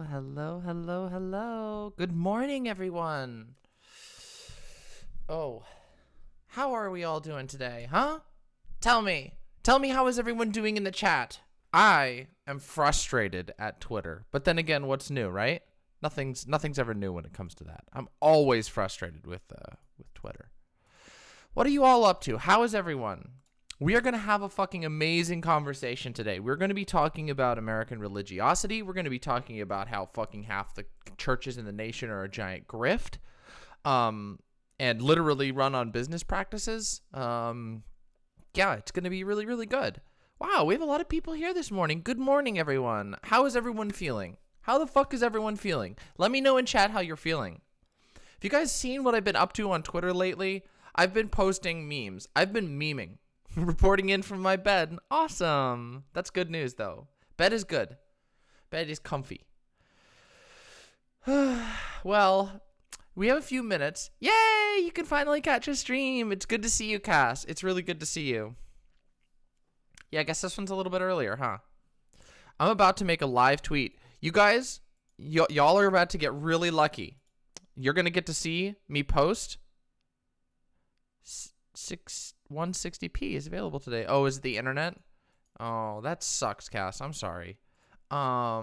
Hello, hello, hello. Good morning, everyone. Oh, how are we all doing today, huh? Tell me how is everyone doing in the chat? I am frustrated at Twitter, but then again, what's new, right? Nothing's ever new when it comes to that. I'm always frustrated with Twitter. What are you all up to? How is everyone? We are going to have a fucking amazing conversation today. We're going to be talking about American religiosity. We're going to be talking about how fucking half the churches in the nation are a giant grift, and literally run on business practices. Yeah, it's going to be really, really good. Wow, we have a lot of people here this morning. Good morning, everyone. How is everyone feeling? How the fuck is everyone feeling? Let me know in chat how you're feeling. Have you guys seen what I've been up to on Twitter lately? I've been posting memes. I've been memeing. Reporting in from my bed. Awesome. That's good news, though. Bed is good. Bed is comfy. Well, we have a few minutes. Yay! You can finally catch a stream. It's good to see you, Cass. It's really good to see you. Yeah, I guess this one's a little bit earlier, huh? I'm about to make a live tweet. You guys, y'all are about to get really lucky. You're going to get to see me post 160p is available today. Oh, is it the internet? Oh, that sucks, Cass. I'm sorry. Oh,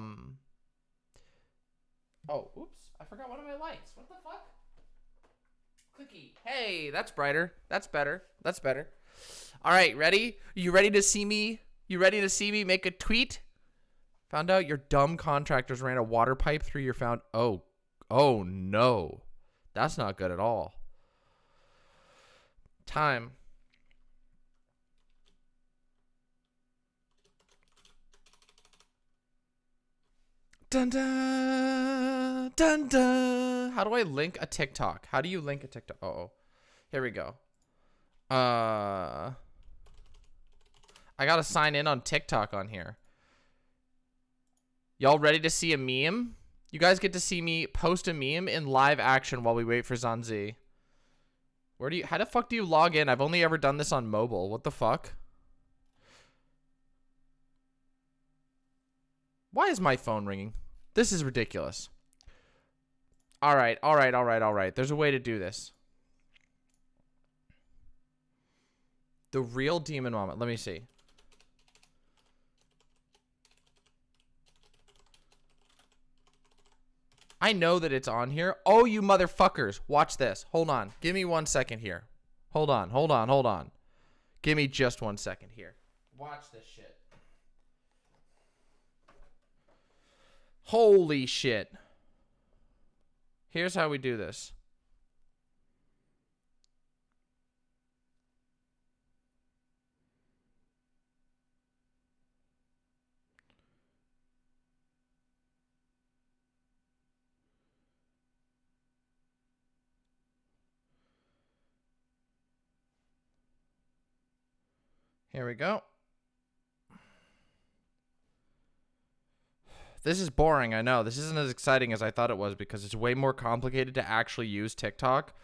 oops. I forgot one of my lights. What the fuck? Clicky. Hey, that's brighter. That's better. That's better. All right, ready? You ready to see me? You ready to see me make a tweet? Found out your dumb contractors ran a water pipe through your found. Oh no. That's not good at all. Time. Dun dun dun dun. How do I link a TikTok? How do you link a TikTok? Uh-oh. Here we go. I gotta sign in on TikTok on here. Y'all ready to see a meme? You guys get to see me post a meme in live action while we wait for ZahnZee. How the fuck do you log in? I've only ever done this on mobile. What the fuck? Why is my phone ringing? This is ridiculous. All right. There's a way to do this. The real Demon Mama. Let me see. I know that it's on here. Oh, you motherfuckers. Watch this. Hold on. Give me 1 second here. Hold on. Give me just 1 second here. Watch this shit. Holy shit. Here's how we do this. Here we go. This is boring, I know. This isn't as exciting as I thought it was because it's way more complicated to actually use TikTok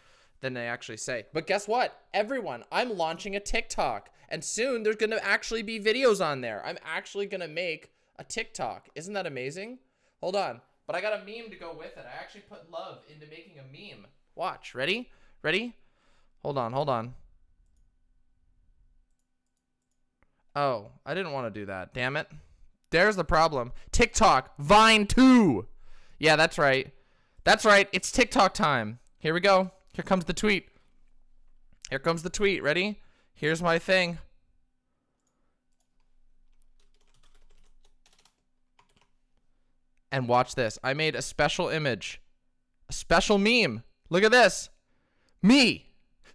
than they actually say. But guess what? Everyone, I'm launching a TikTok. And soon there's going to actually be videos on there. I'm actually going to make a TikTok. Isn't that amazing? Hold on. But I got a meme to go with it. I actually put love into making a meme. Watch. Ready? Ready? Hold on. Oh, I didn't want to do that. Damn it. There's the problem. TikTok. Vine 2. Yeah, that's right. That's right. It's TikTok time. Here we go. Here comes the tweet. Ready? Here's my thing. And watch this. I made a special image. A special meme. Look at this. Me.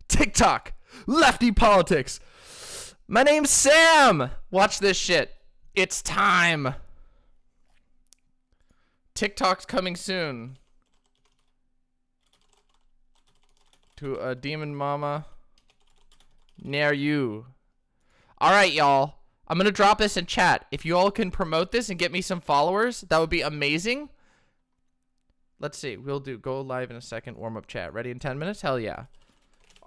TikTok. Lefty politics. My name's Sam. Watch this shit. It's time. TikTok's coming soon. To a Demon Mama near you. Alright, y'all. I'm going to drop this in chat. If you all can promote this and get me some followers, that would be amazing. Let's see. We'll go live in a second. Warm-up chat. Ready in 10 minutes? Hell yeah.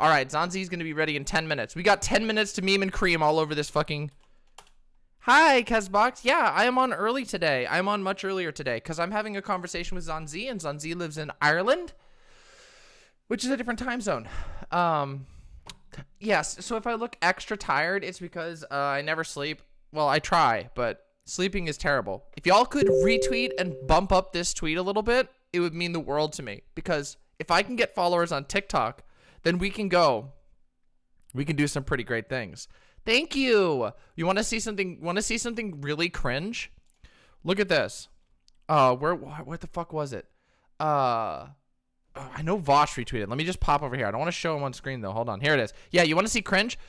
Alright, ZahnZee's going to be ready in 10 minutes. We got 10 minutes to meme and cream all over this fucking... Hi, Kezbox. Yeah, I am on early today. I'm on much earlier today because I'm having a conversation with ZahnZee, and ZahnZee lives in Ireland, which is a different time zone. Yes, so if I look extra tired, it's because I never sleep. Well, I try, but sleeping is terrible. If y'all could retweet and bump up this tweet a little bit, it would mean the world to me. Because if I can get followers on TikTok, then we can do some pretty great things. Thank you. You want to see something? Want to see something really cringe? Look at this. What the fuck was it? I know Vosh retweeted. Let me just pop over here. I don't want to show him on screen though. Hold on. Here it is. Yeah, you want to see cringe?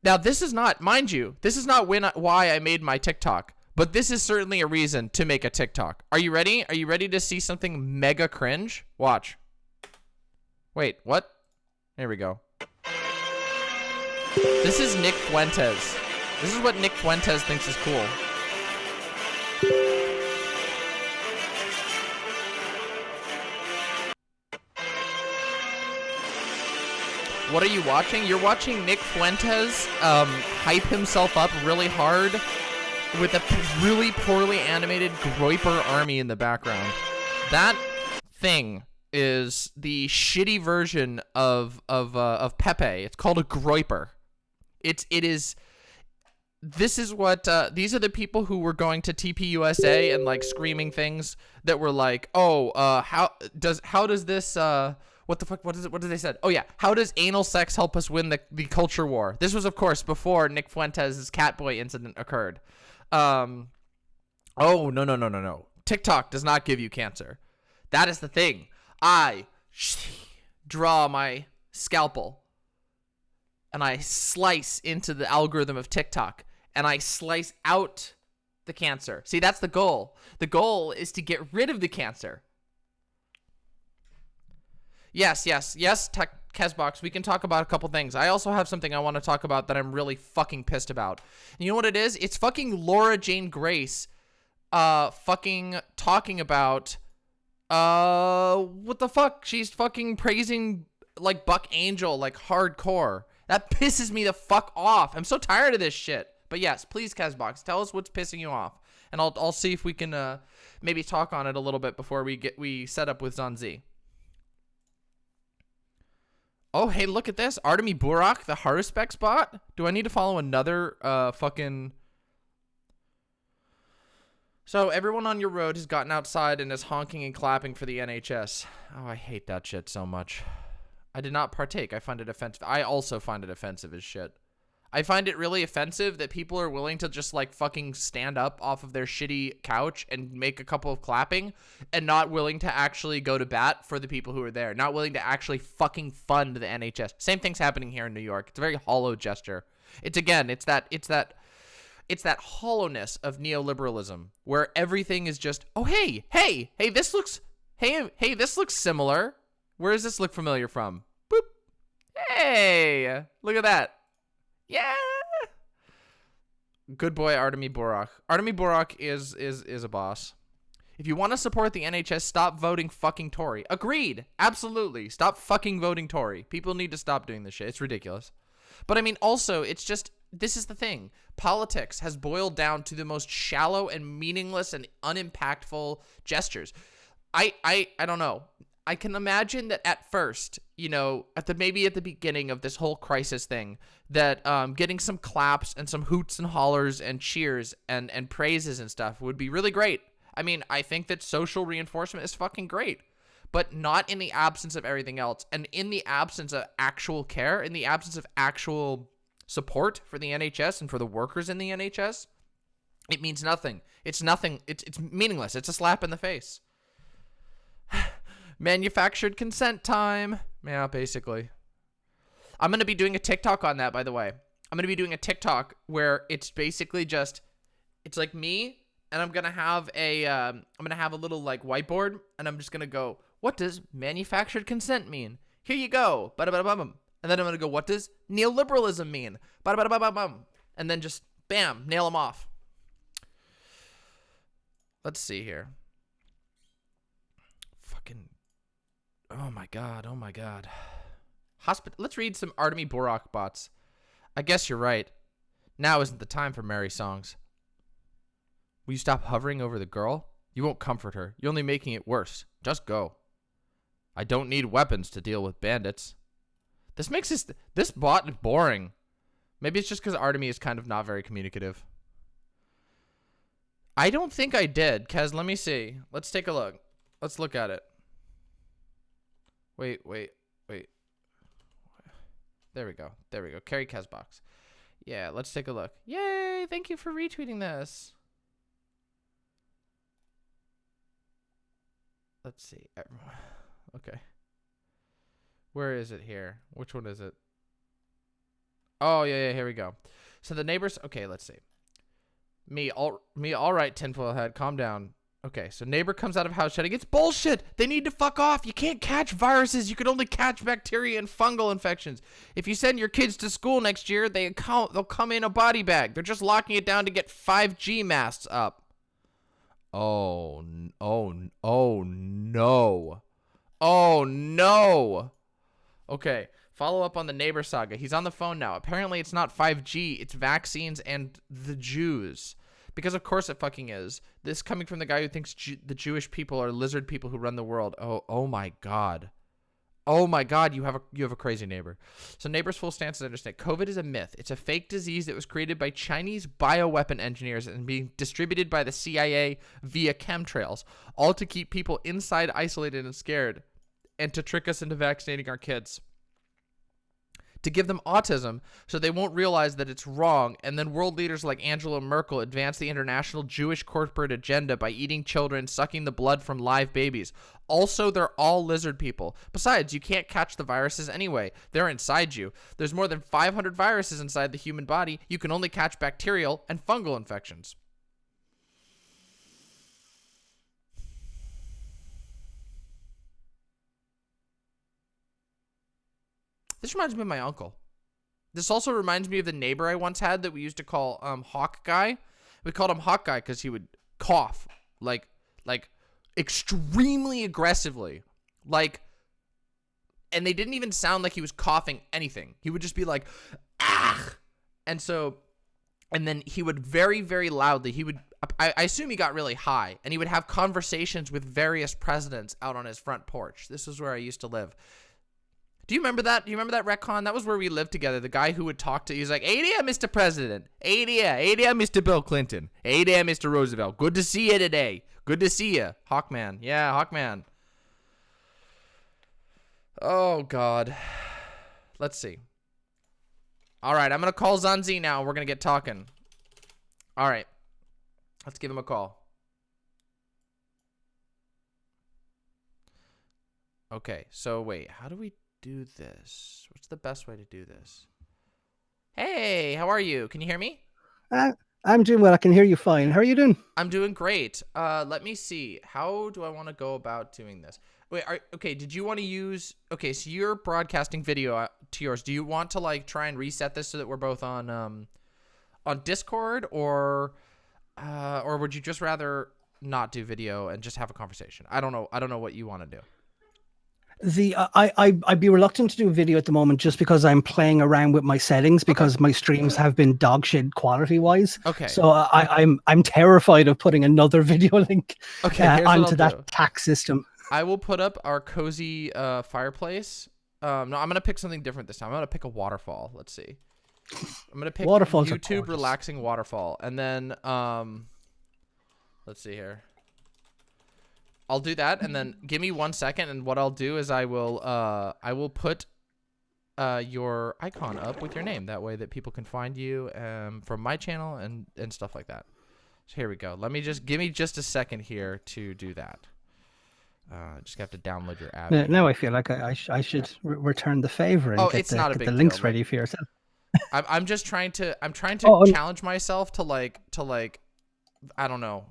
Now this is not, mind you, this is not why I made my TikTok, but this is certainly a reason to make a TikTok. Are you ready? Are you ready to see something mega cringe? Watch. Wait, what? Here we go. This is Nick Fuentes. This is what Nick Fuentes thinks is cool. What are you watching? You're watching Nick Fuentes hype himself up really hard with a really poorly animated Groiper army in the background. That thing is the shitty version of Pepe. It's called a Groiper. This is what these are the people who were going to TPUSA and like screaming things that were like, how does this what the fuck, what did they said? Oh yeah, how does anal sex help us win the culture war? This was of course before Nick Fuentes' Catboy incident occurred. Oh no. TikTok does not give you cancer. That is the thing. I draw my scalpel and I slice into the algorithm of TikTok and I slice out the cancer. See, that's the goal. The goal is to get rid of the cancer. Yes, Kezbox, we can talk about a couple things. I also have something I want to talk about that I'm really fucking pissed about. And you know what it is? It's fucking Laura Jane Grace fucking talking about what the fuck? She's fucking praising like Buck Angel like hardcore. That pisses me the fuck off. I'm so tired of this shit. But yes, please, Kezbox, tell us what's pissing you off, and I'll see if we can maybe talk on it a little bit before we set up with ZahnZee. Oh, hey, look at this. Artemy Burak, the Haruspecs bot. Do I need to follow another fucking... So everyone on your road has gotten outside and is honking and clapping for the NHS. Oh, I hate that shit so much. I did not partake. I find it offensive. I also find it offensive as shit. I find it really offensive that people are willing to just like fucking stand up off of their shitty couch and make a couple of clapping and not willing to actually go to bat for the people who are there. Not willing to actually fucking fund the NHS. Same thing's happening here in New York. It's a very hollow gesture. It's that hollowness of neoliberalism where everything is just, oh, hey, this looks similar. Where does this look familiar from? Boop. Hey, look at that. Yeah. Good boy, Artemy Burak. Artemy Burak is a boss. If you want to support the NHS, stop voting fucking Tory. Agreed. Absolutely. Stop fucking voting Tory. People need to stop doing this shit. It's ridiculous. But I mean, also, it's just, this is the thing. Politics has boiled down to the most shallow and meaningless and unimpactful gestures. I don't know. I can imagine that at first, you know, maybe at the beginning of this whole crisis thing, that getting some claps and some hoots and hollers and cheers and praises and stuff would be really great. I mean, I think that social reinforcement is fucking great, but not in the absence of everything else, and in the absence of actual care, in the absence of actual support for the NHS and for the workers in the NHS. It means nothing. It's nothing. It's meaningless. It's a slap in the face. Manufactured consent time. Yeah, basically. I'm going to be doing a TikTok on that, by the way. I'm going to be doing a TikTok where it's basically just, it's like me, and I'm going to have a little like whiteboard, and I'm just going to go, what does manufactured consent mean? Here you go. Ba-da-ba-da-bum. And then I'm going to go, what does neoliberalism mean? Ba-da-ba-da-ba-bum. And then just, bam, nail them off. Let's see here. Fucking, oh my god. Let's read some Artemy Burak bots. I guess you're right. Now isn't the time for merry songs. Will you stop hovering over the girl? You won't comfort her. You're only making it worse. Just go. I don't need weapons to deal with bandits. This makes this bot boring. Maybe it's just because Artemy is kind of not very communicative. I don't think I did. Kez, let me see. Let's take a look. Let's look at it. Wait. There we go. Carry Kez box. Yeah, let's take a look. Yay! Thank you for retweeting this. Let's see. Okay. Where is it here? Which one is it? Oh, yeah, here we go. So the neighbors, okay, let's see. All right, tinfoil head, calm down. Okay, so neighbor comes out of house shouting, it's bullshit. They need to fuck off. You can't catch viruses. You can only catch bacteria and fungal infections. If you send your kids to school next year, they'll come in a body bag. They're just locking it down to get 5G masts up. Oh no. Okay, follow up on the neighbor saga. He's on the phone now. Apparently it's not 5G, it's vaccines and the Jews. Because of course it fucking is. This coming from the guy who thinks the Jewish people are lizard people who run the world. Oh my god. Oh my god, you have a crazy neighbor. So neighbor's full stance is understand. COVID is a myth. It's a fake disease that was created by Chinese bioweapon engineers and being distributed by the CIA via chemtrails, all to keep people inside isolated and scared, and to trick us into vaccinating our kids. To give them autism so they won't realize that it's wrong, and then world leaders like Angela Merkel advance the international Jewish corporate agenda by eating children, sucking the blood from live babies. Also, they're all lizard people. Besides, you can't catch the viruses anyway. They're inside you. There's more than 500 viruses inside the human body. You can only catch bacterial and fungal infections. This reminds me of my uncle. This also reminds me of the neighbor I once had that we used to call Hawk Guy. We called him Hawk Guy because he would cough like extremely aggressively, and they didn't even sound like he was coughing anything. He would just be like, ah, and then he would very, very loudly. I assume he got really high, and he would have conversations with various presidents out on his front porch. This is where I used to live. Do you remember that? Do you remember that retcon? That was where we lived together. The guy who would talk to, he's like, hey there, Mr. President. Hey there, Mr. Bill Clinton. Hey there, Mr. Roosevelt. Good to see you today. Good to see you. Hawkman. Yeah, Hawkman. Oh, God. Let's see. All right, I'm going to call ZahnZee now. We're going to get talking. All right. Let's give him a call. Okay, so wait. How do we do this? What's the best way to do this? Hey, how are you? Can you hear me? I'm doing well. I can hear you fine. How are you doing? I'm doing great. Let me see. How do I want to go about doing this? Wait, okay, did you want to use... Okay, so you're broadcasting video to yours. Do you want to, try and reset this so that we're both on Discord, or would you just rather not do video and just have a conversation? I don't know what you want to do. I'd be reluctant to do a video at the moment just because I'm playing around with my settings because my streams have been dog shit quality wise. Okay. So I'm terrified of putting another video link onto that tax system. I will put up our cozy fireplace. No, I'm gonna pick something different this time. I'm gonna pick a waterfall. Let's see. I'm gonna pick YouTube relaxing waterfall, and then let's see here. I'll do that, and then give me 1 second, and what I'll do is I will put your icon up with your name. That way that people can find you from my channel and stuff like that. So here we go. Give me just a second here to do that. Just have to download your app. Now I feel like I should return the favor and get the links ready for yourself. I'm trying to challenge myself to I don't know,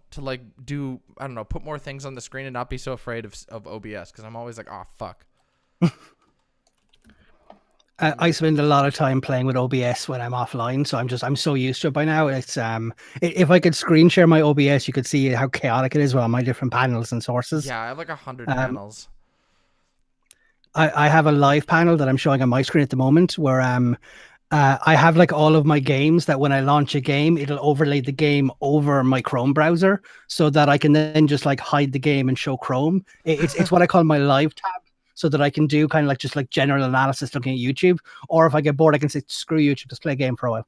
put more things on the screen and not be so afraid of OBS, because I'm always like, oh, fuck. I spend a lot of time playing with OBS when I'm offline, so I'm so used to it by now. It's if I could screen share my OBS, you could see how chaotic it is with all my different panels and sources. Yeah, I have 100 panels. I have a live panel that I'm showing on my screen at the moment where I have like all of my games that when I launch a game, it'll overlay the game over my Chrome browser so that I can then just like hide the game and show Chrome. It's what I call my live tab, so that I can do kind of like just like general analysis looking at YouTube. Or if I get bored, I can say, screw YouTube, just play a game for a while.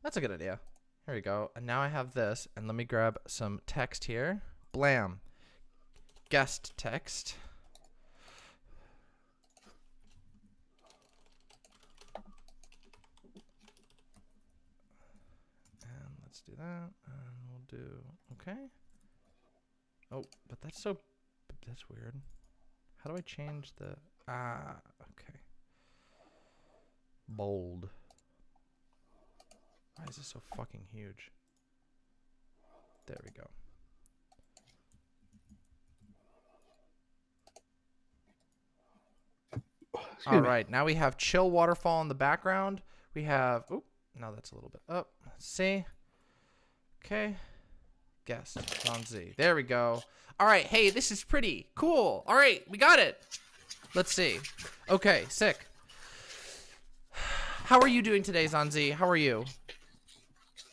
That's a good idea. Here we go. And now I have this, and let me grab some text here. Blam. Guest text. And let's do that. And we'll do, okay. Oh, but that's weird. How do I change the, okay. Bold. Why is this so fucking huge? There we go. All right, now we have chill waterfall in the background. We have, oh, now that's a little bit up. Let's see. Okay. Guess, ZahnZee. There we go. All right, hey, this is pretty cool. All right, we got it. Let's see. Okay, sick. How are you doing today, ZahnZee? How are you?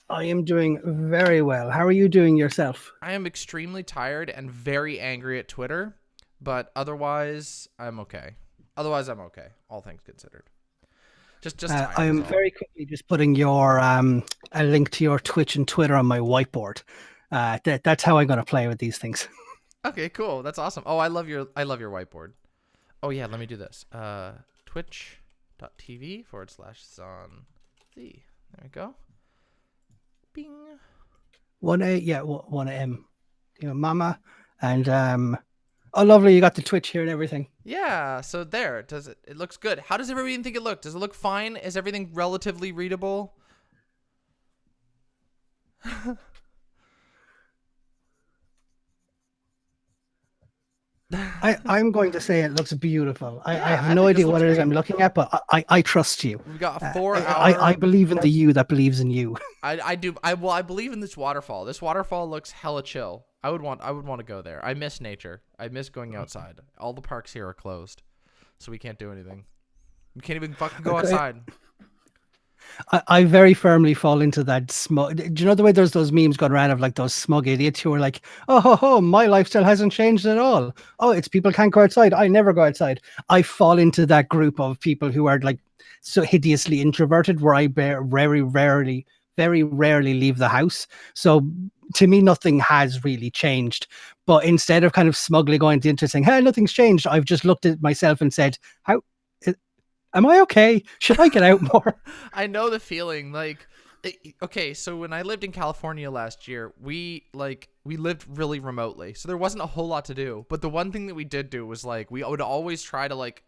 I am doing very well. How are you doing yourself? I am extremely tired and very angry at Twitter, but otherwise, I'm okay. Otherwise, I'm okay, all things considered. Just tired. I am very quickly just putting your a link to your Twitch and Twitter on my whiteboard. That's how I'm going to play with these things. Okay, cool. That's awesome. Oh, I love your whiteboard. Oh yeah, let me do this. Twitch.tv/ZahnZee. There we go. Bing. 1A, yeah, 1M. You know, Mama. And oh, lovely, you got the Twitch here and everything. Yeah, so there. It looks good. How does everybody think it looked? Does it look fine? Is everything relatively readable? I'm going to say it looks beautiful. I have no idea what it is I'm looking at, but I trust you. We've got a 4 hour. I believe in the you that believes in you. I do. I believe in this waterfall. This waterfall looks hella chill. I would want to go there. I miss nature. I miss going outside. All the parks here are closed, so we can't do anything. We can't even fucking go outside. I very firmly fall into that smug. Do you know the way there's those memes going around of like those smug idiots who are like, oh, my lifestyle hasn't changed at all. Oh, it's people can't go outside. I never go outside. I fall into that group of people who are like so hideously introverted where I very rarely leave the house. So to me, nothing has really changed. But instead of kind of smugly going to the internet saying, hey, nothing's changed, I've just looked at myself and said, am I okay? Should I get out more? I know the feeling. Like, okay, so when I lived in California last year, we lived really remotely, so there wasn't a whole lot to do. But the one thing that we did do was like we would always try to like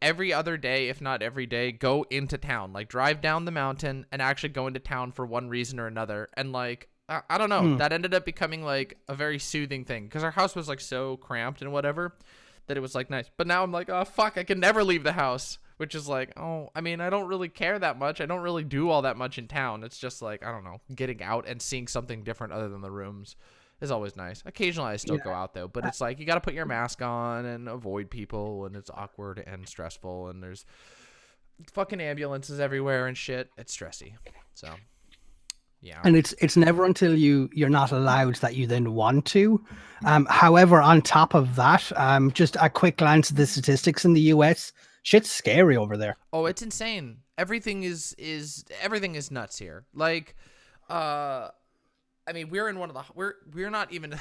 every other day, if not every day, go into town, like drive down the mountain and actually go into town for one reason or another. And like I don't know, that ended up becoming like a very soothing thing because our house was like so cramped and whatever. That it was like nice, but now I'm like, oh fuck, I can never leave the house, which is like, oh, I mean, I don't really care that much. I don't really do all that much in town. It's just like, I don't know, getting out and seeing something different other than the rooms is always nice. Occasionally I still go out though, but it's like you got to put your mask on and avoid people, and it's awkward and stressful, and there's fucking ambulances everywhere and shit. It's stressy. So yeah. And it's never until you're not allowed that you then want to. However, on top of that, just a quick glance at the statistics in the US, shit's scary over there. Oh, it's insane. Everything is nuts here. Like, I mean, we're in one of the we're not even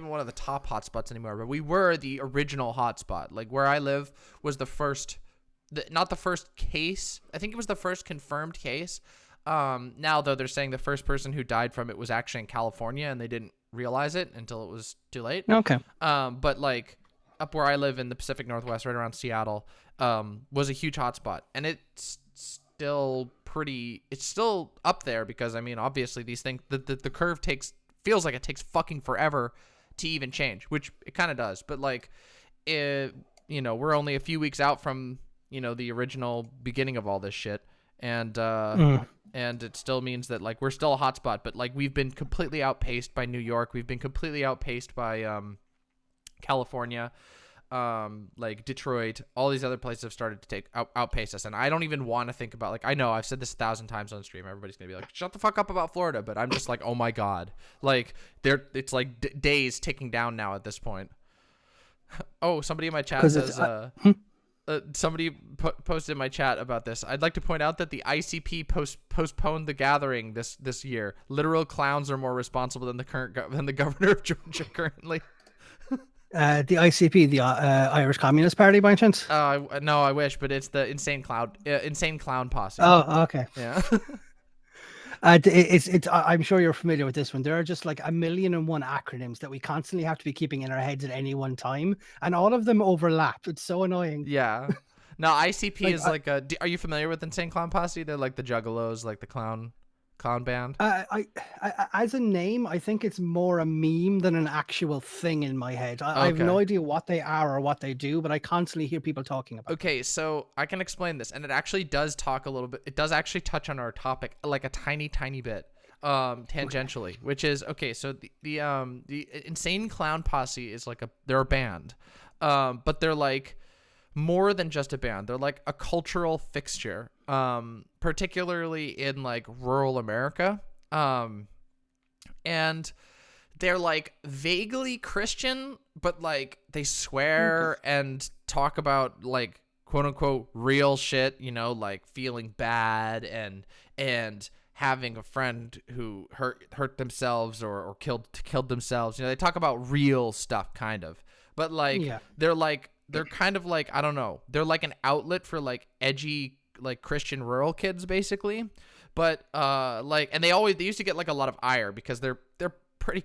one of the top hotspots anymore, but we were the original hotspot. Like where I live was not the first case. I think it was the first confirmed case. Now though they're saying the first person who died from it was actually in California and they didn't realize it until it was too late. Okay. But like up where I live in the Pacific Northwest, right around Seattle, was a huge hotspot, and it's still up there because I mean, obviously these things, the curve feels like it takes fucking forever to even change, which it kind of does. But like, we're only a few weeks out from, the original beginning of all this shit. And it still means that like we're still a hotspot, but like we've been completely outpaced by New York. We've been completely outpaced by California. like Detroit, all these other places have started to outpace us. And I don't even want to think about, like, I know I've said this 1,000 times on stream. Everybody's gonna be like, shut the fuck up about Florida. But I'm just like, oh my God, like it's like days ticking down now at this point. Oh, somebody in my chat says, somebody posted in my chat about this. I'd like to point out that the ICP postponed the gathering this year. Literal clowns are more responsible than the governor of Georgia currently. The ICP, the Irish Communist Party, by chance? No, I wish, but it's the insane clown posse. Oh, okay. Yeah. I'm sure you're familiar with this one. There are just like 1,000,001 acronyms that we constantly have to be keeping in our heads at any one time, and all of them overlap. It's so annoying. Yeah. No, ICP is like a. Are you familiar with Insane Clown Posse? They're like the Juggalos, like the clown band. I as a name, I think it's more a meme than an actual thing in my head. I have no idea what they are or what they do, but I constantly hear people talking about. Okay, so I can explain this, and it actually does talk a little bit. It does actually touch on our topic, like a tiny bit, tangentially, which is okay. So the Insane Clown Posse is like they're a band, but they're like more than just a band. They're like a cultural fixture, particularly in like rural America. And they're like vaguely Christian, but like they swear and talk about like quote unquote real shit, you know, like feeling bad and having a friend who hurt themselves or killed themselves. You know, they talk about real stuff kind of, but like they're kind of like, I don't know, they're like an outlet for like edgy like Christian rural kids basically. But like, and they used to get like a lot of ire because they're pretty,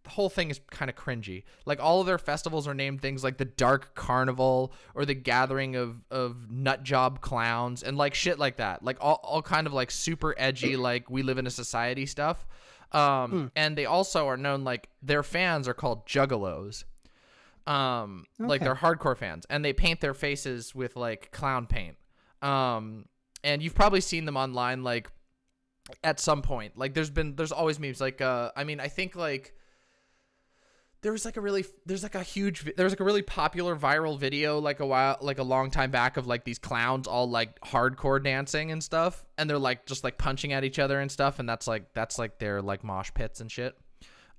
the whole thing is kind of cringy. Like all of their festivals are named things like the Dark Carnival or the Gathering of Nut Job Clowns and like shit like that. Like all kind of like super edgy, like we live in a society stuff. And they also are known, like their fans are called Juggalos. Like they're hardcore fans, and they paint their faces with like clown paint. And you've probably seen them online, like at some point. Like there's always memes. Like I mean, I think like there was like a really popular viral video like a long time back of like these clowns all like hardcore dancing and stuff, and they're like just like punching at each other and stuff, and that's like their like mosh pits and shit.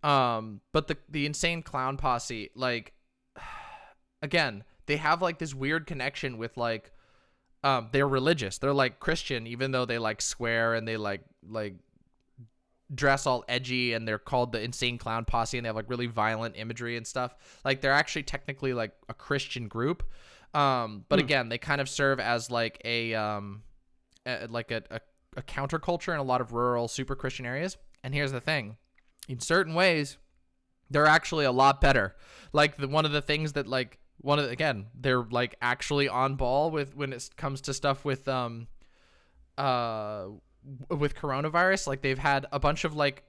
But the Insane Clown Posse, like, again, they have like this weird connection with like they're religious. They're like Christian, even though they like swear and they like dress all edgy, and they're called the Insane Clown Posse, and they have like really violent imagery and stuff. Like they're actually technically like a Christian group. But again, they kind of serve as like a counterculture in a lot of rural super Christian areas. And here's the thing. In certain ways, they're actually a lot better. Like one of the things that like they're like actually on ball with when it comes to stuff with coronavirus. Like they've had a bunch of like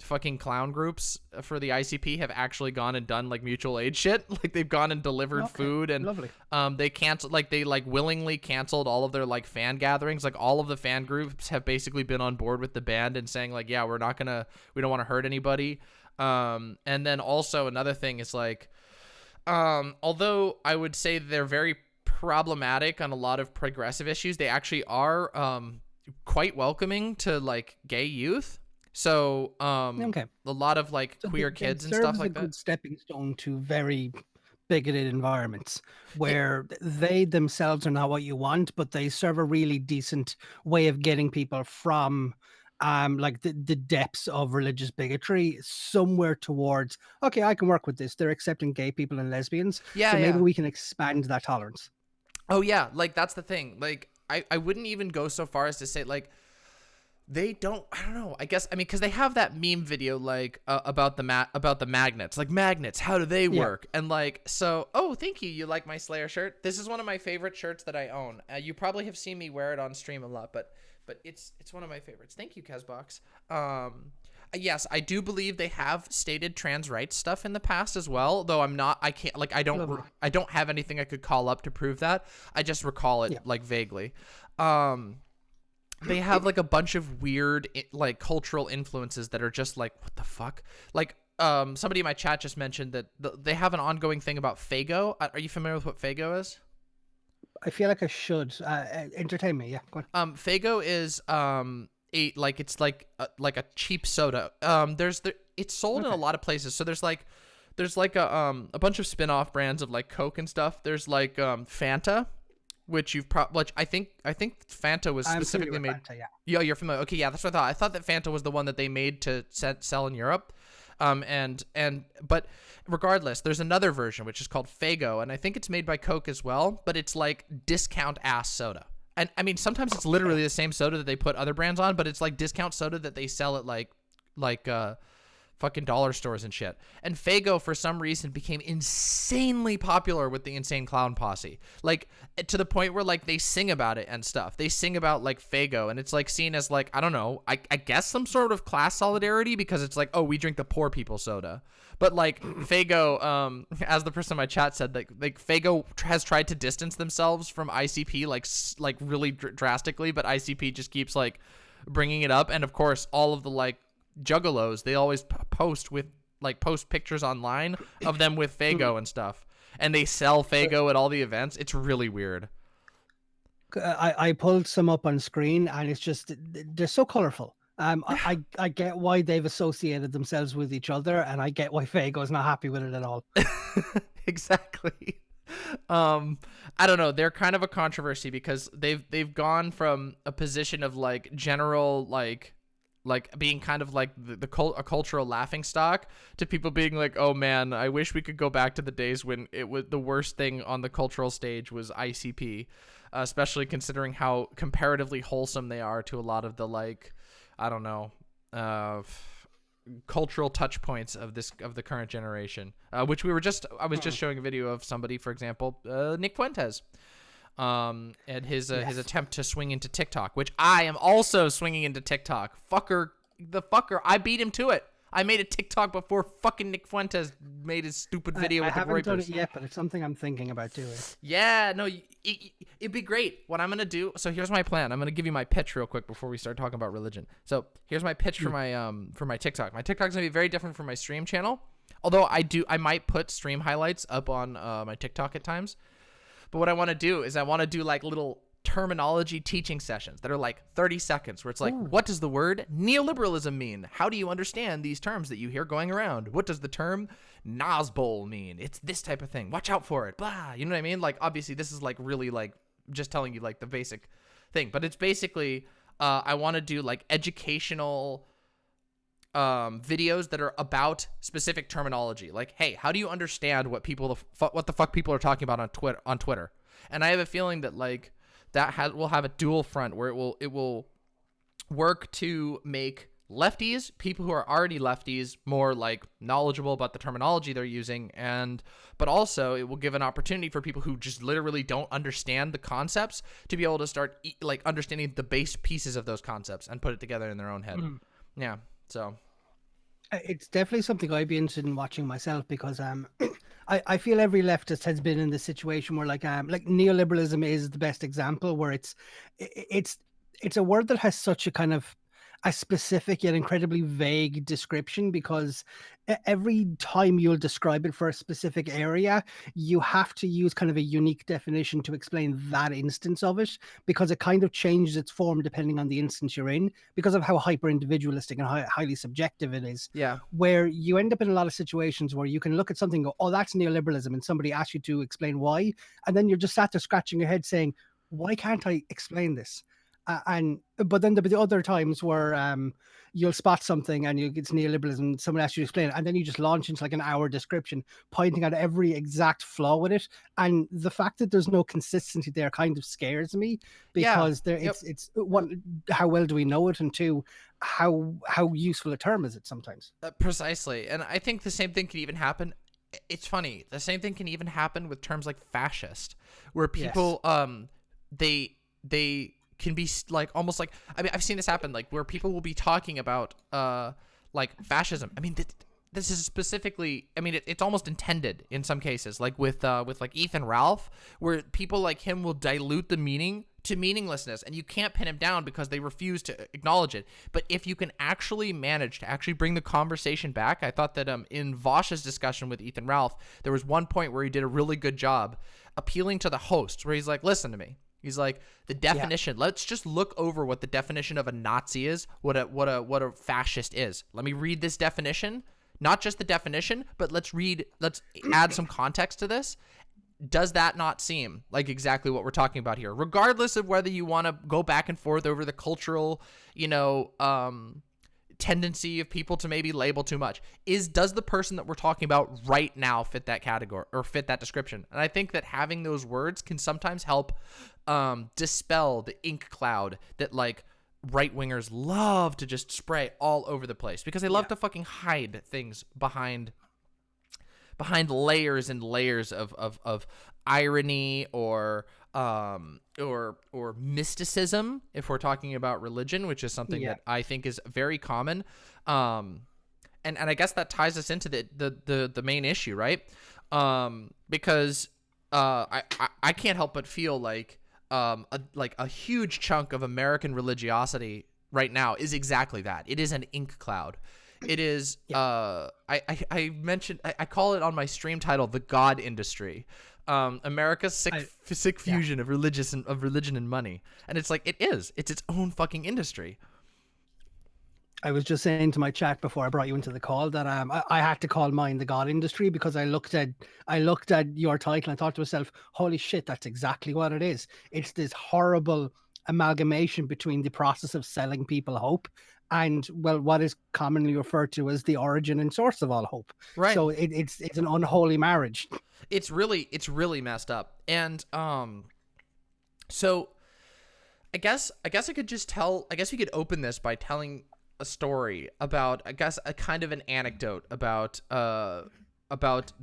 fucking clown groups for the ICP have actually gone and done like mutual aid shit. Like they've gone and delivered food, and lovely. They willingly canceled all of their like fan gatherings. Like all of the fan groups have basically been on board with the band and saying like, yeah, we don't want to hurt anybody. And then also another thing is like, although I would say they're very problematic on a lot of progressive issues, they actually are quite welcoming to like gay youth. So a lot of like queer kids and stuff like that. Good stepping stone to very bigoted environments where they themselves are not what you want, but they serve a really decent way of getting people from like the depths of religious bigotry somewhere towards, okay, I can work with this. They're accepting gay people and lesbians. Yeah. So maybe we can expand that tolerance. Oh yeah. Like that's the thing. Like I wouldn't even go so far as to say like they don't, I don't know, I guess, I mean, because they have that meme video like about the magnets, like magnets, how do they work? And like, so, oh, thank you like my Slayer shirt. This is one of my favorite shirts that I own. You probably have seen me wear it on stream a lot, but it's one of my favorites. Thank you, Kezbox. Yes, I do believe they have stated trans rights stuff in the past as well, though I don't have anything I could call up to prove that. I just recall it like vaguely. They have like a bunch of weird like cultural influences that are just like, what the fuck? Like somebody in my chat just mentioned that they have an ongoing thing about Faygo. Are you familiar with what Faygo is? I feel like I should entertain me. Yeah, go on. Faygo is it's like a cheap soda. It's sold in a lot of places. So there's like a bunch of spin-off brands of like Coke and stuff. There's like Fanta, which you've probably I think Fanta was specifically made. Fanta, yeah. Yeah, you're familiar. Okay, yeah, that's what I thought. I thought that Fanta was the one that they made to sell in Europe. But regardless, there's another version which is called Faygo, and I think it's made by Coke as well, but it's like discount ass soda. And I mean, sometimes it's literally the same soda that they put other brands on, but it's like discount soda that they sell at like fucking dollar stores and shit. And Faygo, for some reason, became insanely popular with the Insane Clown Posse. Like, to the point where, like, they sing about it and stuff. They sing about, like, Faygo, and it's, like, seen as, like, I don't know, I guess some sort of class solidarity, because it's like, oh, we drink the poor people soda. But, like, Faygo, as the person in my chat said, like Faygo has tried to distance themselves from ICP, like really drastically, but ICP just keeps, like, bringing it up. And, of course, all of the, like, juggalos, they always post pictures online of them with Faygo and stuff, and they sell Faygo at all the events. It's really weird. I pulled some up on screen, and it's just, they're so colorful. I get why they've associated themselves with each other, and I get why Faygo's not happy with it at all. Exactly. I don't know, they're kind of a controversy because they've gone from a position of like general like being kind of like a cultural laughingstock to people being like, oh man, I wish we could go back to the days when it was the worst thing on the cultural stage was ICP, especially considering how comparatively wholesome they are to a lot of the like, I don't know, cultural touch points of the current generation, which I was just showing a video of somebody, for example, Nick Fuentes. And his attempt to swing into TikTok, which I am also swinging into TikTok. The fucker, I beat him to it. I made a TikTok before fucking Nick Fuentes made his stupid video with the haven't done Reapers. it yet, but it's something I'm thinking about doing. Yeah, no, it'd be great. What I'm gonna do. So here's my plan. I'm gonna give you my pitch real quick before we start talking about religion. So here's my pitch for my TikTok. My TikTok's gonna be very different from my stream channel. Although I might put stream highlights up on my TikTok at times. But what I want to do is I want to do like little terminology teaching sessions that are like 30 seconds where it's like, what does the word neoliberalism mean? How do you understand these terms that you hear going around? What does the term Nazbol mean? It's this type of thing. Watch out for it. Blah. You know what I mean? Like, obviously this is like really like just telling you like the basic thing, but it's basically, I want to do like educational videos that are about specific terminology. Like, hey, how do you understand what the fuck people are talking about on Twitter? And I have a feeling that like that will have a dual front where it will work to make lefties, people who are already lefties, more like knowledgeable about the terminology they're using, but also it will give an opportunity for people who just literally don't understand the concepts to be able to start like understanding the base pieces of those concepts and put it together in their own head. Yeah. So it's definitely something I'd be interested in watching myself, because I feel every leftist has been in this situation where like neoliberalism is the best example, where it's a word that has such a kind of a specific yet incredibly vague description, because every time you'll describe it for a specific area, you have to use kind of a unique definition to explain that instance of it, because it kind of changes its form depending on the instance you're in, because of how hyper individualistic and highly subjective it is. Yeah. Where you end up in a lot of situations where you can look at something and go, oh, that's neoliberalism, and somebody asks you to explain why, and then you're just sat there scratching your head saying, why can't I explain this? But then there'll be the other times where you'll spot something and it's neoliberalism, someone asks you to explain it, and then you just launch into like an hour description pointing out every exact flaw with it. And the fact that there's no consistency there kind of scares me, because it's one, how well do we know it, and two, how useful a term is it sometimes? Precisely. And I think the same thing can even happen. It's funny. The same thing can even happen with terms like fascist, where people they can be like almost like, I mean, I've seen this happen, like where people will be talking about like fascism. I mean, this is specifically, I mean, it's almost intended in some cases, like with like Ethan Ralph, where people like him will dilute the meaning to meaninglessness, and you can't pin him down because they refuse to acknowledge it. But if you can actually manage to actually bring the conversation back, I thought that in Vosh's discussion with Ethan Ralph, there was one point where he did a really good job appealing to the hosts, where he's like, listen to me. He's like, the definition, let's just look over what the definition of a Nazi is, what a fascist is. Let me read this definition, not just the definition, but let's add some context to this. Does that not seem like exactly what we're talking about here? Regardless of whether you want to go back and forth over the cultural, tendency of people to maybe label too much, does the person that we're talking about right now fit that category or fit that description? And I think that having those words can sometimes help dispel the ink cloud that like right-wingers love to just spray all over the place, because they love to fucking hide things behind layers and layers of irony or mysticism, if we're talking about religion, which is something that I think is very common. And I guess that ties us into the main issue, right? Because I can't help but feel like a huge chunk of American religiosity right now is exactly that. It is an ink cloud. It is I mentioned, I call it on my stream title, the God industry. America's sick fusion of religion and money. And it's like, it's its own fucking industry. I was just saying to my chat before I brought you into the call that I had to call mine the God industry, because I looked at your title and I thought to myself, holy shit, that's exactly what it is. It's this horrible amalgamation between the process of selling people hope and, well, what is commonly referred to as the origin and source of all hope. Right. So it's an unholy marriage. It's really messed up. And so I guess we could open this by telling a story about, I guess, a kind of an anecdote about the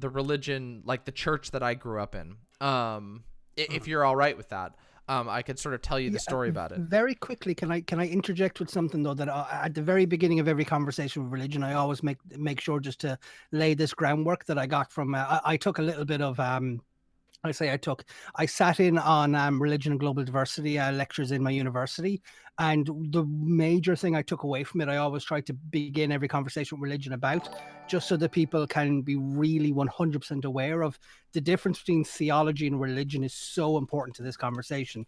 religion, like the church that I grew up in. If you're all right with that. I could sort of tell you the story about it. Very quickly, can I interject with something, though, that at the very beginning of every conversation with religion, I always make sure just to lay this groundwork that I got from, I took a little bit of, I sat in on religion and global diversity lectures in my university. And the major thing I took away from it, I always try to begin every conversation with religion about, just so that people can be really 100% aware of the difference between theology and religion is so important to this conversation.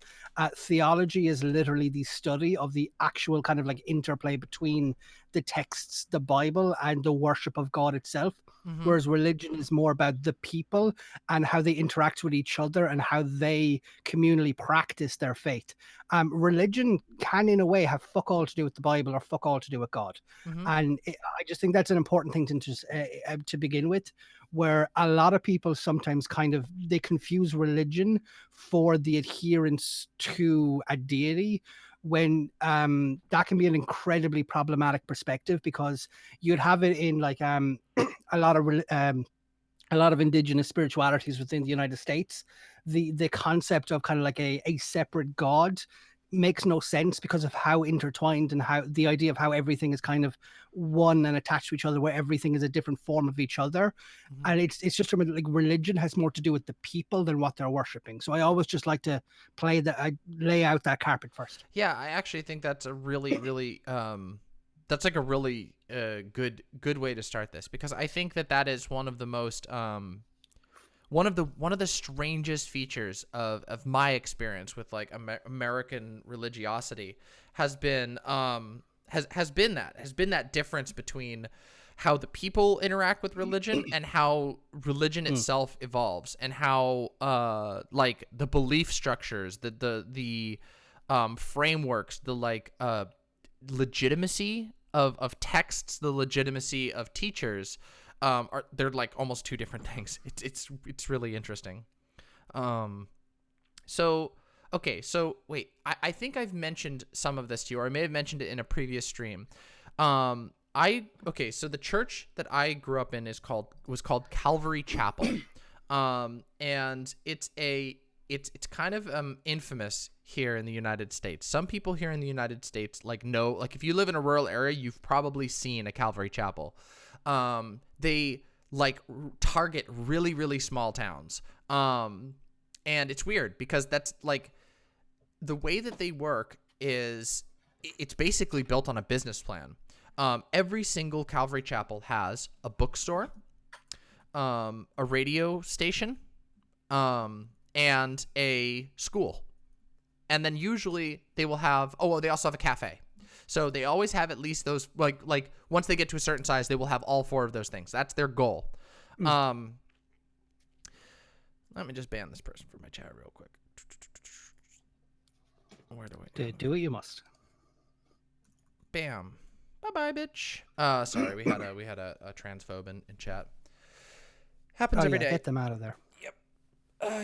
Theology is literally the study of the actual kind of like interplay between the texts, the Bible, and the worship of God itself. Mm-hmm. Whereas religion is more about the people and how they interact with each other and how they communally practice their faith. Religion can, in a way, have fuck all to do with the Bible or fuck all to do with God. Mm-hmm. And I just think that's an important thing to begin with, where a lot of people sometimes they confuse religion for the adherence to a deity, when that can be an incredibly problematic perspective, because you'd have it in like a lot of indigenous spiritualities within the United States. The concept of kind of like a separate God makes no sense because of how intertwined and how the idea of how everything is kind of one and attached to each other, where everything is a different form of each other. Mm-hmm. And it's just like religion has more to do with the people than what they're worshiping. So I always just like to I lay out that carpet first. Yeah, I actually think that's a really that's like a really good way to start this, because I think that is one of the most one of the strangest features of my experience with like American religiosity has been that difference between how the people interact with religion and how religion itself evolves, and how like the belief structures, the frameworks, the like legitimacy of texts, the legitimacy of teachers, they're like almost two different things. It's really interesting. So wait, I think I've mentioned some of this to you, or I may have mentioned it in a previous stream. So the church that I grew up in was called Calvary Chapel. And it's kind of infamous here in the United States. Some people here in the United States know, if you live in a rural area, you've probably seen a Calvary Chapel. They target really, really small towns. And it's weird because that's the way that they work is it's basically built on a business plan. Every single Calvary Chapel has a bookstore, a radio station, and a school. And then usually they will have, they also have a cafe. So they always have at least those, like once they get to a certain size, they will have all 4 of those things. That's their goal. Let me just ban this person from my chat real quick. Where do I do what you must. Bam. Bye-bye, bitch. Sorry, we had a transphobe in chat. Happens every day. Get them out of there. Yep.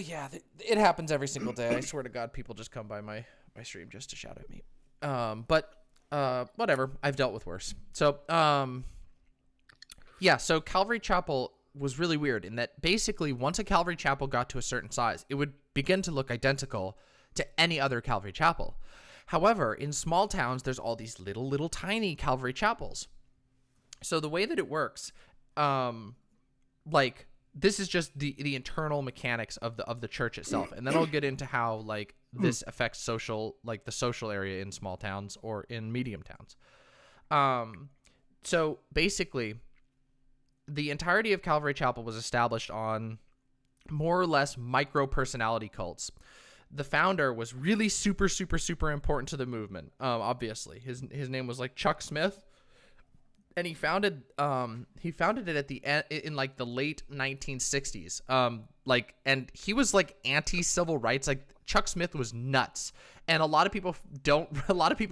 Yeah, it happens every single day. I swear to God, people just come by my stream just to shout at me. But whatever. I've dealt with worse. So, yeah, so Calvary Chapel was really weird in that basically once a Calvary Chapel got to a certain size, it would begin to look identical to any other Calvary Chapel. However, in small towns, there's all these little tiny Calvary Chapels. So the way that it works, like this is just the internal mechanics of the church itself, and then I'll get into how like this affects the social area in small towns or in medium towns. So basically, the entirety of Calvary Chapel was established on more or less micro personality cults. The founder was really super important to the movement. Obviously, his name was like Chuck Smith, and he founded it at the end in like the late 1960s. And he was like anti-civil rights. Like Chuck Smith was nuts, and a lot of people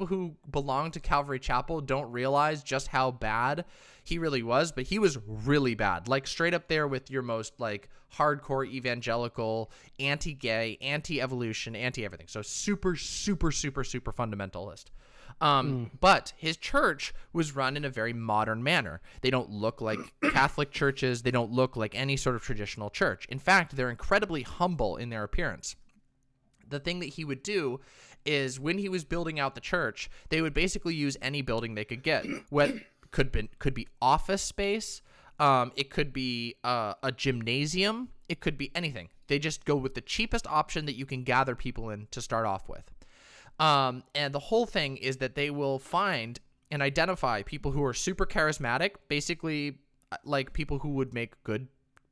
who belong to Calvary Chapel don't realize just how bad he really was. But he was really bad, like straight up there with your most like hardcore evangelical, anti-gay, anti-evolution, anti-everything. So super fundamentalist. But his church was run in a very modern manner. They don't look like Catholic churches. They don't look like any sort of traditional church. In fact, they're incredibly humble in their appearance. The thing that he would do is when he was building out the church, they would basically use any building they could get. What could be office space. It could be a gymnasium. It could be anything. They just go with the cheapest option that you can gather people in to start off with. And the whole thing is that they will find and identify people who are super charismatic, basically like people who would make good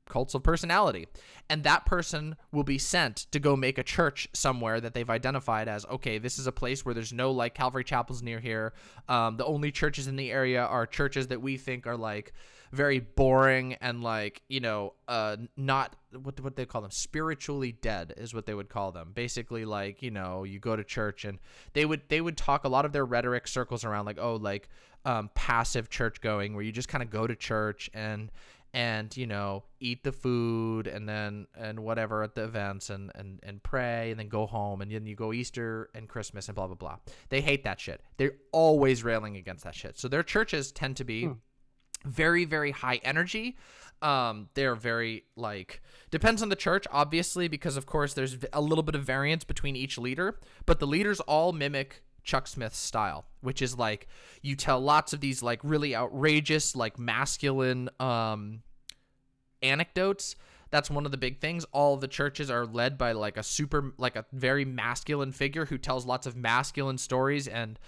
cults of personality. And that person will be sent to go make a church somewhere that they've identified as, okay, this is a place where there's no like Calvary Chapels near here. The only churches in the area are churches that we think are like very boring and like, not what they call them, spiritually dead is what they would call them. Basically, like, you go to church and they would talk, a lot of their rhetoric circles around like, passive church going, where you just kind of go to church and eat the food and whatever at the events and pray and then go home, and then you go Easter and Christmas and blah blah blah. They hate that shit. They're always railing against that shit. So their churches tend to be very, very high energy. They're very depends on the church, obviously, because of course there's a little bit of variance between each leader, but the leaders all mimic Chuck Smith's style, which is like you tell lots of these like really outrageous, like masculine anecdotes. That's one of the big things. All of the churches are led by like a very masculine figure who tells lots of masculine stories and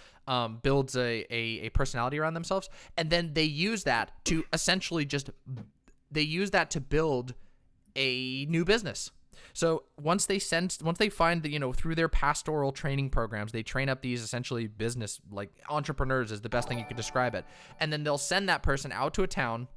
builds a personality around themselves. And then they use that to essentially to build a new business. So once they find that, through their pastoral training programs, they train up these essentially business, like entrepreneurs is the best thing you could describe it. And then they'll send that person out to a town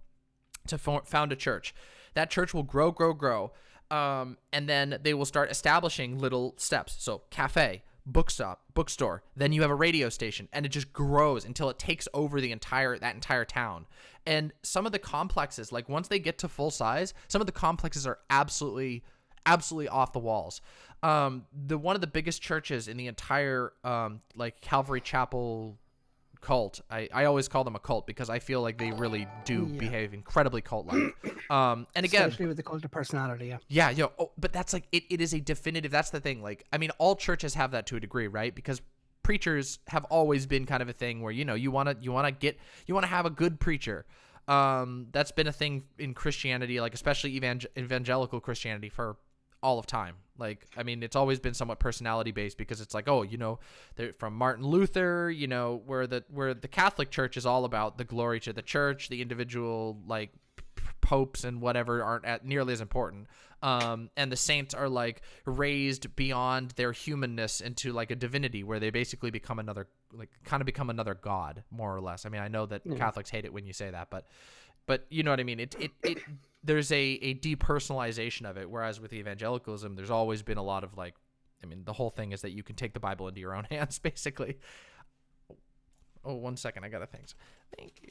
to found a church. That church will grow. And then they will start establishing little steps. So cafe, bookstore, then you have a radio station, and it just grows until it takes over that entire town. And some of the complexes, like once they get to full size, some of the complexes are absolutely off the walls. One of the biggest churches in the entire Calvary Chapel cult, I always call them a cult because I feel like they really do behave incredibly cult-like. And again, especially with the cult of personality, but that's like it is a definitive. That's the thing. Like, I mean, all churches have that to a degree, right? Because preachers have always been kind of a thing where you want to have a good preacher. That's been a thing in Christianity, like especially evangelical Christianity, for all of time. Like, I mean, it's always been somewhat personality based, because it's like, oh, they're from Martin Luther, where the Catholic Church is all about the glory to the church, the individual like popes and whatever aren't nearly as important. And the saints are like raised beyond their humanness into like a divinity, where they basically become another god, more or less. I mean, I know that Catholics hate it when you say that, but you know what I mean? It there's a depersonalization of it, whereas with evangelicalism, there's always been a lot of like, I mean, the whole thing is that you can take the Bible into your own hands, basically. Oh, 1 second, I got a things. Thank you.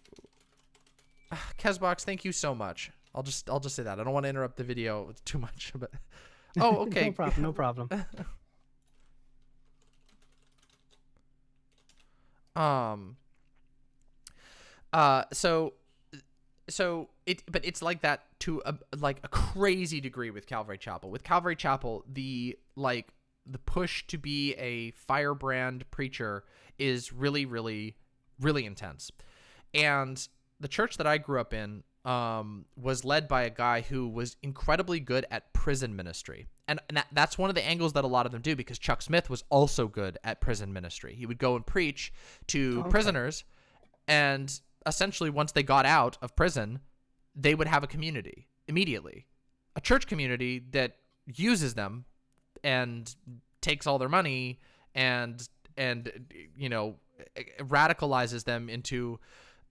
Kezbox, thank you so much. I'll just say that. I don't want to interrupt the video too much, but oh, okay. No problem. But it's like that to a crazy degree with Calvary Chapel. With Calvary Chapel, the push to be a firebrand preacher is really, really, really intense. And the church that I grew up in was led by a guy who was incredibly good at prison ministry. And that's one of the angles that a lot of them do, because Chuck Smith was also good at prison ministry. He would go and preach to prisoners, and essentially once they got out of prison, they would have a community immediately, a church community that uses them and takes all their money and radicalizes them into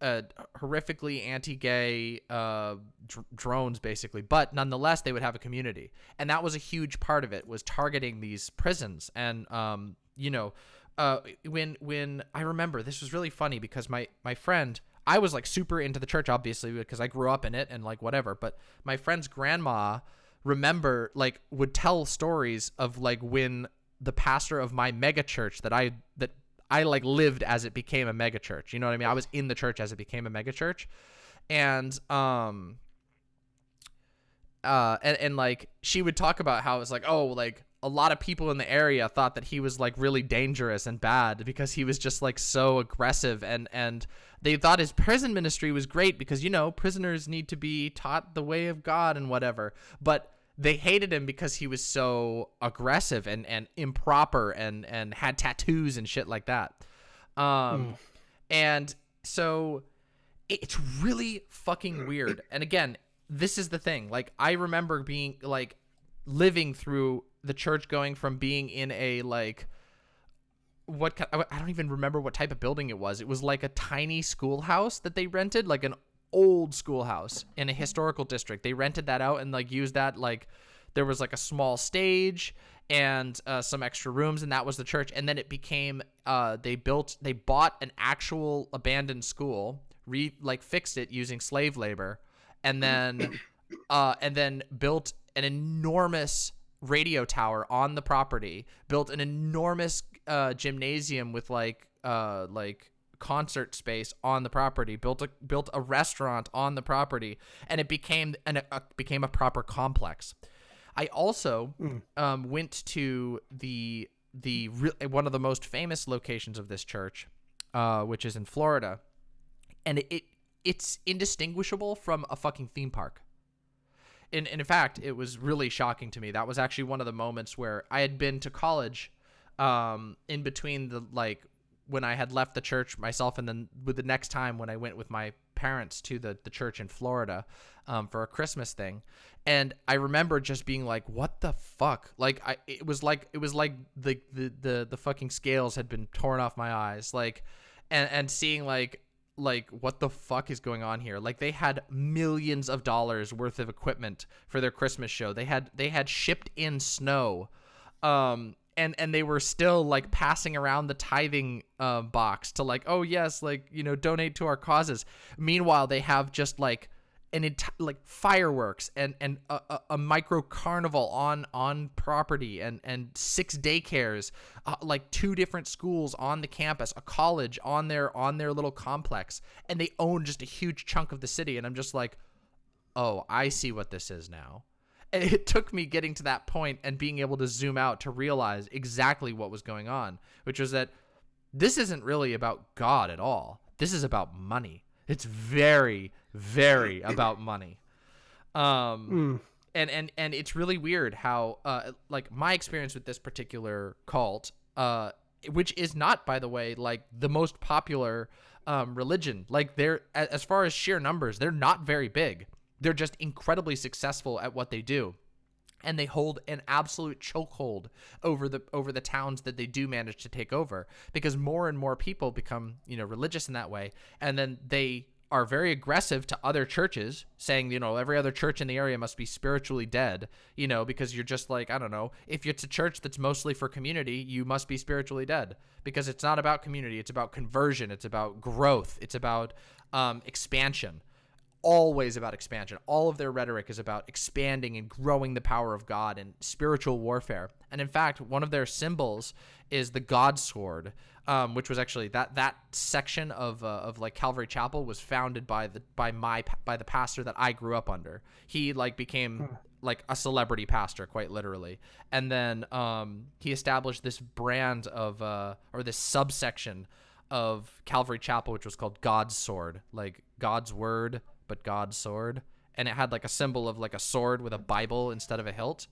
horrifically anti-gay drones, basically. But nonetheless, they would have a community, and that was a huge part of it, was targeting these prisons. And when I remember, this was really funny, because my friend, I was like super into the church, obviously, because I grew up in it and like whatever, but my friend's grandma would tell stories of like when the pastor of my mega church that I like lived as it became a mega church. You know what I mean? I was in the church as it became a mega church. And like she would talk about how it's like, oh, like a lot of people in the area thought that he was like really dangerous and bad because he was just like so aggressive, and they thought his prison ministry was great because, prisoners need to be taught the way of God and whatever. But they hated him because he was so aggressive and improper and had tattoos and shit like that. And so it's really fucking weird. And again, this is the thing. Like, I remember being like living through the church going from being in a like, I don't even remember what type of building it was. It was like a tiny schoolhouse that they rented, like an old schoolhouse in a historical district. They rented that out and like used that, like there was like a small stage and some extra rooms, and that was the church. And then it became they bought an actual abandoned school, fixed it using slave labor, and then built an enormous radio tower on the property, built an enormous gymnasium with like concert space on the property, built a restaurant on the property, and it became a proper complex. I also went to the one of the most famous locations of this church, which is in Florida, and it's indistinguishable from a fucking theme park. And in fact, it was really shocking to me. That was actually one of the moments where I had been to college, in between when I had left the church myself, and then with the next time when I went with my parents to the church in Florida for a Christmas thing. And I remember just being like, what the fuck? Like, it was like the fucking scales had been torn off my eyes. Like, and seeing like what the fuck is going on here? Like, they had millions of dollars worth of equipment for their Christmas show. They had shipped in snow, and they were still like passing around the tithing box to like, oh yes, like, donate to our causes. Meanwhile, they have just like fireworks and a micro carnival on property, and 6 daycares, like 2 different schools on the campus, a college on their little complex, and they own just a huge chunk of the city. And I'm just like, oh, I see what this is now. And it took me getting to that point and being able to zoom out to realize exactly what was going on, which was that this isn't really about God at all. This is about money. It's very, very about money. And it's really weird how like my experience with this particular cult, which is not, by the way, like the most popular religion. Like they're, as far as sheer numbers, they're not very big. They're just incredibly successful at what they do, and they hold an absolute chokehold over the towns that they do manage to take over, because more and more people become, you know, religious in that way, and then they are very aggressive to other churches, saying, you know, every other church in the area must be spiritually dead, you know, because you're just like, I don't know, if it's a church that's mostly for community, you must be spiritually dead, because it's not about community, it's about conversion, it's about growth, it's about expansion. Always about expansion. All of their rhetoric is about expanding and growing the power of God and spiritual warfare. And in fact, one of their symbols is the God sword, which was actually that section of like Calvary Chapel was founded by the pastor that I grew up under. He like became like a celebrity pastor, quite literally. And then he established this brand of or this subsection of Calvary Chapel, which was called God's sword, like God's word, but God's sword. And it had like a symbol of like a sword with a Bible instead of a hilt,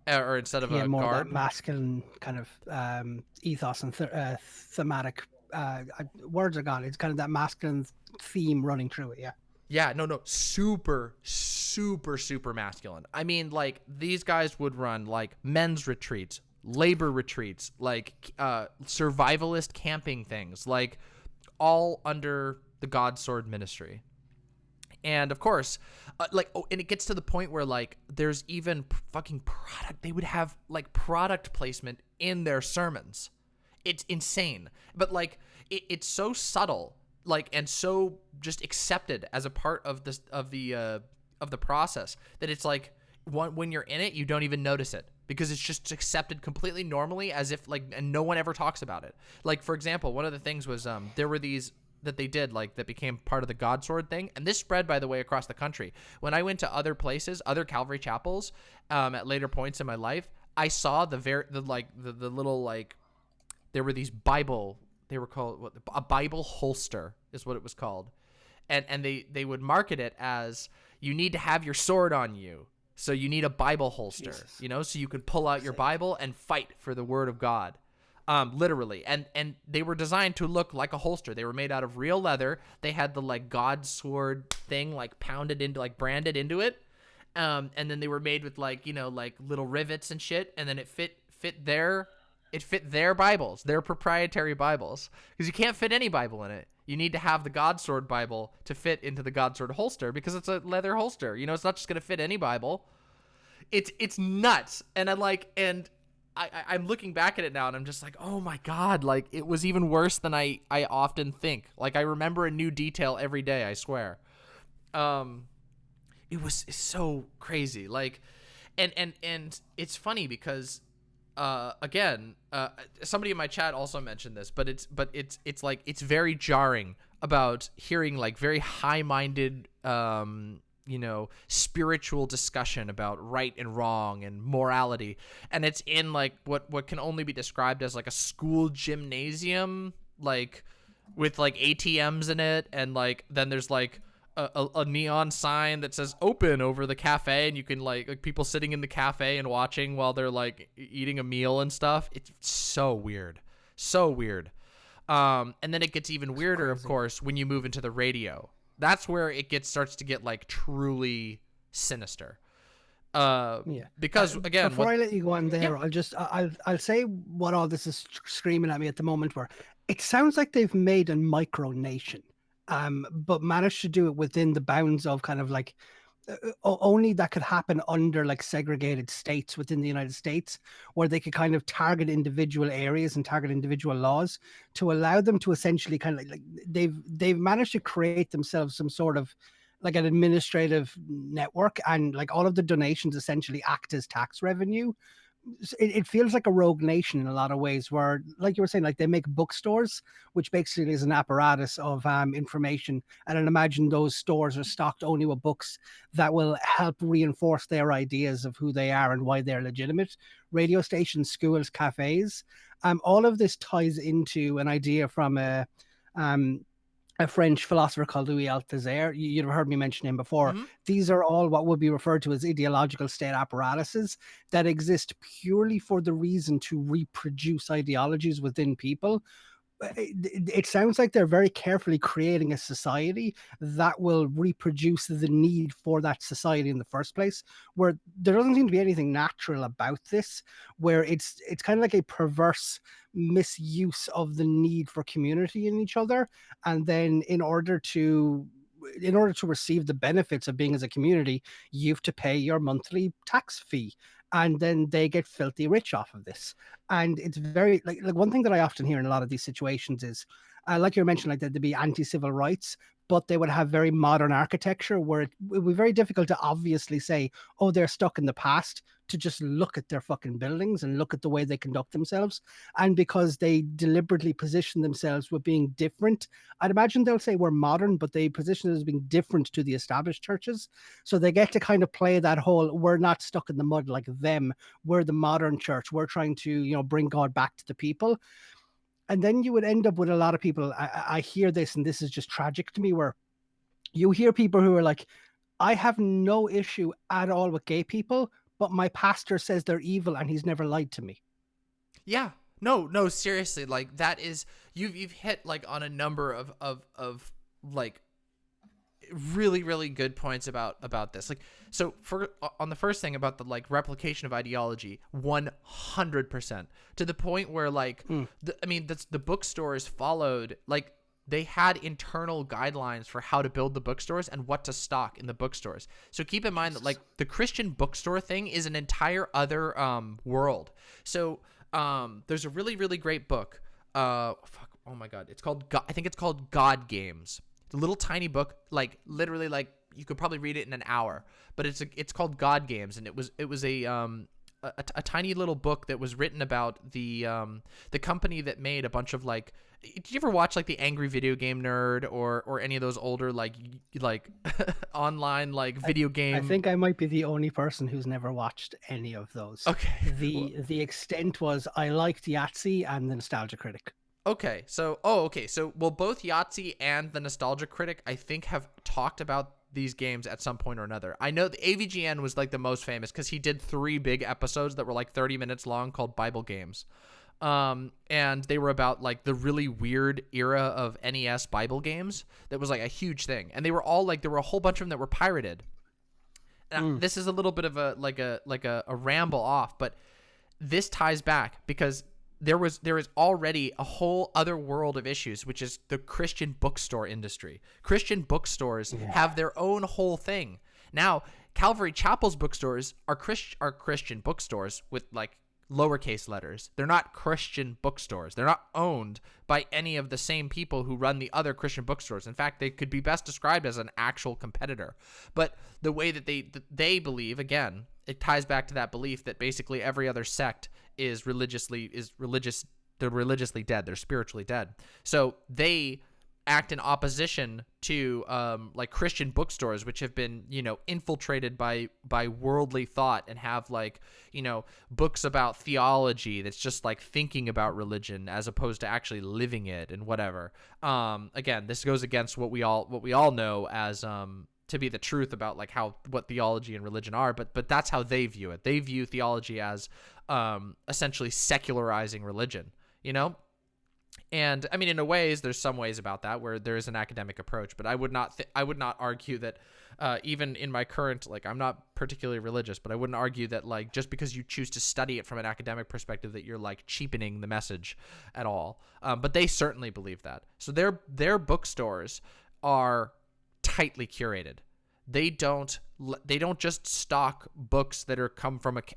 or instead of a more guard. that masculine kind of ethos and thematic words are gone. It's kind of that masculine theme running through it. Yeah, no, super masculine. I mean, like these guys would run like men's retreats, labor retreats, like survivalist camping things, like all under the God Sword ministry. And of course, and it gets to the point where like there's even fucking product. They would have like product placement in their sermons. It's insane, but like it's so subtle, like, and so just accepted as a part of this of the process, that it's like when you're in it, you don't even notice it, because it's just accepted completely normally, as if like, and no one ever talks about it. Like, for example, one of the things was there were these that they did, like, that became part of the God Sword thing, and this spread, by the way, across the country. When I went to other places, other Calvary chapels, at later points in my life, I saw the little, like, there were these Bible, they were called a Bible holster is what it was called, and they would market it as, you need to have your sword on you, so you need a Bible holster, Jesus. You know, so you could pull out your Bible and fight for the word of God. Literally, and they were designed to look like a holster. They were made out of real leather. They had the like God sword thing like pounded into, like branded into it, and then they were made with like, you know, like little rivets and shit, and then it fit their Bibles, their proprietary Bibles, because you can't fit any Bible in it. You need to have the God Sword Bible to fit into the God Sword holster, because it's a leather holster. You know, it's not just gonna fit any Bible. It's nuts, and I'm looking back at it now, and I'm just like, oh my God, like it was even worse than I often think. Like I remember a new detail every day, I swear. It's so crazy. Like, and it's funny because, again, somebody in my chat also mentioned this, but it's like, it's very jarring about hearing like very high-minded, you know, spiritual discussion about right and wrong and morality, and it's in like what can only be described as like a school gymnasium, like with like ATMs in it, and like then there's like a neon sign that says open over the cafe, and you can like people sitting in the cafe and watching while they're like eating a meal and stuff. It's so weird. And then it gets even weirder, of course, when you move into the radio. That's where it starts to get like truly sinister. Because again, before I let you go on there, I'll say what all this is screaming at me at the moment, where it sounds like they've made a micro nation, but managed to do it within the bounds of kind of like only that could happen under like segregated states within the United States, where they could kind of target individual areas and target individual laws to allow them to essentially kind of like they've managed to create themselves some sort of like an administrative network, and like all of the donations essentially act as tax revenue. It feels like a rogue nation in a lot of ways, where, like you were saying, like they make bookstores, which basically is an apparatus of information. And I'd imagine those stores are stocked only with books that will help reinforce their ideas of who they are and why they're legitimate. Radio stations, schools, cafes, all of this ties into an idea from a French philosopher called Louis Althusser. You've heard me mention him before. Mm-hmm. These are all what would be referred to as ideological state apparatuses that exist purely for the reason to reproduce ideologies within people. It sounds like they're very carefully creating a society that will reproduce the need for that society in the first place, where there doesn't seem to be anything natural about this, where it's kind of like a perverse misuse of the need for community in each other. And then in order to receive the benefits of being as a community, you have to pay your monthly tax fee, and then they get filthy rich off of this. And it's very like one thing that I often hear in a lot of these situations is, like you mentioned, like there'd be anti-civil rights, but they would have very modern architecture where it would be very difficult to obviously say, oh, they're stuck in the past, to just look at their fucking buildings and look at the way they conduct themselves. And because they deliberately position themselves with being different, I'd imagine they'll say we're modern, but they position it as being different to the established churches. So they get to kind of play that whole, we're not stuck in the mud like them. We're the modern church. We're trying to, bring God back to the people. And then you would end up with a lot of people. I hear this, and this is just tragic to me, where you hear people who are like, I have no issue at all with gay people, but my pastor says they're evil and he's never lied to me. Yeah. No, seriously. Like that is, you've hit like on a number of like really, really good points about this. Like, so on the first thing about the like replication of ideology, 100%, to the point where like, the bookstores followed, like they had internal guidelines for how to build the bookstores and what to stock in the bookstores. So keep in mind that like the Christian bookstore thing is an entire other world. So there's a really, really great book. Oh my God. I think it's called God Games. It's a little tiny book, like literally like you could probably read it in an hour, but it's called God Games. And it was a tiny little book that was written about the company that made a bunch of like, did you ever watch like the Angry Video Game Nerd or any of those older like online like video game? I think I might be the only person who's never watched any of those. Okay. The extent was I liked Yahtzee and the Nostalgia Critic. Okay. So both Yahtzee and the Nostalgia Critic I think have talked about these games at some point or another. I know the AVGN was like the most famous because he did 3 big episodes that were like 30 minutes long called Bible Games. And they were about like the really weird era of NES Bible games that was like a huge thing. And they were all like, there were a whole bunch of them that were pirated. This is a little bit of a ramble off, but this ties back because there is already a whole other world of issues, which is the Christian bookstore industry. Christian bookstores have their own whole thing. Now, Calvary Chapel's bookstores are Christian bookstores with like lowercase letters. They're not Christian bookstores. They're not owned by any of the same people who run the other Christian bookstores. In fact, they could be best described as an actual competitor. But the way that they believe, again, it ties back to that belief that basically every other sect is they're religiously dead, they're spiritually dead. So they act in opposition to like Christian bookstores, which have been, infiltrated by worldly thought and have like, books about theology that's just like thinking about religion as opposed to actually living it and whatever. Again, this goes against what we all know as to be the truth about like what theology and religion are, but that's how they view it. They view theology as essentially secularizing religion, And I mean, in a ways, there's some ways about that where there is an academic approach, but I would not argue that even in my current, like, I'm not particularly religious, but I wouldn't argue that like just because you choose to study it from an academic perspective that you're like cheapening the message at all. But they certainly believe that. So their bookstores are tightly curated. They don't just stock books that are come from like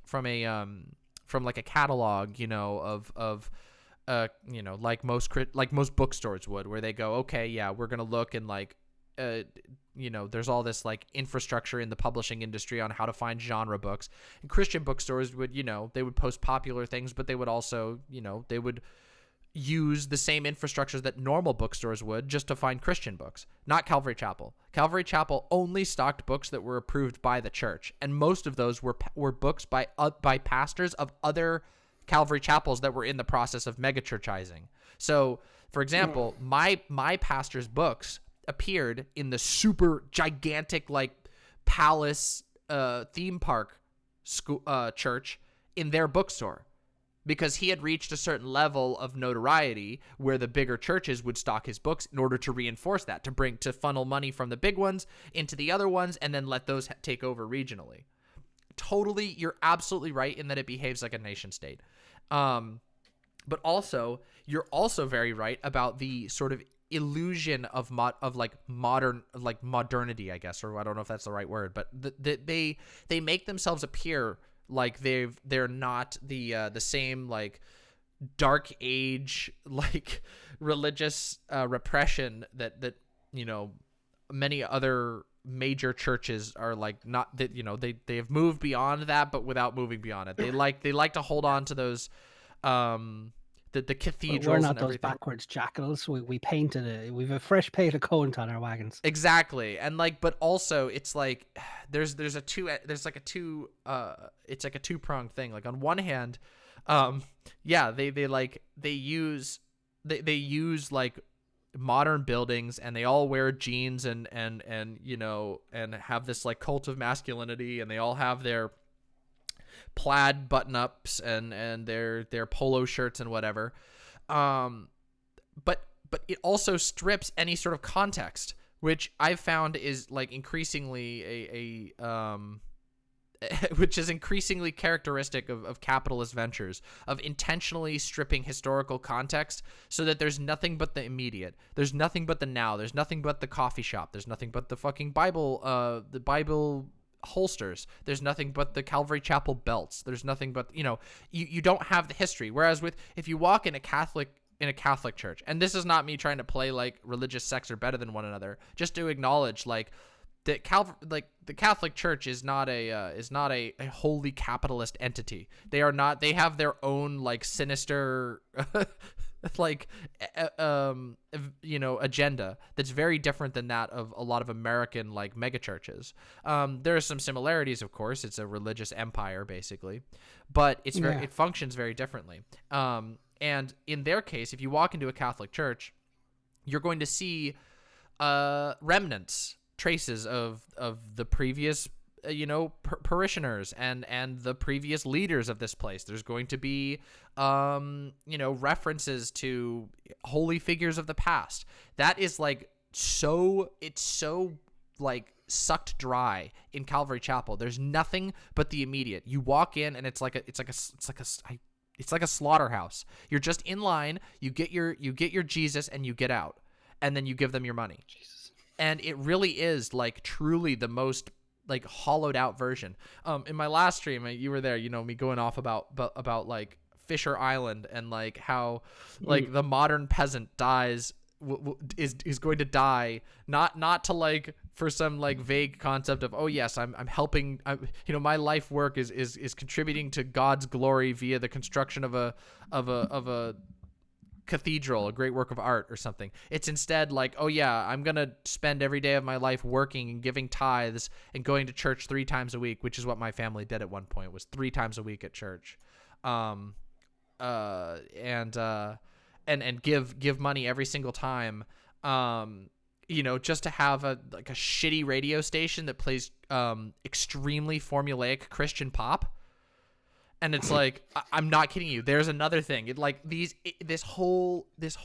a catalog, of like most bookstores would, where they go, okay, yeah, we're gonna look and like, there's all this like infrastructure in the publishing industry on how to find genre books. And Christian bookstores would, they would post popular things, but they would also, they would use the same infrastructures that normal bookstores would just to find Christian books. Not Calvary Chapel. Calvary Chapel only stocked books that were approved by the church, and most of those were books by pastors of other Calvary chapels that were in the process of megachurchizing. So, for example, my pastor's books appeared in the super gigantic like palace theme park school church in their bookstore, because he had reached a certain level of notoriety where the bigger churches would stock his books in order to reinforce that, to funnel money from the big ones into the other ones and then let those take over regionally. Totally, you're absolutely right in that it behaves like a nation state. But also, you're also very right about the sort of illusion of modernity, I guess, or I don't know if that's the right word, but they make themselves appear like they're not the same like dark age like religious repression that many other major churches are like, not that they have moved beyond that, but without moving beyond it. They like to hold on to those the cathedrals. We're not and those everything. backwards jackals. We painted it. We've a fresh paint of coat on our wagons. Exactly. And like, but also it's like it's like a two-pronged thing. Like on one hand, they use like modern buildings, and they all wear jeans and have this like cult of masculinity, and they all have their plaid button-ups and their polo shirts and whatever. But it also strips any sort of context, which I've found is like increasingly which is increasingly characteristic of capitalist ventures, of intentionally stripping historical context so that there's nothing but the immediate. There's nothing but the now. There's nothing but the coffee shop. There's nothing but the fucking Bible, the Bible holsters. There's nothing but the Calvary Chapel belts. There's nothing but, you don't have the history. Whereas if you walk in a Catholic church, and this is not me trying to play like religious sects are better than one another, just to acknowledge like that the Catholic Church is not a wholly capitalist entity. They are not. They have their own like sinister agenda that's very different than that of a lot of American like mega churches. There are some similarities, of course. It's a religious empire basically, but it functions very differently. And in their case, if you walk into a Catholic church, you're going to see remnants, traces of the previous parishioners and the previous leaders of this place. There's going to be references to holy figures of the past. That is like it's so like sucked dry in Calvary Chapel. There's nothing but the immediate. You walk in and it's like a slaughterhouse. You're just in line, you get your Jesus and you get out, and then you give them your money. Jesus. And it really is like truly the most like hollowed out version. In my last stream, you were there, me going off about like Fisher Island and like how like the modern peasant dies is going to die not to like for some like vague concept of, oh yes, I'm helping, my life work is contributing to God's glory via the construction of a cathedral, a great work of art or something. It's instead like, oh yeah, I'm gonna spend every day of my life working and giving tithes and going to church 3 times a week, which is what my family did at one point, was 3 times a week at church, and give money every single time, just to have a shitty radio station that plays extremely formulaic Christian pop. And it's like, I'm not kidding you. There's another thing. This whole. Is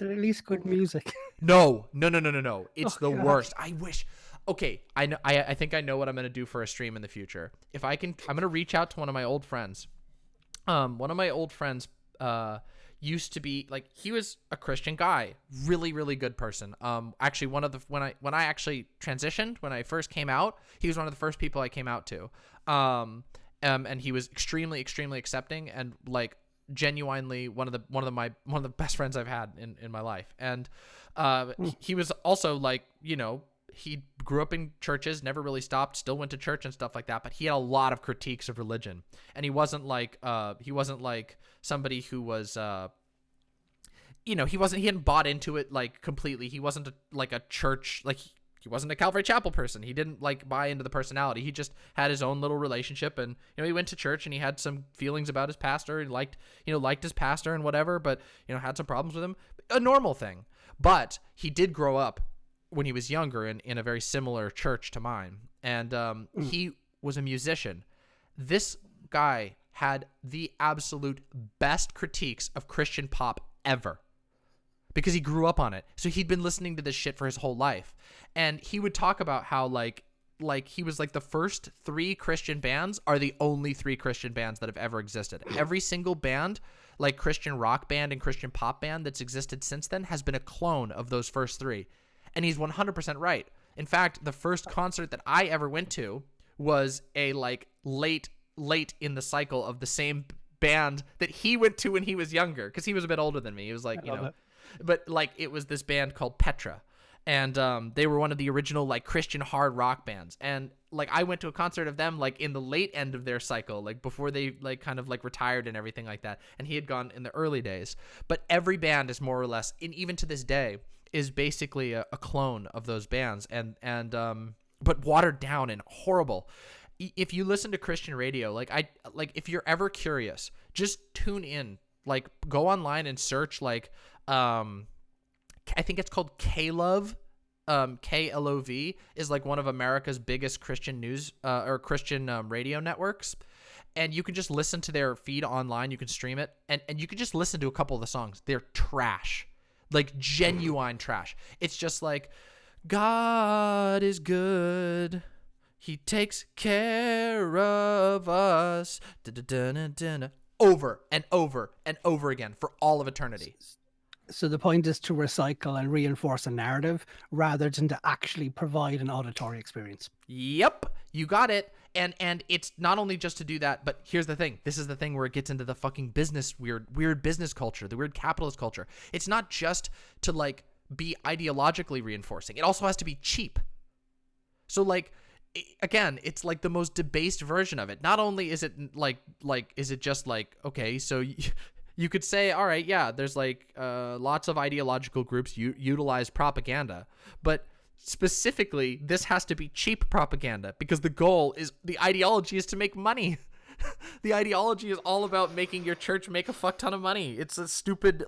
it at least good music? No. It's the God. worst. I wish. Okay, I know. I think I know what I'm gonna do for a stream in the future. If I can, I'm gonna reach out to one of my old friends. One of my old friends used to be like, he was a Christian guy, really, really good person. Actually, when I actually transitioned, when I first came out, he was one of the first people I came out to. And he was extremely, extremely accepting and like genuinely one of the best friends I've had in my life. And he was also like, he grew up in churches, never really stopped, still went to church and stuff like that. But he had a lot of critiques of religion, and he wasn't like somebody who was he hadn't bought into it like completely. He wasn't like a church, like he wasn't a Calvary Chapel person. He didn't like buy into the personality. He just had his own little relationship, and he went to church and he had some feelings about his pastor and liked his pastor and whatever, but had some problems with him. A normal thing. But he did grow up when he was younger in a very similar church to mine, and he was a musician. This guy had the absolute best critiques of Christian pop ever, because he grew up on it. So he'd been listening to this shit for his whole life. And he would talk about how like he was like, the first 3 Christian bands are the only 3 Christian bands that have ever existed. Every single band, like Christian rock band and Christian pop band that's existed since then, has been a clone of those first 3. And he's 100% right. In fact, the first concert that I ever went to was a like late in the cycle of the same band that he went to when he was younger, because he was a bit older than me. He was like, but like, it was this band called Petra, and they were one of the original like Christian hard rock bands. And like, I went to a concert of them like in the late end of their cycle, like before they like kind of like retired and everything like that, and he had gone in the early days. But every band is more or less, and even to this day, is basically a clone of those bands, and but watered down and horrible. If you listen to Christian radio, like if you're ever curious, just tune in, like go online and search like I think it's called K-Love, KLOV is like one of America's biggest Christian news or Christian radio networks, and you can just listen to their feed online. You can stream it, and you can just listen to a couple of the songs. They're trash, like genuine trash. It's just like, God is good, He takes care of us, over and over and over again for all of eternity. So the point is to recycle and reinforce a narrative rather than to actually provide an auditory experience. Yep, you got it. And it's not only just to do that, but here's the thing. This is the thing where it gets into the fucking business, weird business culture, the weird capitalist culture. It's not just to like be ideologically reinforcing. It also has to be cheap. So like, again, it's like the most debased version of it. Not only is it is it just like, okay, so you could say, all right, yeah, there's like lots of ideological groups utilize propaganda, but specifically, this has to be cheap propaganda, because the ideology is to make money. The ideology is all about making your church make a fuck ton of money. It's a stupid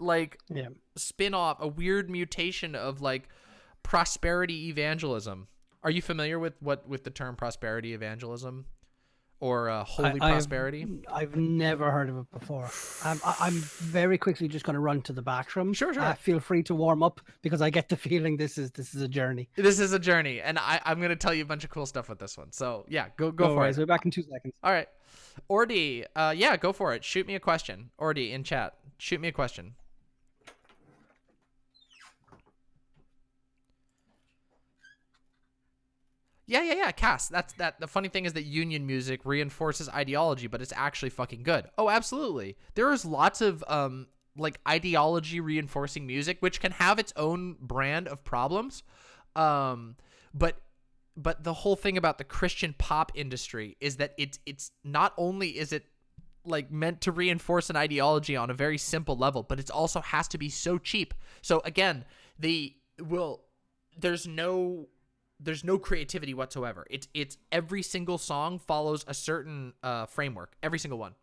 spin-off, a weird mutation of like prosperity evangelism. Are you familiar with the term prosperity evangelism or holy prosperity? I've never heard of it before. I'm very quickly just going to run to the bathroom. Sure. Feel free to warm up, because I get the feeling this is a journey. This is a journey, and I'm going to tell you a bunch of cool stuff with this one. So yeah, go for it. We're back in 2 seconds. All right. Ordy, yeah, go for it. Shoot me a question. Ordy, in chat, shoot me a question. Yeah, Cass. The funny thing is that union music reinforces ideology, but it's actually fucking good. Oh, absolutely. There is lots of like ideology reinforcing music, which can have its own brand of problems. But the whole thing about the Christian pop industry is that it's not only is it like meant to reinforce an ideology on a very simple level, but it also has to be so cheap. So again, there's no creativity whatsoever. It's every single song follows a certain framework. Every single one.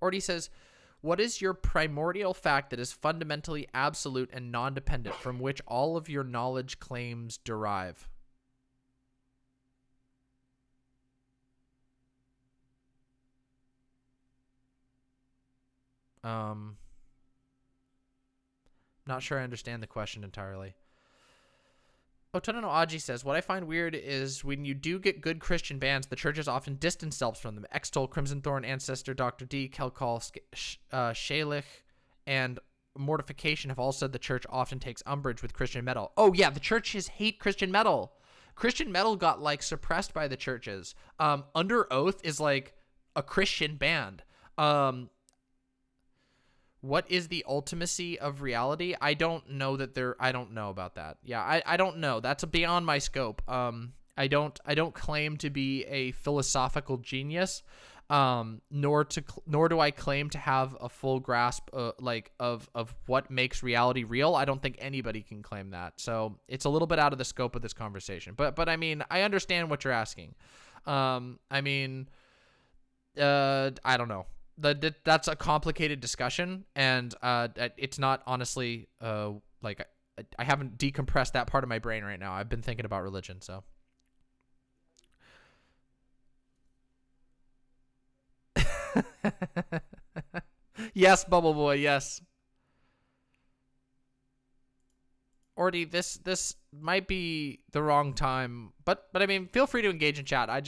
Orty says, what is your primordial fact that is fundamentally absolute and non-dependent, from which all of your knowledge claims derive? Not sure I understand the question entirely. Otono Aji says, what I find weird is when you do get good Christian bands, the churches often distance themselves from them. Extol, Crimson Thorn, Ancestor, Dr. D, Kelkal, Shalich, and Mortification have all said the church often takes umbrage with Christian metal. Oh yeah, the churches hate Christian metal. Christian metal got like suppressed by the churches. Under Oath is like a Christian band. What is the ultimacy of reality? I don't know about that. Yeah, I don't know. That's beyond my scope. I don't claim to be a philosophical genius. Nor do I claim to have a full grasp like of what makes reality real. I don't think anybody can claim that. So it's a little bit out of the scope of this conversation. But I mean, I understand what you're asking. I mean, I don't know. That's a complicated discussion, and it's not honestly like I haven't decompressed that part of my brain right now. I've been thinking about religion, so. Yes, Bubble Boy, yes. Ordy, this might be the wrong time, but I mean, feel free to engage in chat. I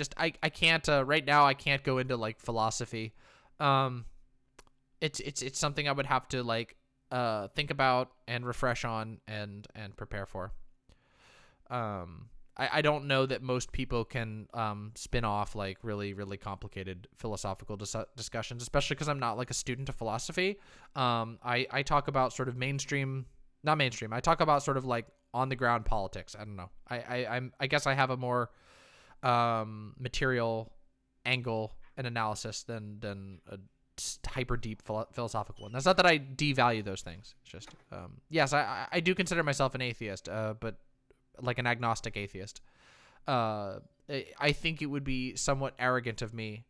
can't right now. I can't go into like philosophy. It's something I would have to like think about and refresh on and prepare for. I don't know that most people can spin off like really, really complicated philosophical discussions, especially because I'm not like a student of philosophy. I talk about sort of not mainstream. I talk about sort of like on the ground politics. I don't know. I guess I have a more material angle and analysis than a hyper deep philosophical one. That's not that I devalue those things. It's just yes, I do consider myself an atheist, but like an agnostic atheist. I think it would be somewhat arrogant of me,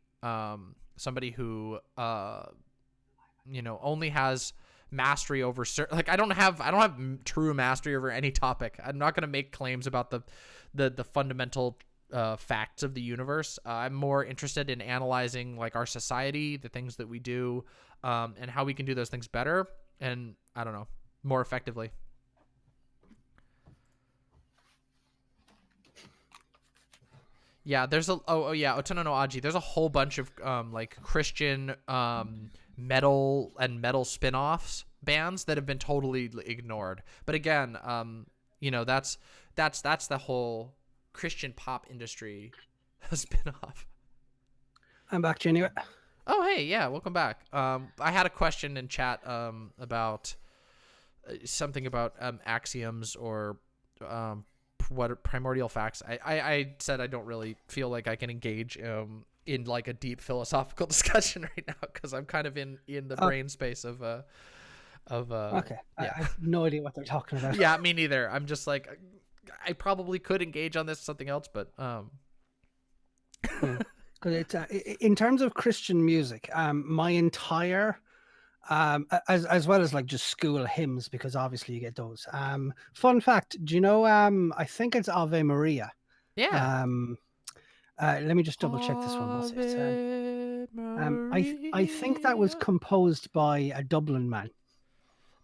somebody who only has mastery over like I don't have true mastery over any topic. I'm not going to make claims about the fundamental facts of the universe. I'm more interested in analyzing like our society, the things that we do, and how we can do those things better and I don't know, more effectively. Yeah, there's Otono no Aji. There's a whole bunch of like Christian metal and metal spin-offs bands that have been totally ignored. But again, that's the whole Christian pop industry spin-off. I'm back, Jenny. Oh, hey, yeah, welcome back. I had a question in chat about something about axioms or what are primordial facts. I said I don't really feel like I can engage in like a deep philosophical discussion right now because I'm kind of in the brain space of okay. Yeah. I have no idea what they're talking about. Yeah, me neither. I'm just like I probably could engage on this something else, but because it's in terms of Christian music, my entire as well as like just school hymns, because obviously you get those. Fun fact, do you know I think it's Ave Maria. Yeah. Let me just double check this one. What's it? I think that was composed by a Dublin man.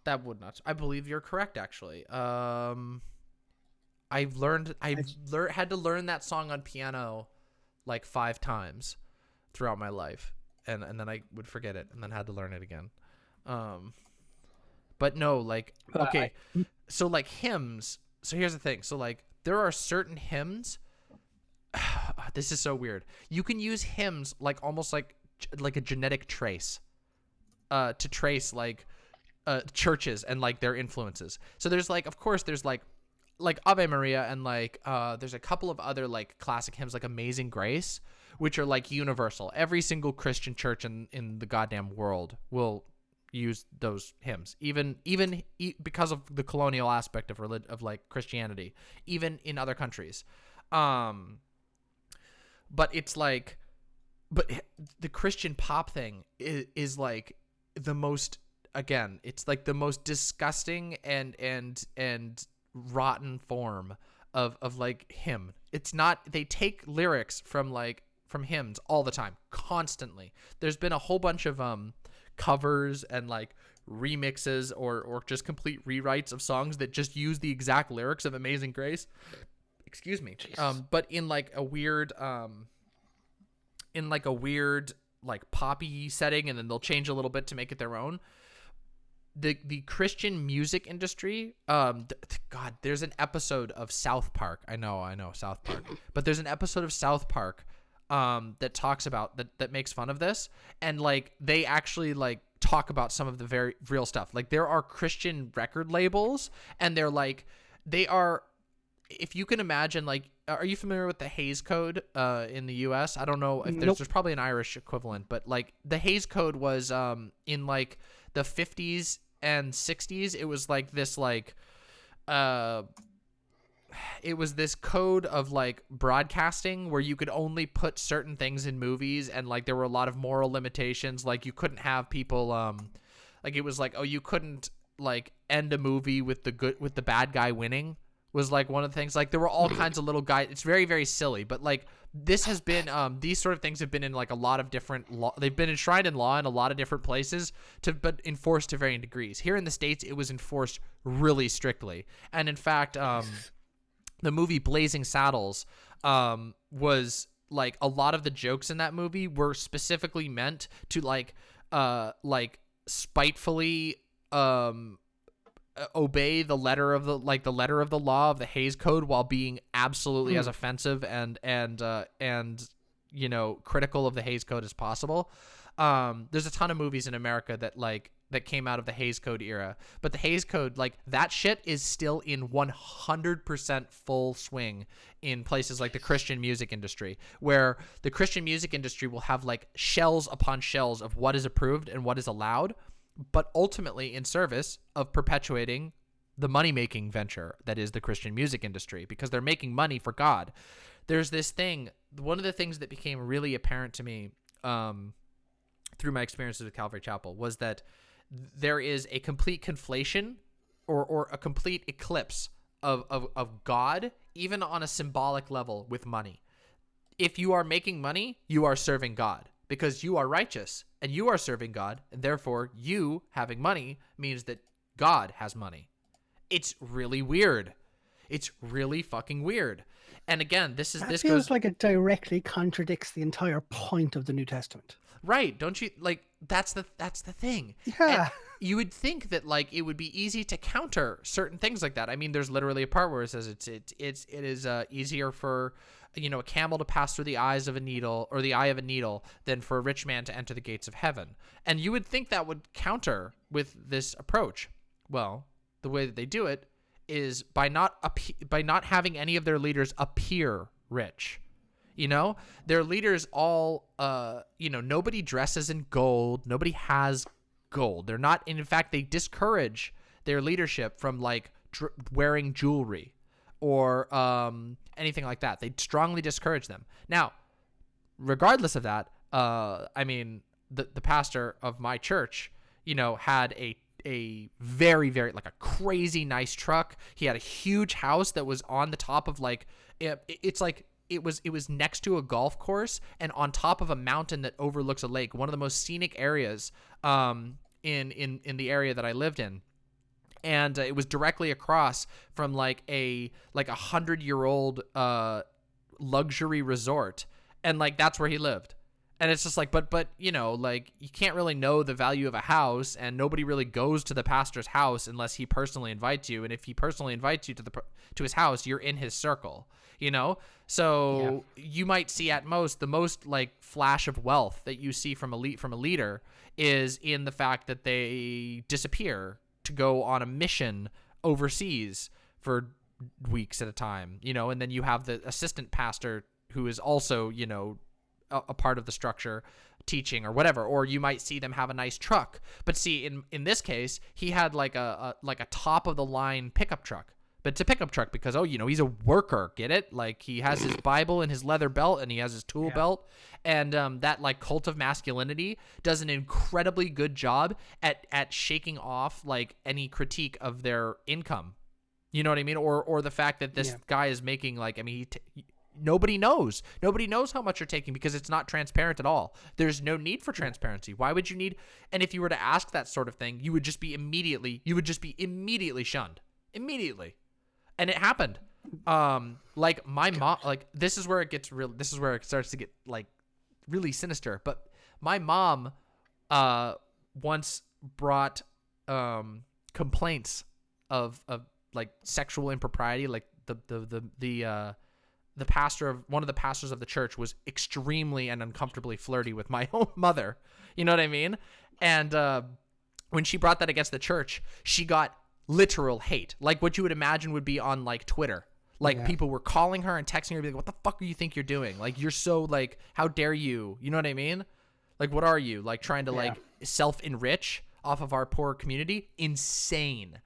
That would not. I believe you're correct, actually. I've had to learn that song on piano like 5 times throughout my life, and then I would forget it, and then had to learn it again. But no, like okay, so like hymns. So here's the thing. So like there are certain hymns. This is so weird. You can use hymns like almost like a genetic trace, to trace like churches and like their influences. So there's like, of course, there's like Ave Maria and like there's a couple of other like classic hymns like Amazing Grace, which are like universal. Every single Christian church in the goddamn world will use those hymns, even because of the colonial aspect of like Christianity, even in other countries. But it's like, but the Christian pop thing is like the most, again, it's like the most disgusting and rotten form of like hymn. It's not, they take lyrics from hymns all the time, constantly. There's been a whole bunch of covers and like remixes or just complete rewrites of songs that just use the exact lyrics of Amazing Grace. Excuse me. But in like a weird like poppy setting, and then they'll change a little bit to make it their own. The Christian music industry, God, there's an episode of South Park. I know South Park, but there's an episode of South Park that talks about that makes fun of this, and like they actually like talk about some of the very real stuff. Like there are Christian record labels, and they're like they are if you can imagine, like, are you familiar with the Hays Code in the U.S.? I don't know if Nope. there's probably an Irish equivalent, but like the Hays Code was in like the 50s and 60s. It was like this like it was this code of like broadcasting where you could only put certain things in movies, and like there were a lot of moral limitations. Like you couldn't have people like it was like, oh, you couldn't like end a movie with the bad guy winning was like one of the things. Like there were all kinds of little guys. It's very, very silly, but like this has been these sort of things have been in like a lot of different law. They've been enshrined in law in a lot of different places but enforced to varying degrees. Here in the States, it was enforced really strictly, and in fact the movie Blazing Saddles was like a lot of the jokes in that movie were specifically meant to like spitefully obey the letter of the law of the Hays Code while being absolutely as offensive and you know, critical of the Hays Code as possible. There's a ton of movies in America that came out of the Hays Code era, but the Hays Code, like that shit is still in 100% full swing in places like the Christian music industry, where the Christian music industry will have like shells upon shells of what is approved and what is allowed, but ultimately in service of perpetuating the money-making venture that is the Christian music industry, because they're making money for God. There's this thing, one of the things that became really apparent to me through my experiences with Calvary Chapel was that there is a complete conflation or a complete eclipse of God, even on a symbolic level, with money. If you are making money, you are serving God because you are righteous and you are serving God, and therefore you having money means that God has money. It's really weird. It's really fucking weird. And again, this feels goes like it directly contradicts the entire point of the New Testament. Right, don't you? Like that's the thing. Yeah. And you would think that like it would be easy to counter certain things like that. I mean, there's literally a part where it says it is easier for, you know, a camel to pass through the eyes of a needle, or the eye of a needle, than for a rich man to enter the gates of heaven. And you would think that would counter with this approach. Well, the way that they do it is by not having any of their leaders appear rich. You know, their leaders all, you know, nobody dresses in gold. Nobody has gold. They're not, and in fact, they discourage their leadership from like wearing jewelry or anything like that. They strongly discourage them. Now, regardless of that, I mean, the pastor of my church, you know, had a very, very, like a crazy nice truck. He had a huge house that was on the top of like, it's like, it was next to a golf course and on top of a mountain that overlooks a lake, one of the most scenic areas in the area that I lived in. And it was directly across from like a 100-year-old luxury resort, and like that's where he lived. And it's just like, but you know, like you can't really know the value of a house, and nobody really goes to the pastor's house unless he personally invites you. And if he personally invites you to his house, you're in his circle, you know? So you might see at most, the most like flash of wealth that you see from a leader is in the fact that they disappear to go on a mission overseas for weeks at a time, you know? And then you have the assistant pastor who is also, you know, a part of the structure, teaching or whatever. Or you might see them have a nice truck. But see, in this case, he had like a top of the line pickup truck. But it's a pickup truck because, oh, you know, he's a worker, get it? Like he has his Bible in his leather belt and he has his tool belt. And that like cult of masculinity does an incredibly good job at shaking off like any critique of their income. You know what I mean? Or the fact that this guy is making like, I mean, nobody knows how much you're taking because it's not transparent at all. There's no need for transparency. Why would you need? And if you were to ask that sort of thing, you would just be immediately shunned immediately. And it happened. Like my mom, like this is where it gets real. This is where it starts to get like really sinister. But my mom, once brought, complaints of like sexual impropriety. Like the pastor of one of the pastors of the church was extremely and uncomfortably flirty with my own mother. You know what I mean? And when she brought that against the church, she got literal hate, like what you would imagine would be on like Twitter. Like Yeah. people were calling her and texting her, be like, "What the fuck do you think you're doing? Like you're so like, how dare you? You know what I mean? Like what are you like trying to like self enrich off of our poor community? Insane."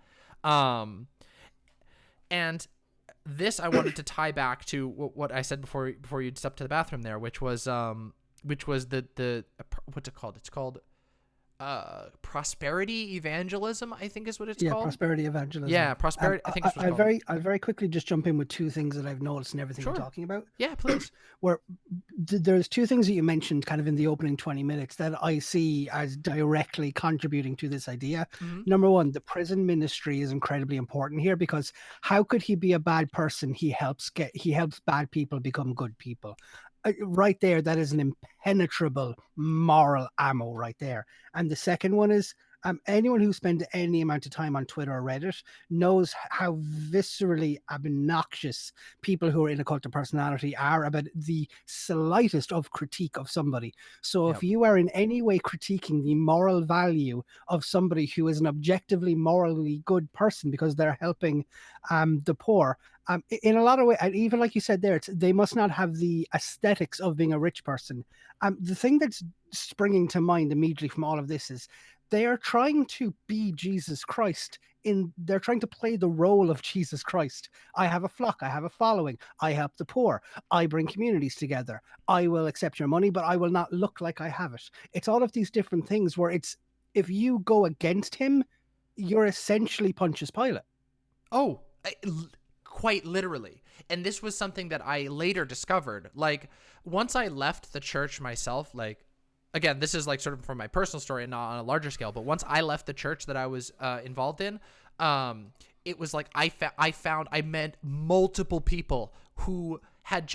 And this I wanted to tie back to what I said before you'd step to the bathroom there, which was the what's it called? It's called prosperity evangelism, I think is what it's called. Prosperity evangelism. Yeah, prosperity. I think it's I'll very quickly just jump in with two things that I've noticed in everything Sure. you're talking about. Yeah, please. Where there's two things that you mentioned kind of in the opening 20 minutes that I see as directly contributing to this idea. Mhm. Number one, the prison ministry is incredibly important here, because how could he be a bad person? He helps bad people become good people. Right there, that is an impenetrable moral ammo right there. And the second one is, anyone who spends any amount of time on Twitter or Reddit knows how viscerally obnoxious people who are in a cult of personality are about the slightest of critique of somebody. So if you are in any way critiquing the moral value of somebody who is an objectively morally good person because they're helping the poor, in a lot of ways, and even like you said there, they must not have the aesthetics of being a rich person. The thing that's springing to mind immediately from all of this is they are trying to be Jesus Christ. They're trying to play the role of Jesus Christ. I have a flock, I have a following, I help the poor, I bring communities together, I will accept your money, but I will not look like I have it. It's all of these different things where it's, if you go against him, you're essentially Pontius Pilate. Oh, quite literally. And this was something that I later discovered. Like, once I left the church myself, like, again, this is like sort of from my personal story and not on a larger scale, but once I left the church that I was involved in, it was like I met multiple people who had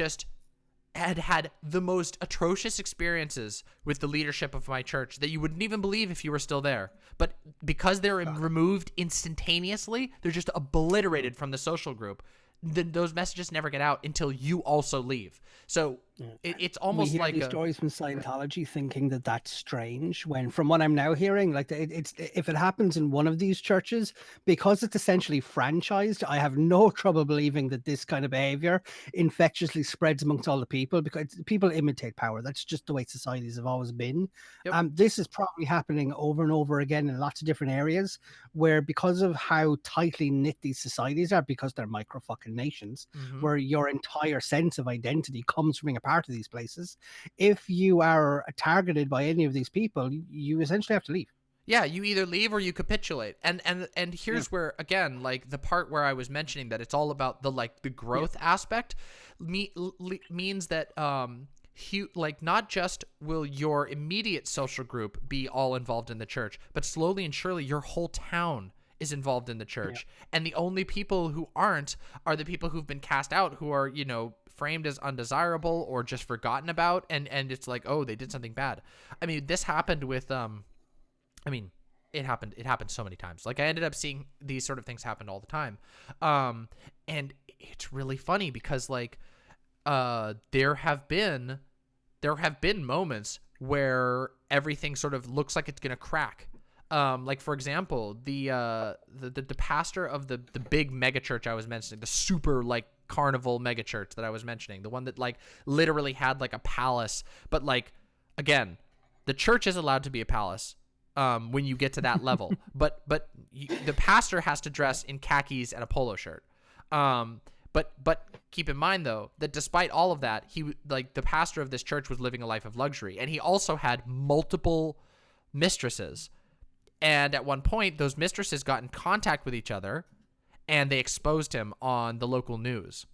had the most atrocious experiences with the leadership of my church that you wouldn't even believe if you were still there. But because they're removed instantaneously, they're just obliterated from the social group. Those messages never get out until you also leave. So it's almost we hear like these stories from Scientology, thinking that that's strange, when from what I'm now hearing, like it's if it happens in one of these churches, because it's essentially franchised, I have no trouble believing that this kind of behavior infectiously spreads amongst all the people, because people imitate power. That's just the way societies have always been. Yep. This is probably happening over and over again in lots of different areas, where because of how tightly knit these societies are, because they're micro fucking nations, where your entire sense of identity comes from being a part of these places, if you are targeted by any of these people, you essentially have to leave. Yeah, you either leave or you capitulate. And here's where, again, like the part where I was mentioning that it's all about the growth aspect means that like not just will your immediate social group be all involved in the church, but slowly and surely your whole town is involved in the church. And the only people who aren't are the people who've been cast out, who are, you know, framed as undesirable or just forgotten about, and it's like, oh, they did something bad. I mean, this happened with it happened so many times. Like, I ended up seeing these sort of things happen all the time. And it's really funny because like there have been moments where everything sort of looks like it's gonna crack. Like, for example, the pastor of the big mega church I was mentioning, the super like carnival mega church that I was mentioning, the one that like literally had like a palace, but like, again, the church is allowed to be a palace when you get to that level, but the pastor has to dress in khakis and a polo shirt. But keep in mind though that despite all of that, the pastor of this church was living a life of luxury, and he also had multiple mistresses. And at one point, those mistresses got in contact with each other, and they exposed him on the local news.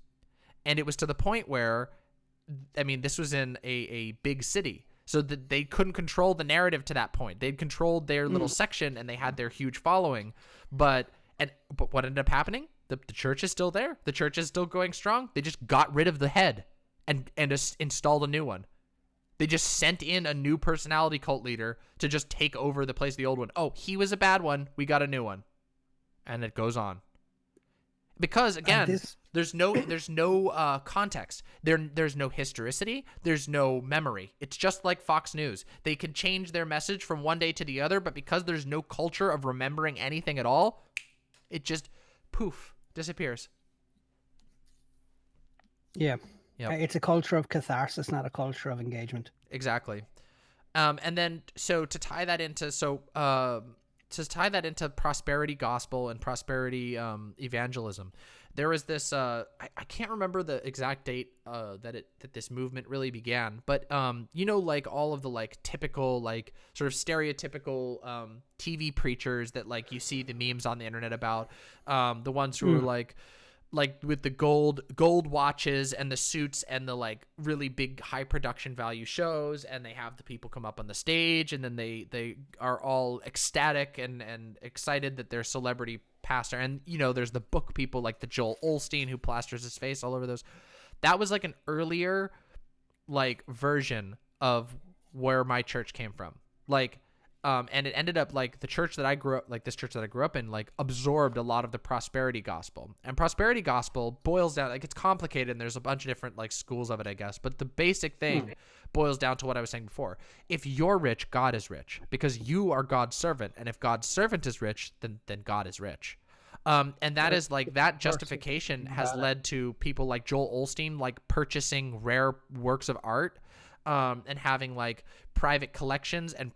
And it was to the point where, I mean, this was in a big city, so that they couldn't control the narrative to that point. They'd controlled their little section, and they had their huge following. But what ended up happening? The church is still there. The church is still going strong. They just got rid of the head and installed a new one. They just sent in a new personality cult leader to just take over the place of the old one. Oh, he was a bad one. We got a new one. And it goes on. Because, again, there's no context. There's no historicity. There's no memory. It's just like Fox News. They can change their message from one day to the other, but because there's no culture of remembering anything at all, it just, poof, disappears. Yeah. Yep. It's a culture of catharsis, not a culture of engagement. Exactly. And then so to tie that into prosperity gospel and prosperity evangelism, there was this I can't remember the exact date that this movement really began, but like all of the like typical like sort of stereotypical TV preachers that like you see the memes on the internet about, the ones who are like with the gold watches and the suits and the like really big high production value shows, and they have the people come up on the stage, and then they are all ecstatic and excited that their celebrity pastor, and there's the book people like the Joel Osteen who plasters his face all over those. That was like an earlier like version of where my church came from, like and it ended up like the church that I grew up, like this church that I grew up in, like absorbed a lot of the prosperity gospel. And prosperity gospel boils down, like it's complicated and there's a bunch of different like schools of it, I guess. But the basic thing boils down to what I was saying before. If you're rich, God is rich because you are God's servant. And if God's servant is rich, then God is rich. And that is like that justification has led to people like Joel Osteen, like purchasing rare works of art, and having like private collections and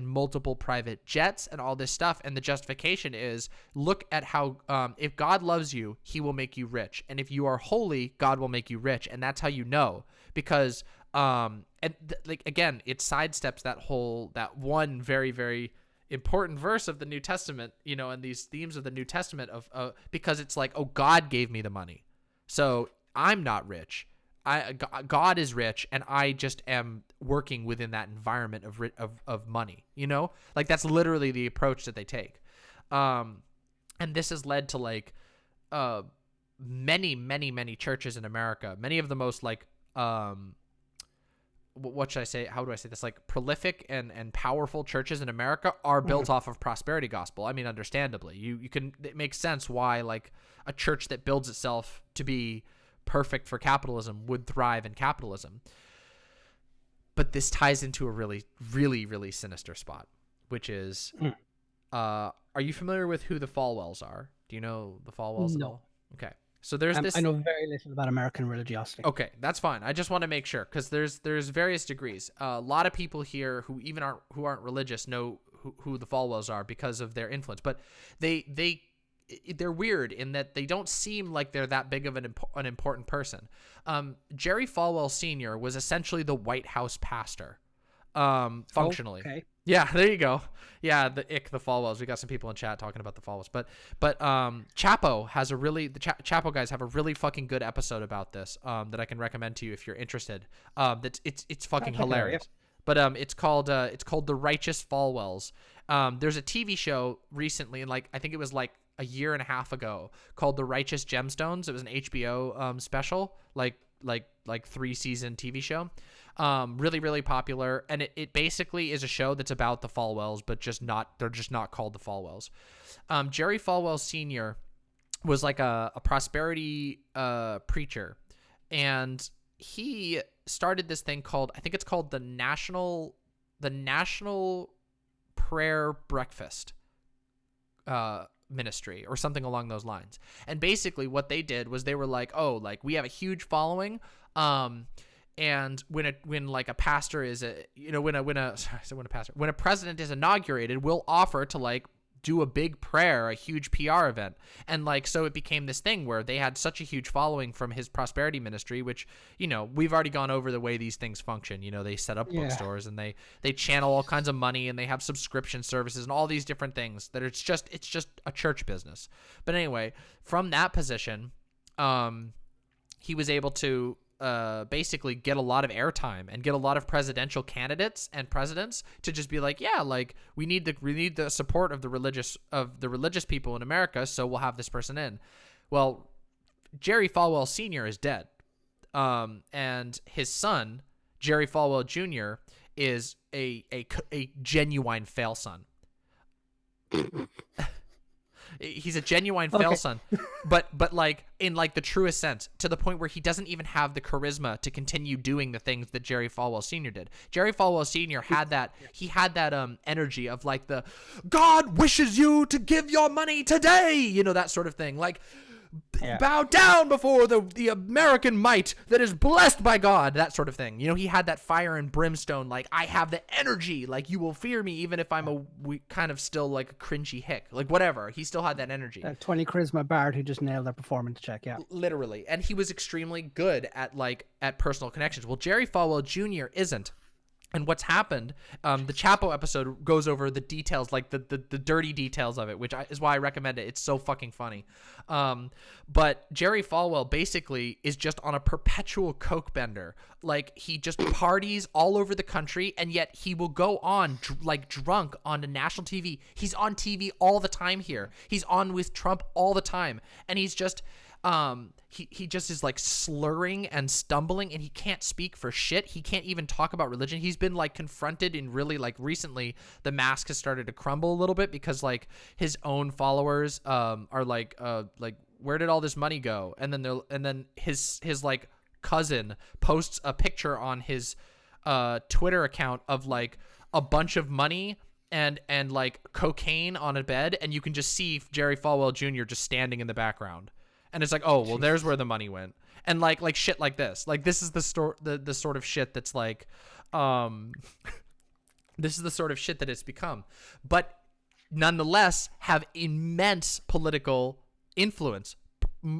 multiple private jets and all this stuff. And the justification is, look at how if God loves you, he will make you rich, and if you are holy, God will make you rich. And that's how you know, because like again, it sidesteps that one very, very important verse of the New Testament, and these themes of the New Testament of because it's like, oh, God gave me the money, so I'm not rich. God is rich, and I just am working within that environment of money. Like that's literally the approach that they take, and this has led to like many churches in America. Many of the most like what should I say? How do I say this? Like prolific and powerful churches in America are built off of prosperity gospel. I mean, understandably, it makes sense why like a church that builds itself to be perfect for capitalism would thrive in capitalism. But this ties into a really, really, really sinister spot, which is, are you familiar with who the Falwells are? Do you know the Falwells at all? Okay. So there's this. I know very little about American religiosity. Okay, that's fine. I just want to make sure, because there's various degrees. A lot of people here who aren't religious know who the Falwells are because of their influence, but they're weird in that they don't seem like they're that big of an important person. Jerry Falwell Sr. was essentially the White House pastor, functionally. Okay. Yeah, there you go. Yeah, the Falwells. We got some people in chat talking about the Falwells, but Chapo has the Chapo guys have a really fucking good episode about this that I can recommend to you if you're interested. It's fucking hilarious. But it's called The Righteous Falwells. There's a TV show recently, and like I think it was like a year and a half ago, called The Righteous Gemstones. It was an HBO special, like 3-season TV show. Really, really popular, and it basically is a show that's about the Falwells, but they're just not called the Falwells. Jerry Falwell Sr. was like a prosperity preacher, and he started this thing called, I think it's called the National Prayer Breakfast ministry or something along those lines. And basically what they did was they were like, oh, like we have a huge following, and when a president is inaugurated, we'll offer to like do a big prayer, a huge PR event. And like, so it became this thing where they had such a huge following from his prosperity ministry, which, we've already gone over the way these things function. They set up bookstores and they channel all kinds of money, and they have subscription services and all these different things that it's just a church business. But anyway, from that position, he was able to basically get a lot of airtime and get a lot of presidential candidates and presidents to just be like, yeah, like we need the support of the religious people in America, so we'll have this person in. Well, Jerry Falwell Sr. is dead, and his son Jerry Falwell Jr. is a genuine fail son. He's a genuine fail son, but like in like the truest sense, to the point where he doesn't even have the charisma to continue doing the things that Jerry Falwell Sr. did. Jerry Falwell Sr. had that energy of like the God wishes you to give your money today, that sort of thing. Like Yeah. bow down before the American might that is blessed by God, that sort of thing. You know, he had that fire and brimstone, like, I have the energy, like, you will fear me even if I'm kind of still like a cringy hick, like, whatever. He still had that energy. That 20 charisma Bard who just nailed that performance check, yeah. Literally. And he was extremely good at personal connections. Well, Jerry Falwell Jr. isn't. And what's happened, the Chapo episode goes over the details, like the dirty details of it, which is why I recommend it. It's so fucking funny. But Jerry Falwell basically is just on a perpetual coke bender. Like, he just parties all over the country, and yet he will go on drunk onto national TV. He's on TV all the time here. He's on with Trump all the time, and he's just he just is like slurring and stumbling, and he can't speak for shit. He can't even talk about religion. He's been like confronted in really, like, recently the mask has started to crumble a little bit because like his own followers are like where did all this money go? And then his like cousin posts a picture on his Twitter account of like a bunch of money and like cocaine on a bed, and you can just see Jerry Falwell Jr. just standing in the background. And it's like, oh, well, there's where the money went. And like shit like this. Like, this is the sort of shit that's like, this is the sort of shit that it's become. But nonetheless have immense political influence,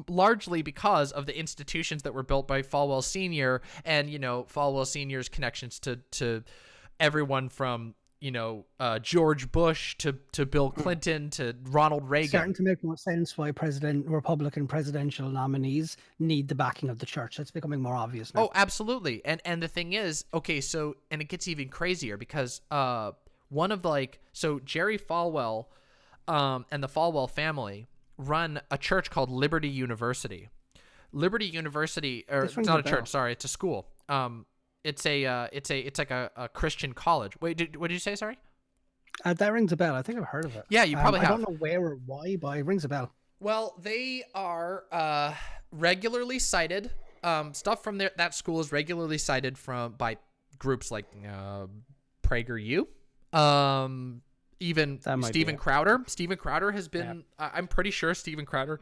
largely because of the institutions that were built by Falwell Sr. and, you know, Falwell Sr.'s connections to everyone from, you know, George Bush to Bill Clinton to Ronald Reagan. Starting to make more sense why Republican presidential nominees need the backing of the church. That's becoming more obvious now. Oh, absolutely. And the thing is, okay, so, and it gets even crazier because one of so Jerry Falwell and the Falwell family run a church called Liberty University. Liberty University, or it's not a church, sorry, it's a school. It's like a Christian college. Wait, what did you say? Sorry. That rings a bell. I think I've heard of it. Yeah, you probably have. I don't know where or why, but it rings a bell. Well, they are regularly cited. Stuff from that school is regularly cited by groups like PragerU. Even Steven Crowder. Steven Crowder has been. Yeah. I'm pretty sure Steven Crowder,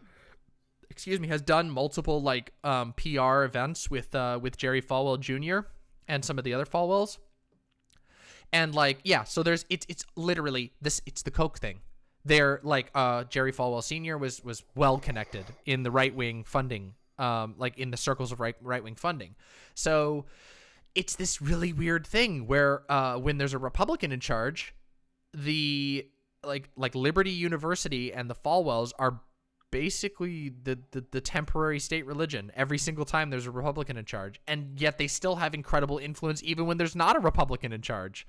has done multiple like PR events with Jerry Falwell Jr. and some of the other Falwells. And like, yeah, so there's it's literally this. It's the coke thing. They're like Jerry Falwell Sr. was well connected in the right wing funding, like in the circles of right wing funding. So it's this really weird thing where when there's a Republican in charge, the like Liberty University and the Falwells are basically the temporary state religion every single time there's a Republican in charge, and yet they still have incredible influence even when there's not a Republican in charge,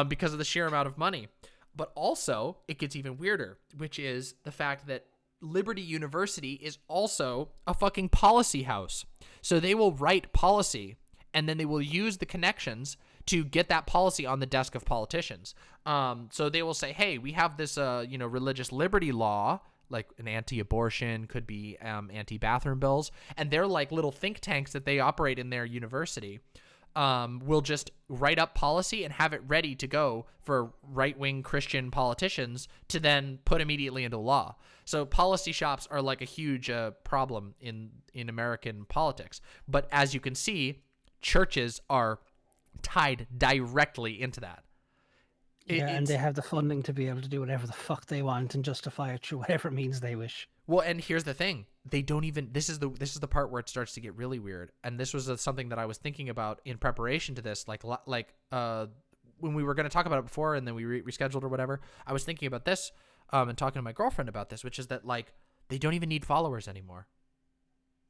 because of the sheer amount of money. But also, it gets even weirder, which is the fact that Liberty University is also a fucking policy house. So they will write policy, and then they will use the connections to get that policy on the desk of politicians. So they will say, hey, we have this religious liberty law, like an anti-abortion, could be anti-bathroom bills, and they're like little think tanks that they operate in their university. Will just write up policy and have it ready to go for right-wing Christian politicians to then put immediately into law. So policy shops are like a huge problem in American politics. But as you can see, churches are tied directly into that. And they have the funding to be able to do whatever the fuck they want and justify it through whatever means they wish. Well, and here's the thing. They don't even, this is the part where it starts to get really weird. And this was something that I was thinking about in preparation to this, like when we were going to talk about it before and then we rescheduled or whatever, I was thinking about this and talking to my girlfriend about this, which is that like, they don't even need followers anymore.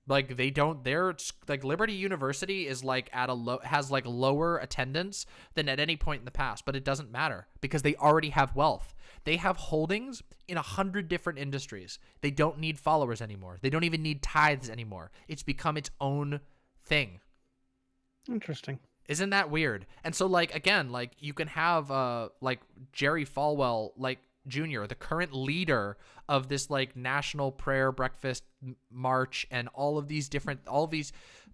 Like they're like Liberty University is like has like lower attendance than at any point in the past, but it doesn't matter because they already have wealth. They have holdings in 100 different industries. They don't need followers anymore. They don't even need tithes anymore. It's become its own thing. Interesting. Isn't that weird? And so like, again, like you can have like Jerry Falwell, like Jr., the current leader of this like National Prayer Breakfast March and all of these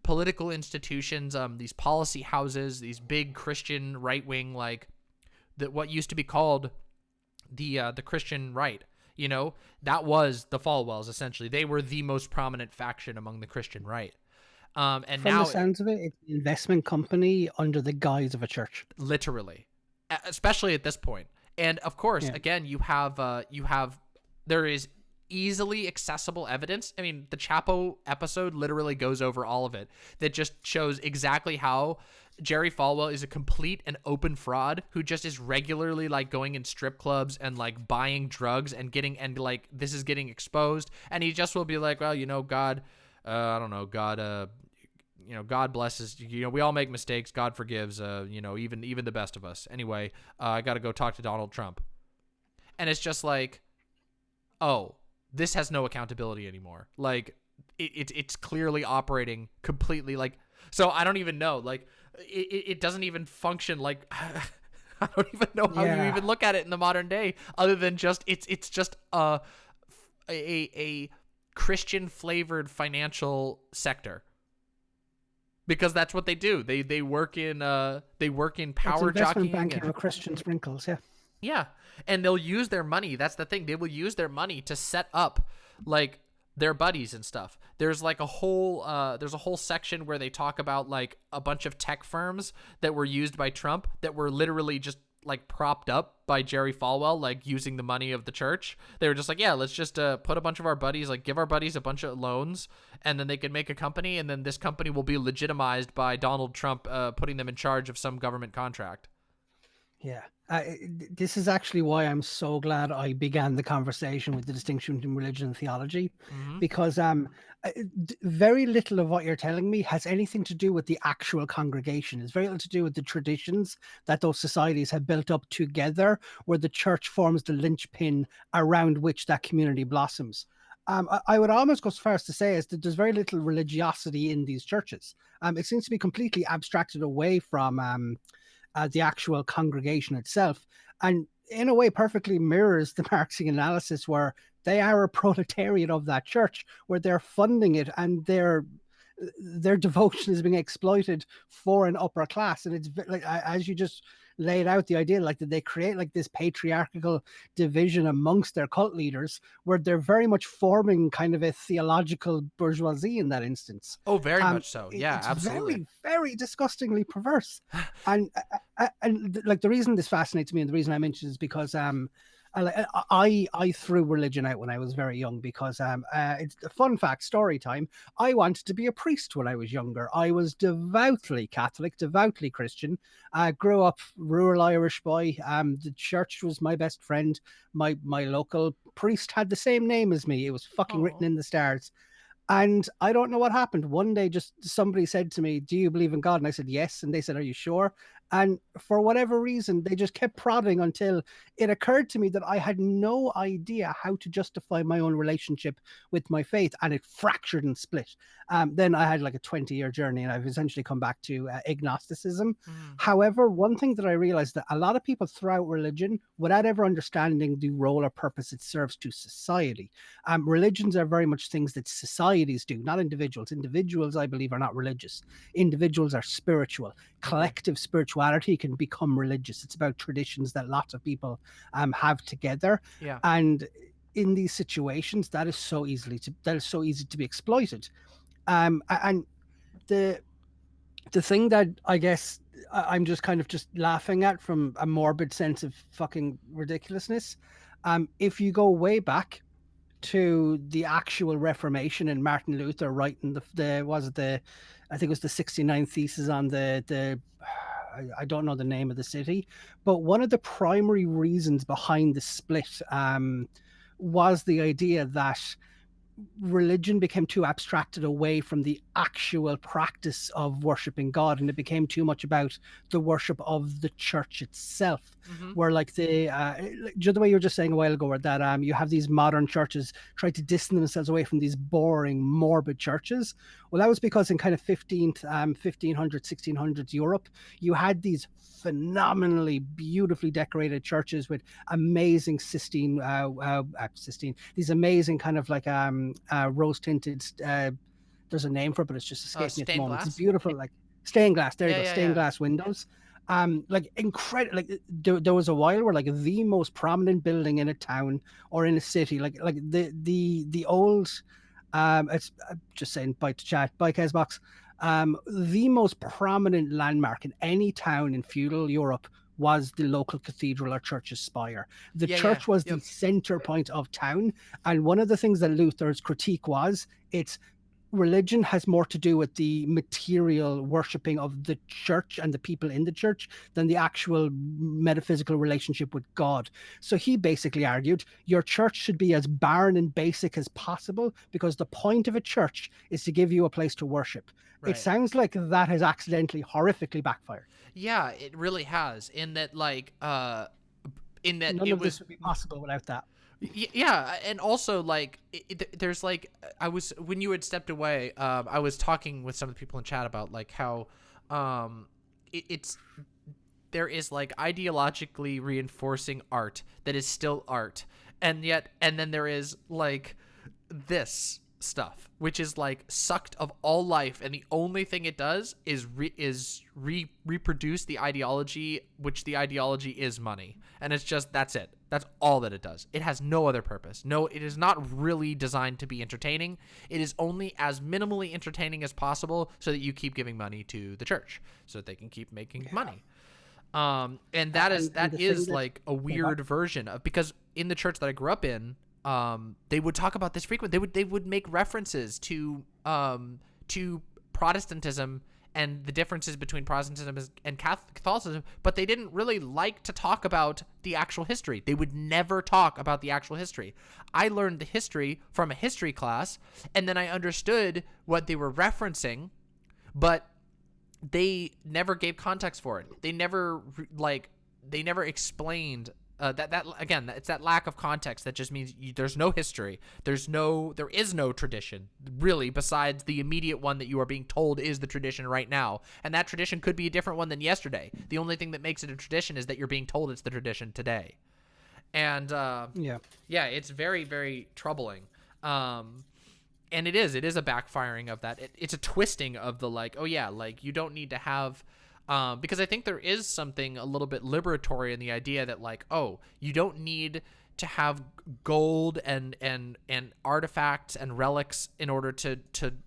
political institutions, these policy houses, these big Christian right wing, like what used to be called the Christian right. You know, that was the Falwells, essentially. They were the most prominent faction among the Christian right. And From the now, sounds of it, it's an investment company under the guise of a church. literally, especially at this point. And of course, Yeah. again, there is easily accessible evidence. I mean, the Chapo episode literally goes over all of it. That just shows exactly how Jerry Falwell is a complete and open fraud who just is regularly like going in strip clubs and like buying drugs and like this is getting exposed. And he just will be like, well, you know, God, I don't know, God, you know, God blesses, you know, we all make mistakes. God forgives, you know, even the best of us. Anyway, I got to go talk to Donald Trump. And it's just like, oh, this has no accountability anymore. Like it's clearly operating completely like, so I don't even know, like it doesn't even function like, I don't even know how you even look at it in the modern day other than just, it's just a Christian flavored financial sector. Because that's what they do. They work in power jockeying. Banking or Christian sprinkles, yeah. Yeah, and they'll use their money. That's the thing. They will use their money to set up like their buddies and stuff. There's like a whole section where they talk about like a bunch of tech firms that were used by Trump that were literally just like propped up by Jerry Falwell, like using the money of the church. They were just like, yeah, let's just put a bunch of our buddies, like give our buddies a bunch of loans, and then they can make a company, and then this company will be legitimized by Donald Trump putting them in charge of some government contract. Yeah. This is actually why I'm so glad I began the conversation with the distinction between religion and theology, because very little of what you're telling me has anything to do with the actual congregation. It's very little to do with the traditions that those societies have built up together, where the church forms the linchpin around which that community blossoms. I would almost go as far as to say is that there's very little religiosity in these churches. It seems to be completely abstracted away from the actual congregation itself, and in a way perfectly mirrors the Marxian analysis, where they are a proletariat of that church, where they're funding it and their devotion is being exploited for an upper class. And it's like, as you just laid out the idea, like that they create like this patriarchal division amongst their cult leaders, where they're very much forming kind of a theological bourgeoisie in that instance. Oh, very much so. Yeah, it's absolutely. very, very disgustingly perverse. and like the reason this fascinates me, and the reason I mention is because I threw religion out when I was very young, because it's a fun fact, story time. I wanted to be a priest when I was younger. I was devoutly Catholic, devoutly Christian. I grew up rural Irish boy. The church was my best friend. My local priest had the same name as me. It was fucking written in the stars. And I don't know what happened. One day, just somebody said to me, "Do you believe in God?" And I said, "Yes." And they said, "Are you sure?" And for whatever reason, they just kept prodding until it occurred to me that I had no idea how to justify my own relationship with my faith, and it fractured and split. Then I had like a 20-year journey, and I've essentially come back to agnosticism. However, one thing that I realized, that a lot of people throw out religion without ever understanding the role or purpose it serves to society. Religions are very much things that societies do, not individuals. Individuals, I believe, are not religious. Individuals are spiritual. Collective spirituality can become religious. It's about traditions that lots of people have together. Yeah. And in these situations, that is so easy to be exploited. And the thing that I guess I'm just kind of just laughing at, from a morbid sense of fucking ridiculousness, if you go way back to the actual Reformation and Martin Luther writing I think it was the 69 Theses on I don't know the name of the city, but one of the primary reasons behind the split was the idea that religion became too abstracted away from the actual practice of worshiping God, and it became too much about the worship of the church itself. Where like the way you were just saying a while ago, that you have these modern churches try to distance themselves away from these boring, morbid churches. Well, that was because in kind of 1600s Europe, you had these phenomenally beautifully decorated churches with amazing these amazing kind of like rose tinted, there's a name for it, but it's just escaped me at the moment. Glass? It's beautiful, like stained glass. There you go, Yeah, stained glass windows. Like incredible. Like there was a while where like the most prominent building in a town or in a city, like the old, it's I'm just saying bike to chat, bike box, the most prominent landmark in any town in feudal Europe was the local cathedral or church's spire. The Yeah. church was the Yep. center point of town, and one of the things that Luther's critique was, it's religion has more to do with the material worshipping of the church and the people in the church than the actual metaphysical relationship with God. So he basically argued your church should be as barren and basic as possible because the point of a church is to give you a place to worship. It Right. sounds like that has accidentally, horrifically backfired. Yeah, it really has. In that, like, in that None it of this was. would be possible without that. Yeah, and also like there's like I was when you had stepped away, I was talking with some of the people in chat about like how it's there is like ideologically reinforcing art that is still art, and then there is like this stuff which is like sucked of all life, and the only thing it does is reproduce the ideology, which the ideology is money, and it's just that's all that it does. It has no other purpose. No, it is not really designed to be entertaining. It is only as minimally entertaining as possible so that you keep giving money to the church so that they can keep making money. And that is like a weird version of, because in the church that I grew up in, they would talk about this frequently. They would make references to Protestantism and the differences between Protestantism and Catholicism, but they didn't really like to talk about the actual history. They would never talk about the actual history. I learned the history from a history class, and then I understood what they were referencing, but they never gave context for it. They never explained that again, it's that lack of context that just means there's no history. There is no tradition really besides the immediate one that you are being told is the tradition right now, and that tradition could be a different one than yesterday. The only thing that makes it a tradition is that you're being told it's the tradition today, and yeah, it's very, very troubling. And it is a backfiring of that. It's a twisting of the like, oh yeah, like you don't need to have, because I think there is something a little bit liberatory in the idea that like, oh, you don't need to have gold and artifacts and relics in order to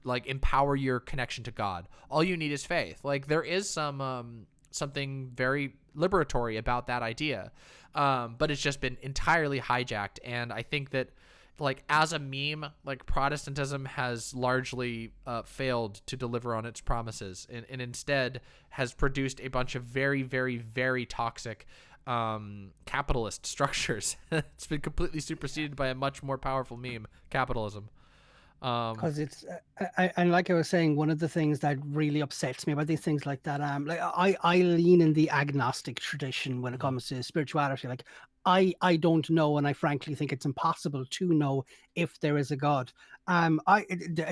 like empower your connection to God. All you need is faith. Like there is something very liberatory about that idea, but it's just been entirely hijacked. And I think that like as a meme, like Protestantism has largely failed to deliver on its promises, and instead has produced a bunch of very, very, very toxic capitalist structures. It's been completely superseded by a much more powerful meme, capitalism. Because it's and like I was saying, one of the things that really upsets me about these things like that, like I lean in the agnostic tradition when it Mhm. comes to spirituality. Like I don't know, and I frankly think it's impossible to know if there is a God.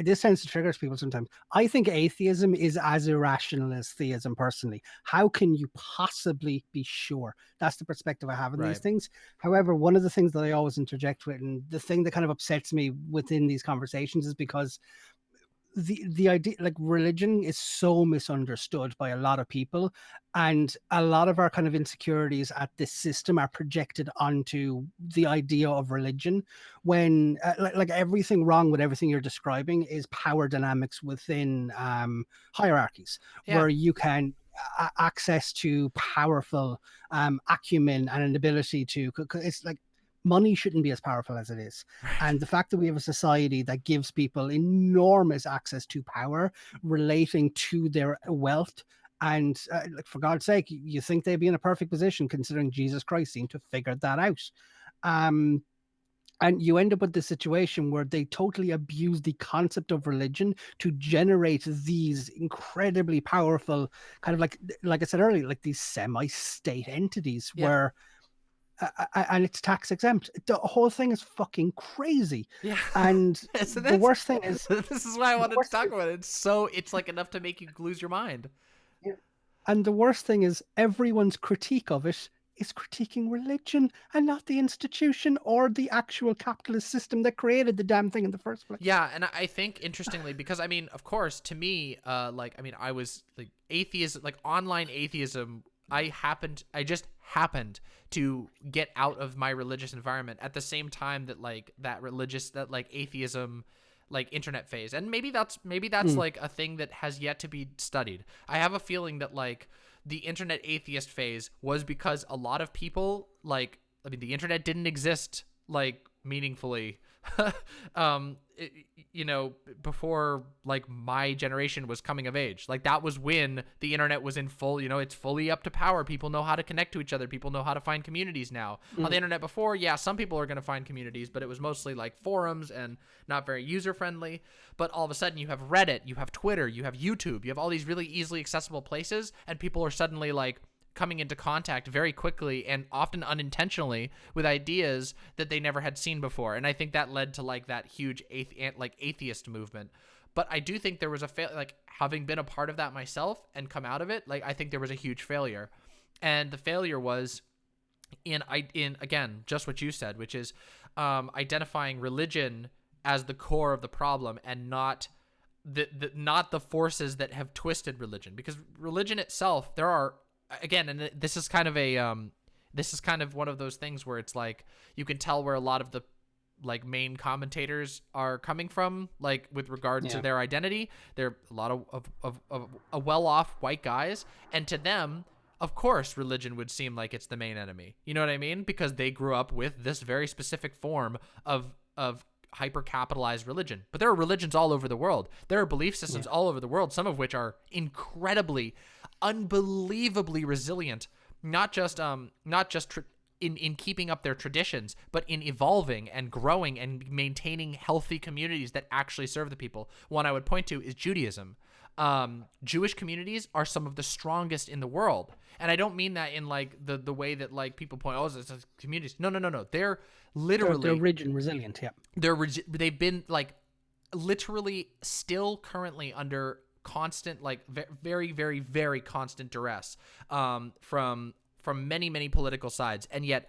This tends to trigger people sometimes. I think atheism is as irrational as theism personally. How can you possibly be sure? That's the perspective I have on these Right. things. However, one of the things that I always interject with, and the thing that kind of upsets me within these conversations, is because the idea, like, religion is so misunderstood by a lot of people, and a lot of our kind of insecurities at this system are projected onto the idea of religion, when like everything wrong with everything you're describing is power dynamics within hierarchies, Yeah. where you can access to powerful acumen and an ability to, it's like money shouldn't be as powerful as it is. Right. And the fact that we have a society that gives people enormous access to power relating to their wealth, and like, for God's sake, you think they'd be in a perfect position considering Jesus Christ seemed to figure that out. Um, and you end up with this situation where they totally abuse the concept of religion to generate these incredibly powerful kind of, like I said earlier, like these semi-state entities Yeah. where and it's tax exempt. The whole thing is fucking crazy. Yeah. And So the that's worst thing is, this is why I the wanted to worst talk thing about it. It's like enough to make you lose your mind. is, and the worst thing is, everyone's critique of it is critiquing religion and not the institution or the actual capitalist system that created the damn thing in the first place. Yeah, and I think interestingly, because I mean, of course, to me, like I mean, I was like atheism, like online atheism I just happened to get out of my religious environment at the same time that like that like atheism like internet phase. And maybe that's like a thing that has yet to be studied. I have a feeling that like the internet atheist phase was because a lot of people like, I mean, the internet didn't exist like meaningfully you know, before like my generation was coming of age. Like that was when the internet was in full, you know, it's fully up to power. People know how to connect to each other. People know how to find communities now. On the internet before, yeah, some people are going to find communities, but it was mostly like forums and not very user friendly. But all of a sudden you have Reddit, you have Twitter, you have YouTube, you have all these really easily accessible places, and people are suddenly like coming into contact very quickly and often unintentionally with ideas that they never had seen before. And I think that led to like that huge atheist movement. But I do think there was like having been a part of that myself and come out of it, like I think there was a huge failure. And the failure was in again, just what you said, which is identifying religion as the core of the problem and not the forces that have twisted religion. Because religion itself, there are, again, and this is kind of one of those things where it's like you can tell where a lot of the like main commentators are coming from, like with regard to their identity. They're a lot of well-off white guys, and to them, of course, religion would seem like it's the main enemy. You know what I mean? Because they grew up with this very specific form of hyper-capitalized religion. But there are religions all over the world. There are belief systems all over the world, some of which are incredibly, unbelievably resilient, not just in keeping up their traditions, but in evolving and growing and maintaining healthy communities that actually serve the people. One I would point to is Judaism. Jewish communities are some of the strongest in the world. And I don't mean that in like the way that like people point, oh, it's communities. No. They're literally... They're rigid and resilient, yeah. They've been like literally still currently under constant, like very, very, very constant duress from many political sides. And yet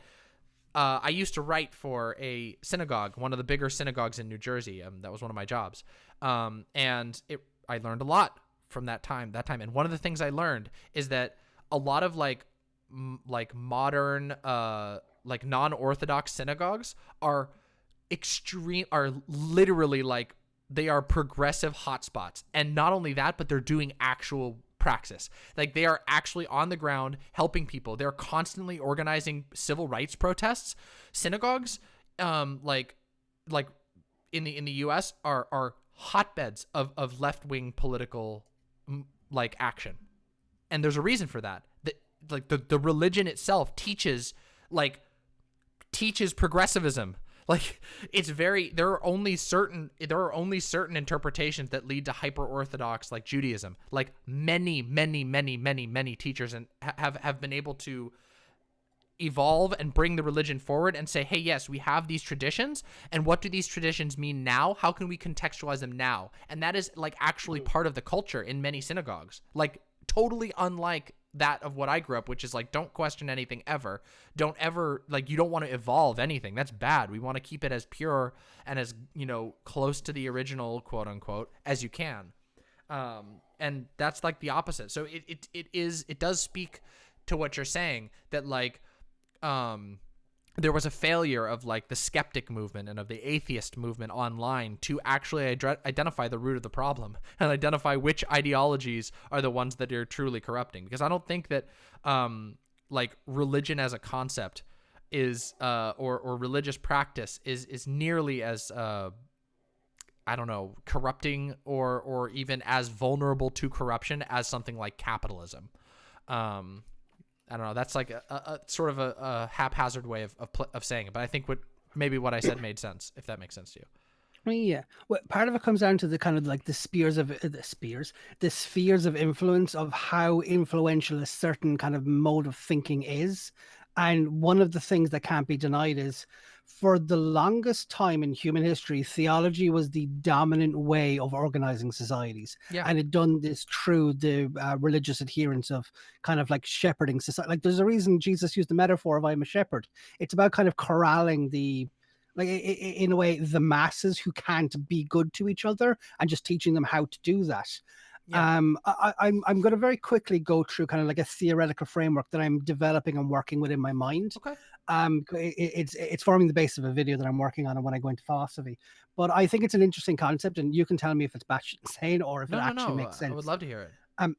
I used to write for a synagogue, one of the bigger synagogues in New Jersey. That was one of my jobs. And I learned a lot from that time. And one of the things I learned is that a lot of like modern, like non-Orthodox synagogues are literally like, they are progressive hotspots. And not only that, but they're doing actual praxis. Like they are actually on the ground helping people. They're constantly organizing civil rights protests. Synagogues, like in the US are hotbeds of left-wing political like action. And there's a reason for that. Like the religion itself teaches progressivism. Like it's there are only certain interpretations that lead to hyper-orthodox like Judaism. Like many teachers and have been able to evolve and bring the religion forward and say, hey, yes, we have these traditions, and what do these traditions mean now? How can we contextualize them now? And that is like actually part of the culture in many synagogues, like totally unlike that of what I grew up, which is like, don't question anything ever. Don't ever, like, you don't want to evolve anything. That's bad. We want to keep it as pure and as, you know, close to the original, quote unquote, as you can. And that's like the opposite. So it does speak to what you're saying, that like, there was a failure of like the skeptic movement and of the atheist movement online to actually identify the root of the problem and identify which ideologies are the ones that are truly corrupting. Because I don't think that like religion as a concept is or religious practice is nearly as I don't know, corrupting or even as vulnerable to corruption as something like capitalism. I don't know. That's like a sort of a haphazard way of saying it, but I think what I said made sense, if that makes sense to you. I mean, yeah. Well, part of it comes down to the kind of like the spheres of influence of how influential a certain kind of mode of thinking is. And one of the things that can't be denied is, for the longest time in human history, theology was the dominant way of organizing societies. Yeah. And it done this through the religious adherence of kind of like shepherding society. Like there's a reason Jesus used the metaphor of I'm a shepherd. It's about kind of corralling in a way, the masses who can't be good to each other and just teaching them how to do that. Yeah. I'm going to very quickly go through kind of like a theoretical framework that I'm developing and working with in my mind. Okay. It's forming the base of a video that I'm working on when I go into philosophy. But I think it's an interesting concept, and you can tell me if it's batshit insane or if it actually makes I would sense. love to hear it.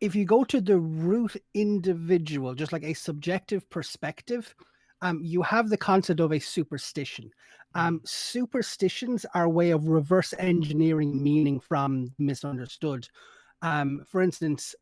If you go to the root individual, just like a subjective perspective, you have the concept of a superstition. Superstitions are a way of reverse engineering meaning from misunderstood. For instance,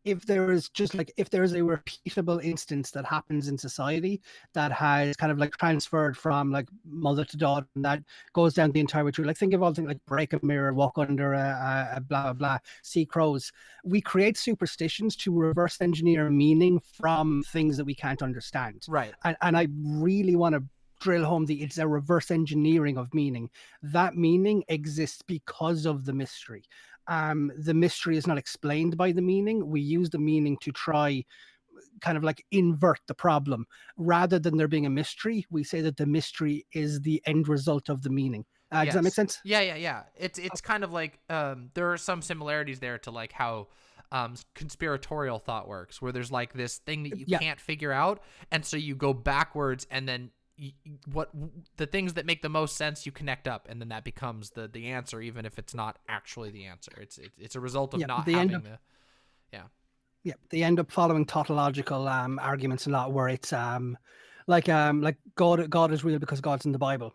if there is if there is a repeatable instance that happens in society that has kind of like transferred from like mother to daughter, and that goes down the entire way through, like think of all things like break a mirror, walk under a blah blah blah, see crows. We create superstitions to reverse engineer meaning from things that we can't understand. Right. And I really want to drill home it's a reverse engineering of meaning. That meaning exists because of the mystery. The mystery is not explained by the meaning. We use the meaning to try kind of like invert the problem. Rather than there being a mystery, we say that the mystery is the end result of the meaning. Does that make sense? Yeah. It's kind of like there are some similarities there to like how conspiratorial thought works, where there's like this thing that you can't figure out, and so you go backwards, and then what the things that make the most sense you connect up, and then that becomes the answer, even if it's not actually the answer. It's a result of not having they end up following tautological arguments a lot, where it's like God is real because God's in the Bible.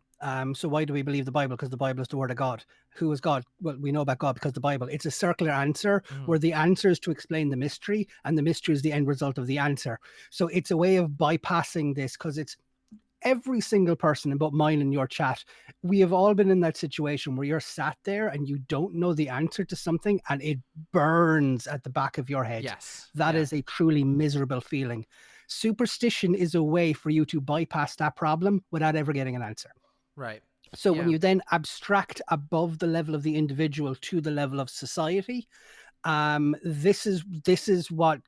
So why do we believe the Bible? Because the Bible is the word of God. Who is God? Well, we know about God because the Bible. It's a circular answer where the answer is to explain the mystery, and the mystery is the end result of the answer. So it's a way of bypassing this, because it's every single person in both mine and your chat. We have all been in that situation where you're sat there and you don't know the answer to something, and it burns at the back of your head. Yes. That is a truly miserable feeling. Superstition is a way for you to bypass that problem without ever getting an answer. Right. So when you then abstract above the level of the individual to the level of society, this is what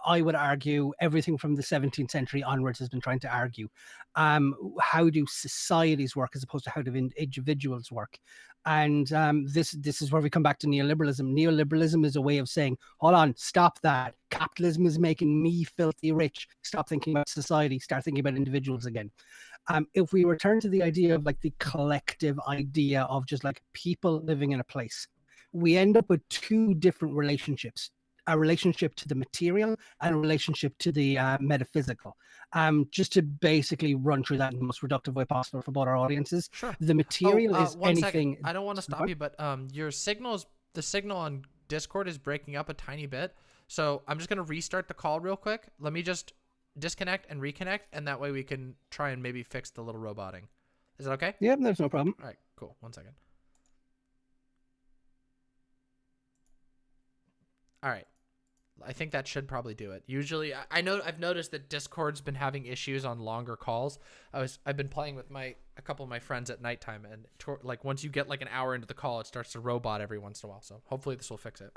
I would argue everything from the 17th century onwards has been trying to argue. How do societies work as opposed to how do individuals work? And this is where we come back to neoliberalism. Neoliberalism is a way of saying, hold on, stop that. Capitalism is making me filthy rich. Stop thinking about society. Start thinking about individuals again. If we return to the idea of like the collective idea of just like people living in a place, we end up with two different relationships. A relationship to the material and a relationship to the metaphysical. Just to basically run through that in the most reductive way possible for both our audiences. Sure. The material is anything. Second. I don't want to stop you, but the signal on Discord is breaking up a tiny bit. So I'm just going to restart the call real quick. Let me just disconnect and reconnect, and that way we can try and maybe fix the little roboting. Is that okay? Yeah, there's no problem. All right, cool. 1 second. All right. I think that should probably do it. Usually, I've noticed that Discord's been having issues on longer calls. I've been playing with a couple of my friends at nighttime, and like once you get like an hour into the call, it starts to robot every once in a while. So hopefully this will fix it.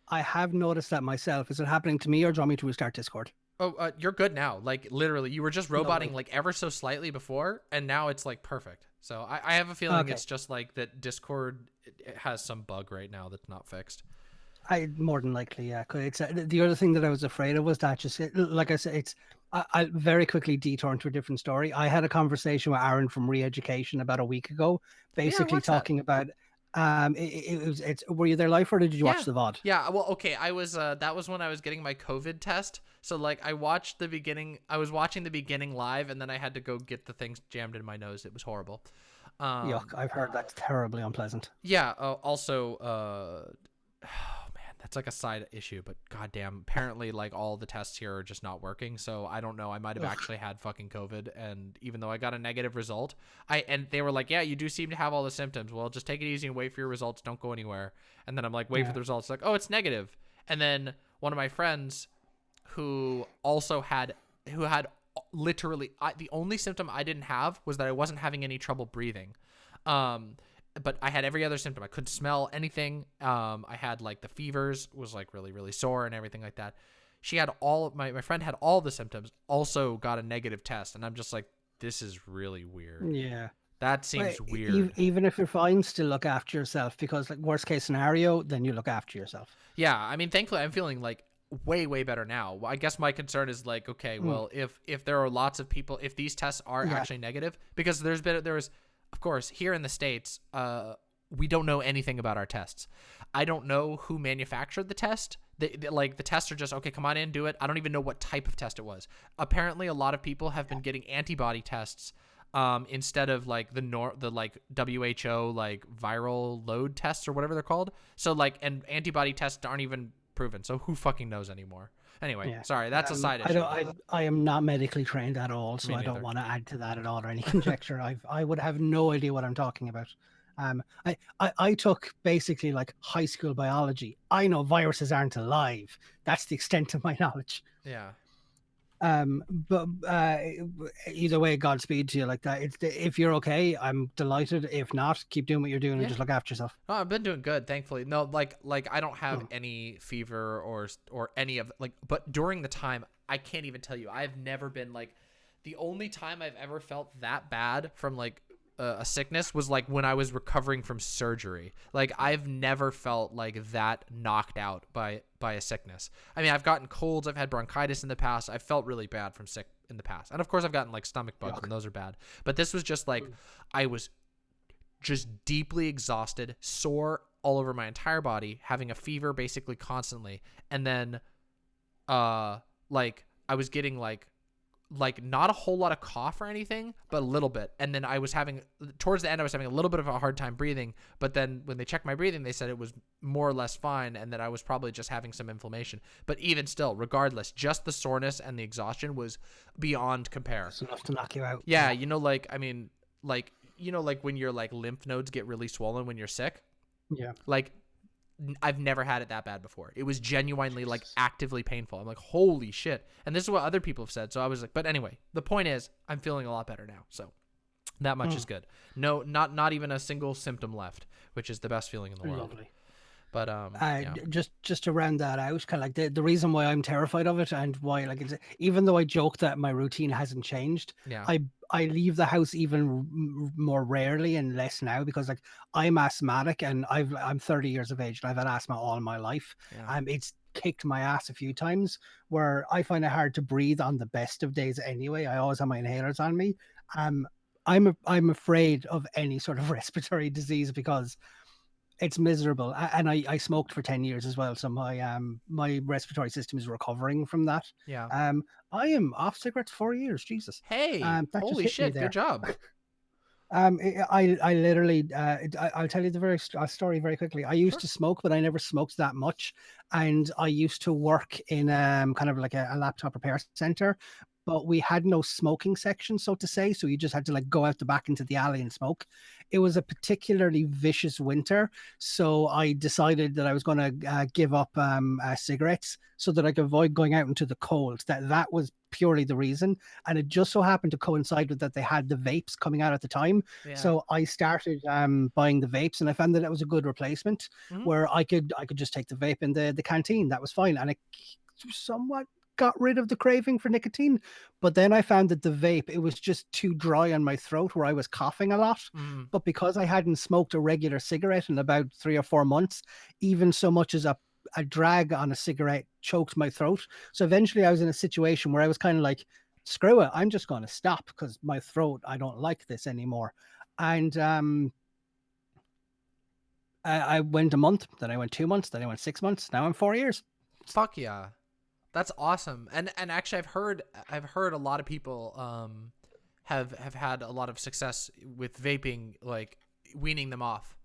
I have noticed that myself. Is it happening to me, or do you want me to restart Discord? Oh, you're good now. Like literally, you were just roboting like ever so slightly before, and now it's like perfect. So I have a feeling it's just like that Discord it has some bug right now that's not fixed. More than likely, yeah. It's the other thing that I was afraid of was that like I said, I'll very quickly detour into a different story. I had a conversation with Aaron from Re-Education about a week ago, basically talking about were you there live, or did you watch the VOD? Yeah, well, okay, I was that was when I was getting my COVID test. So like I watched the beginning. I was watching the beginning live, and then I had to go get the things jammed in my nose. It was horrible. Yuck! I've heard that's terribly unpleasant. Yeah. Also, that's like a side issue, but goddamn, apparently like all the tests here are just not working. So I don't know. I might have actually had fucking COVID, and even though I got a negative result, and they were like, yeah, you do seem to have all the symptoms. Well, just take it easy and wait for your results. Don't go anywhere. And then I'm like, wait for the results. Like, oh, it's negative. And then one of my friends who had literally the only symptom I didn't have was that I wasn't having any trouble breathing. But I had every other symptom. I couldn't smell anything. I had like the fevers, was like really, really sore and everything like that. She had my friend had all the symptoms, also got a negative test. And I'm just like, this is really weird. Yeah. That seems But weird. even if you're fine, still look after yourself, because like worst case scenario, then you look after yourself. Yeah, I mean, thankfully, I'm feeling like way better now. I guess my concern is like, okay, Mm, well, if there are lots of people, if these tests are yeah. actually negative, because there's, of course, here in the States, we don't know anything about our tests. I don't know who manufactured the test. Like the tests are just okay. Come on in, do it. I don't even know what type of test it was. Apparently, a lot of people have been getting antibody tests instead of like the like WHO like viral load tests or whatever they're called. So like, and antibody tests aren't even proven. So who fucking knows anymore? Anyway, Yeah. sorry, that's a side I issue. don't. I am not medically trained at all, Me so I don't neither. want to add to that at all or any conjecture. I would have no idea what I'm talking about. I took basically like high school biology. I know viruses aren't alive. That's the extent of my knowledge. Yeah. But either way, Godspeed to you like that. If you're okay, I'm delighted. If not, keep doing what you're doing and Yeah. just look after yourself. Oh, I've been doing good, thankfully. No, like I don't have Mm. any fever or any of like. But during the time, I can't even tell you. I've never been like, the only time I've ever felt that bad from like a sickness was like when I was recovering from surgery. Like I've never felt like that knocked out by a sickness. I mean, I've gotten colds, I've had bronchitis in the past. I've felt really bad from sick in the past, and of course, I've gotten like stomach bugs, Yuck. and those are bad. But this was just like I was just deeply exhausted, sore all over my entire body, having a fever basically constantly, and then like I was getting like not a whole lot of cough or anything, but a little bit. And then I was having, towards the end, I was having a little bit of a hard time breathing. But then when they checked my breathing, they said it was more or less fine and that I was probably just having some inflammation. But even still, regardless, just the soreness and the exhaustion was beyond compare. It's enough to knock you out. Yeah, you know, like, I mean, like, you know, like when your like lymph nodes get really swollen when you're sick, Yeah. like I've never had it that bad before. It was genuinely like actively painful. I'm like, holy shit. And this is what other people have said. So I was like, but anyway, the point is I'm feeling a lot better now. So that much is good. No, not even a single symptom left, which is the best feeling in the world. Lovely. But yeah. Just to round that out, kind of like the reason why I'm terrified of it and why like it's, even though I joke that my routine hasn't changed, Yeah. I leave the house even more rarely and less now because like I'm asthmatic and I'm 30 years of age and I've had asthma all my life. Yeah. It's kicked my ass a few times where I find it hard to breathe on the best of days anyway. I always have my inhalers on me. I'm afraid of any sort of respiratory disease because it's miserable. And I smoked for 10 years as well. So my respiratory system is recovering from that. Yeah. I am off cigarettes 4 years. Jesus. Hey, That just holy hit me shit. there. Good job. I literally, I'll tell you the story very quickly. I used Sure. to smoke, but I never smoked that much. And I used to work in kind of like a laptop repair center, but we had no smoking section, so to say. So you just had to like go out the back into the alley and smoke. It was a particularly vicious winter. So I decided that I was going to give up cigarettes so that I could avoid going out into the cold. That was purely the reason. And it just so happened to coincide with that they had the vapes coming out at the time. Yeah. So I started buying the vapes and I found that it was a good replacement where I could just take the vape in the canteen. That was fine. And it somewhat got rid of the craving for nicotine. But then I found that the vape, it was just too dry on my throat where I was coughing a lot. But because I hadn't smoked a regular cigarette in about 3 or 4 months, even so much as a drag on a cigarette choked my throat. So eventually I was in a situation where I was kind of like, screw it, I'm just going to stop because my throat, I don't like this anymore. And I went a month, then I went 2 months, then I went 6 months. Now I'm 4 years. Fuck yeah. That's awesome. And actually I've heard a lot of people have had a lot of success with vaping, like weaning them off.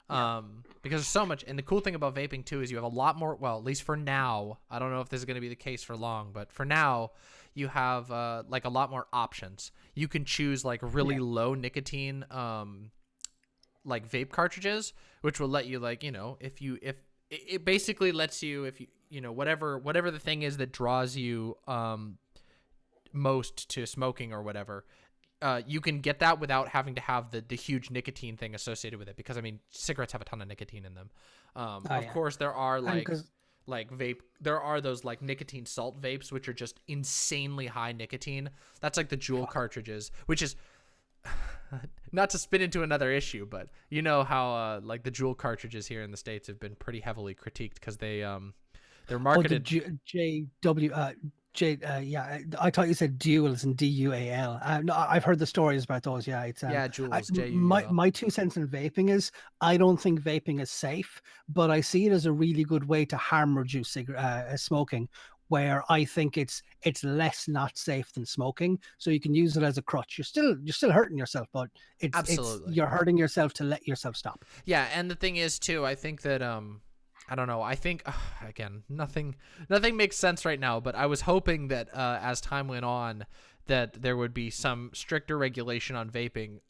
Because there's so much, and the cool thing about vaping too is you have a lot more, well, at least for now, I don't know if this is going to be the case for long, but for now you have like a lot more options. You can choose like really low nicotine like vape cartridges, which will let you like, you know, if it basically lets you, if you know, whatever the thing is that draws you most to smoking or whatever, you can get that without having to have the huge nicotine thing associated with it, because I mean cigarettes have a ton of nicotine in them. Of course there are like vape, there are those like nicotine salt vapes which are just insanely high nicotine. That's like the Juul cartridges, which is not to spin into another issue, but you know how like the Juul cartridges here in the States have been pretty heavily critiqued because they're marketed. JW, yeah, I thought you said duals and DUAL. No, I've heard the stories about those. Yeah, it's Yeah, Juuls, my JUUL. my 2 cents in vaping is I don't think vaping is safe, but I see it as a really good way to harm reduce smoking. Where I think it's less not safe than smoking, so you can use it as a crutch. You're still hurting yourself, but it's Absolutely. you're hurting yourself to let yourself stop. Yeah, and the thing is too, I think that I don't know. I think again, nothing makes sense right now, but I was hoping that as time went on that there would be some stricter regulation on vaping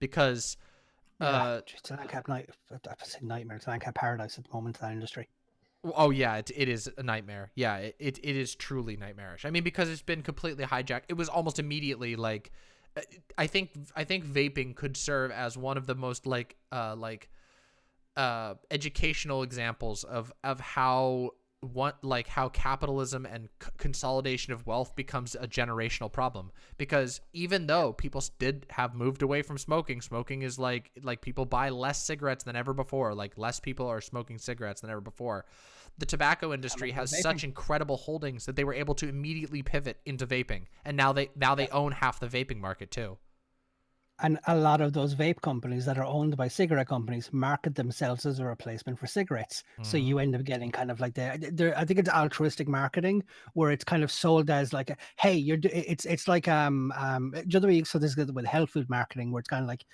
because Yeah, it's an nightmare. It's an paradise at the moment in that industry. oh yeah, it is a nightmare. Yeah, it is truly nightmarish. I mean, because it's been completely hijacked. It was almost immediately like I think vaping could serve as one of the most like educational examples of how how capitalism and consolidation of wealth becomes a generational problem, because even though people did have moved away from smoking is like people buy less cigarettes than ever before, like less people are smoking cigarettes than ever before. The tobacco industry has such incredible holdings that they were able to immediately pivot into vaping, and now they own half the vaping market too. And a lot of those vape companies that are owned by cigarette companies market themselves as a replacement for cigarettes. So Mhm. you end up getting kind of like I think it's altruistic marketing where it's kind of sold as like, hey, it's like the other way. So this is with health food marketing where it's kind of like,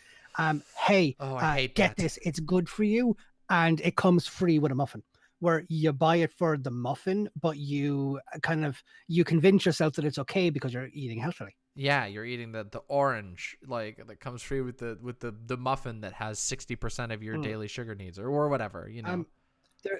hey, Oh, I hate get that. this, it's good for you, and it comes free with a muffin. Where you buy it for the muffin, but you convince yourself that it's okay because you're eating healthily. Yeah, you're eating the orange like that comes free with the muffin that has 60% of your Mm. daily sugar needs or whatever, you know. Um,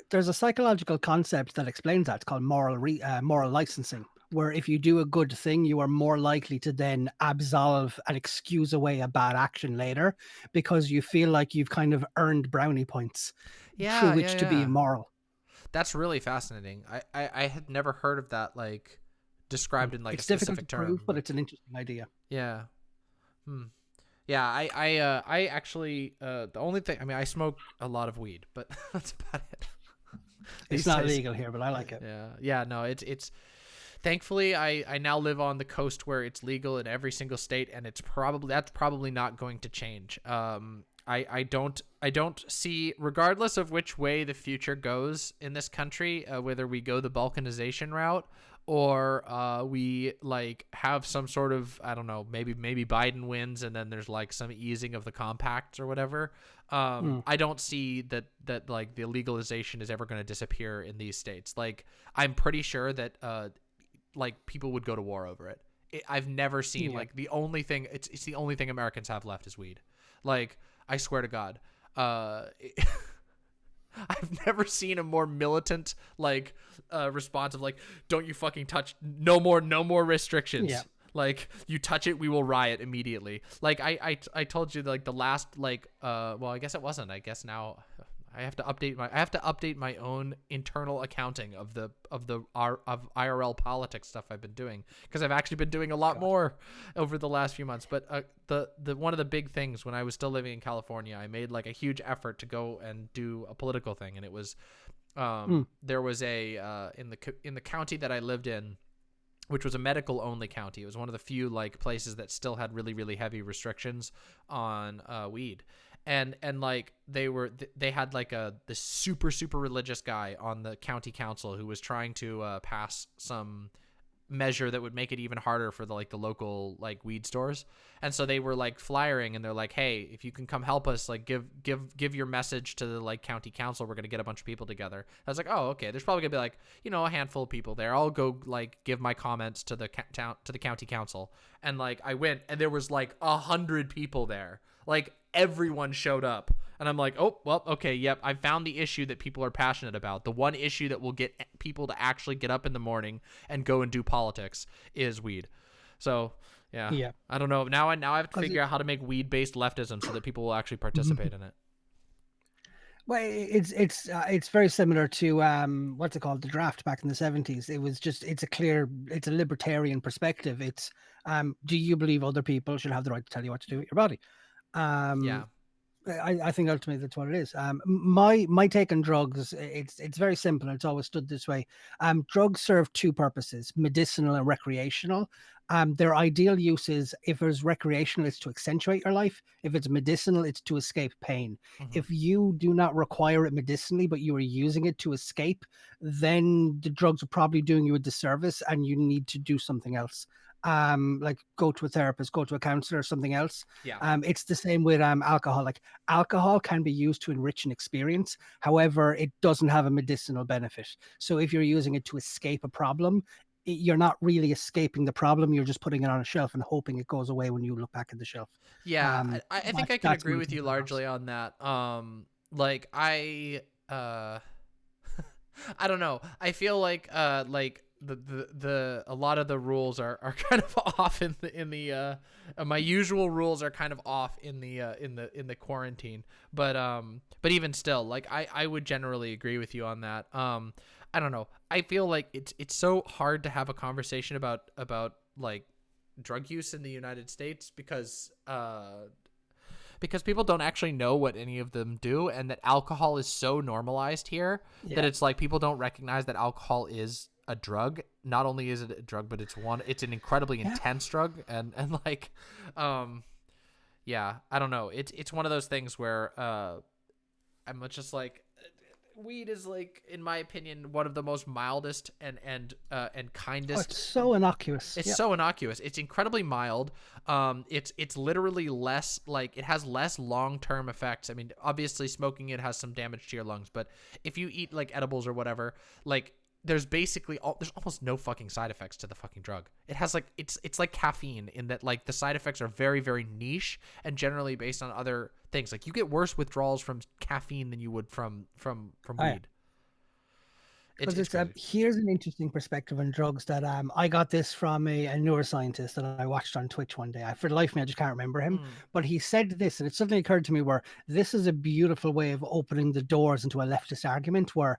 there's a psychological concept that explains that. It's called moral licensing, where if you do a good thing, you are more likely to then absolve and excuse away a bad action later because you feel like you've kind of earned brownie points through Yeah, yeah, which to be yeah. immoral. That's really fascinating. I had never heard of that like described in like a It's difficult to specific prove, term, but but it's an interesting idea. yeah. Hmm. Yeah, I actually the only thing, I mean, I smoke a lot of weed, but that's about it. It's These not days. legal here, but I like it. Yeah. Yeah, no, it's thankfully I now live on the coast where it's legal in every single state, and that's probably not going to change. I don't see, regardless of which way the future goes in this country, whether we go the balkanization route or we like have some sort of, I don't know, maybe Biden wins and then there's like some easing of the compacts or whatever. Mm, I don't see that like the legalization is ever going to disappear in these states. Like I'm pretty sure that like people would go to war over it. I've never seen yeah. like the only thing, it's the only thing Americans have left is weed. Like I swear to God, uh, I've never seen a more militant like response of like, don't you fucking touch, no more Yeah. restrictions. Like you touch it, we will riot immediately. Like I told you like the last like well, I guess it wasn't. I guess now I have to update my own internal accounting of IRL politics stuff I've been doing, because I've actually been doing a lot God. more over the last few months. But the one of the big things when I was still living in California, I made like a huge effort to go and do a political thing, and it was Mm, there was a in the county that I lived in, which was a medical only county. It was one of the few like places that still had really really heavy restrictions on weed. And like they had like this super religious guy on the county council who was trying to pass some measure that would make it even harder for the local like weed stores. And so they were like flyering, and they're like, hey, if you can come help us, like give your message to the like county council, we're gonna get a bunch of people together. I was like, oh, okay, there's probably gonna be like, a handful of people there. I'll go like give my comments to the county council. And like I went, and there was like 100 people there, like everyone showed up. And I'm like, oh, well, okay, yep, I found the issue that people are passionate about. The one issue that will get people to actually get up in the morning and go and do politics is weed. So, yeah, yeah. I don't know. Now I have to 'Cause figure out how to make weed-based leftism so that people will actually participate in it. Well, it's very similar to what's it called, the draft back in the 70s. It was just it's a libertarian perspective. It's do you believe other people should have the right to tell you what to do with your body? Yeah. I think ultimately that's what it is. My take on drugs, it's very simple. It's always stood this way. Drugs serve two purposes: medicinal and recreational. Their ideal use is, if it's recreational, it's to accentuate your life. If it's medicinal, it's to escape pain. Hmm. If you do not require it medicinally, but you are using it to escape, then the drugs are probably doing you a disservice, and you need to do something else. Like go to a therapist, go to a counselor, or something else. Yeah. It's the same with alcohol. Like alcohol can be used to enrich an experience. However, it doesn't have a medicinal benefit. So if you're using it to escape a problem, you're not really escaping the problem. You're just putting it on a shelf and hoping it goes away when you look back at the shelf. Yeah, I think I can That's agree my with take you on drugs. largely on that. Like I don't know. I feel like the a lot of the rules are kind of off in the my usual rules are kind of off in the quarantine. But even still, like I would generally agree with you on that. I don't know. I feel like it's so hard to have a conversation about like drug use in the United States because people don't actually know what any of them do, and that alcohol is so normalized here that Yeah. it's like people don't recognize that alcohol is a drug. Not only is it a drug, but it's an incredibly Yeah. intense drug, and like um yeah, I don't know. It's one of those things where I'm just like, weed is, like, in my opinion, one of the most mildest and Oh, kindest. it's so innocuous. It's Yeah. so innocuous. It's incredibly mild. It's literally less, like, it has less long-term effects. I mean, obviously smoking it has some damage to your lungs, but if you eat like edibles or whatever, like there's almost no fucking side effects to the fucking drug. It has like it's like caffeine in that, like, the side effects are very, very niche and generally based on other things. Like, you get worse withdrawals from caffeine than you would from Oh, yeah. weed. Because It's it's crazy. here's an interesting perspective on drugs that I got this from a neuroscientist that I watched on Twitch one day. For the life of me, I just can't remember him, Mm. but he said this, and it suddenly occurred to me where this is a beautiful way of opening the doors into a leftist argument where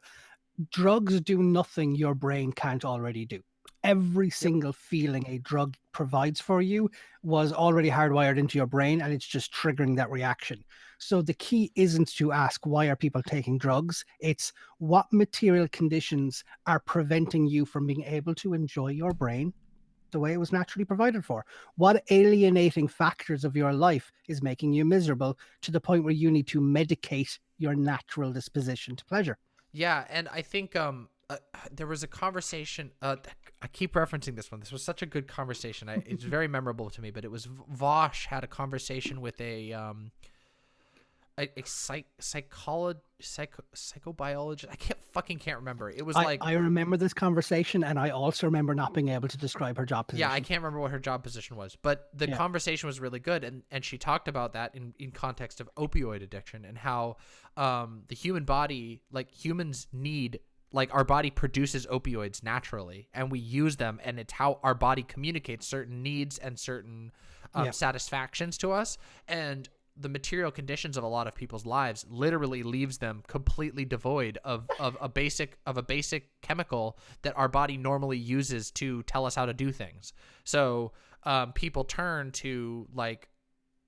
drugs do nothing your brain can't already do. Every Yep. single feeling a drug provides for you was already hardwired into your brain, and it's just triggering that reaction. So the key isn't to ask why are people taking drugs, it's what material conditions are preventing you from being able to enjoy your brain the way it was naturally provided for. What alienating factors of your life is making you miserable to the point where you need to medicate your natural disposition to pleasure? Yeah, and I think there was a conversation. I keep referencing this one. This was such a good conversation. It's very memorable to me. But it was Vosh had a conversation with psychobiologist. I can't remember. It was like, I remember this conversation, and I also remember not being able to describe her job yeah, I position. can't remember what her job position was, but the Yeah. conversation was really good, and she talked about that in context of opioid addiction and how the human body, like, humans need, like, our body produces opioids naturally, and we use them, and it's how our body communicates certain needs and certain Yeah. satisfactions to us, and the material conditions of a lot of people's lives literally leaves them completely devoid of a basic chemical that our body normally uses to tell us how to do things. So people turn to, like,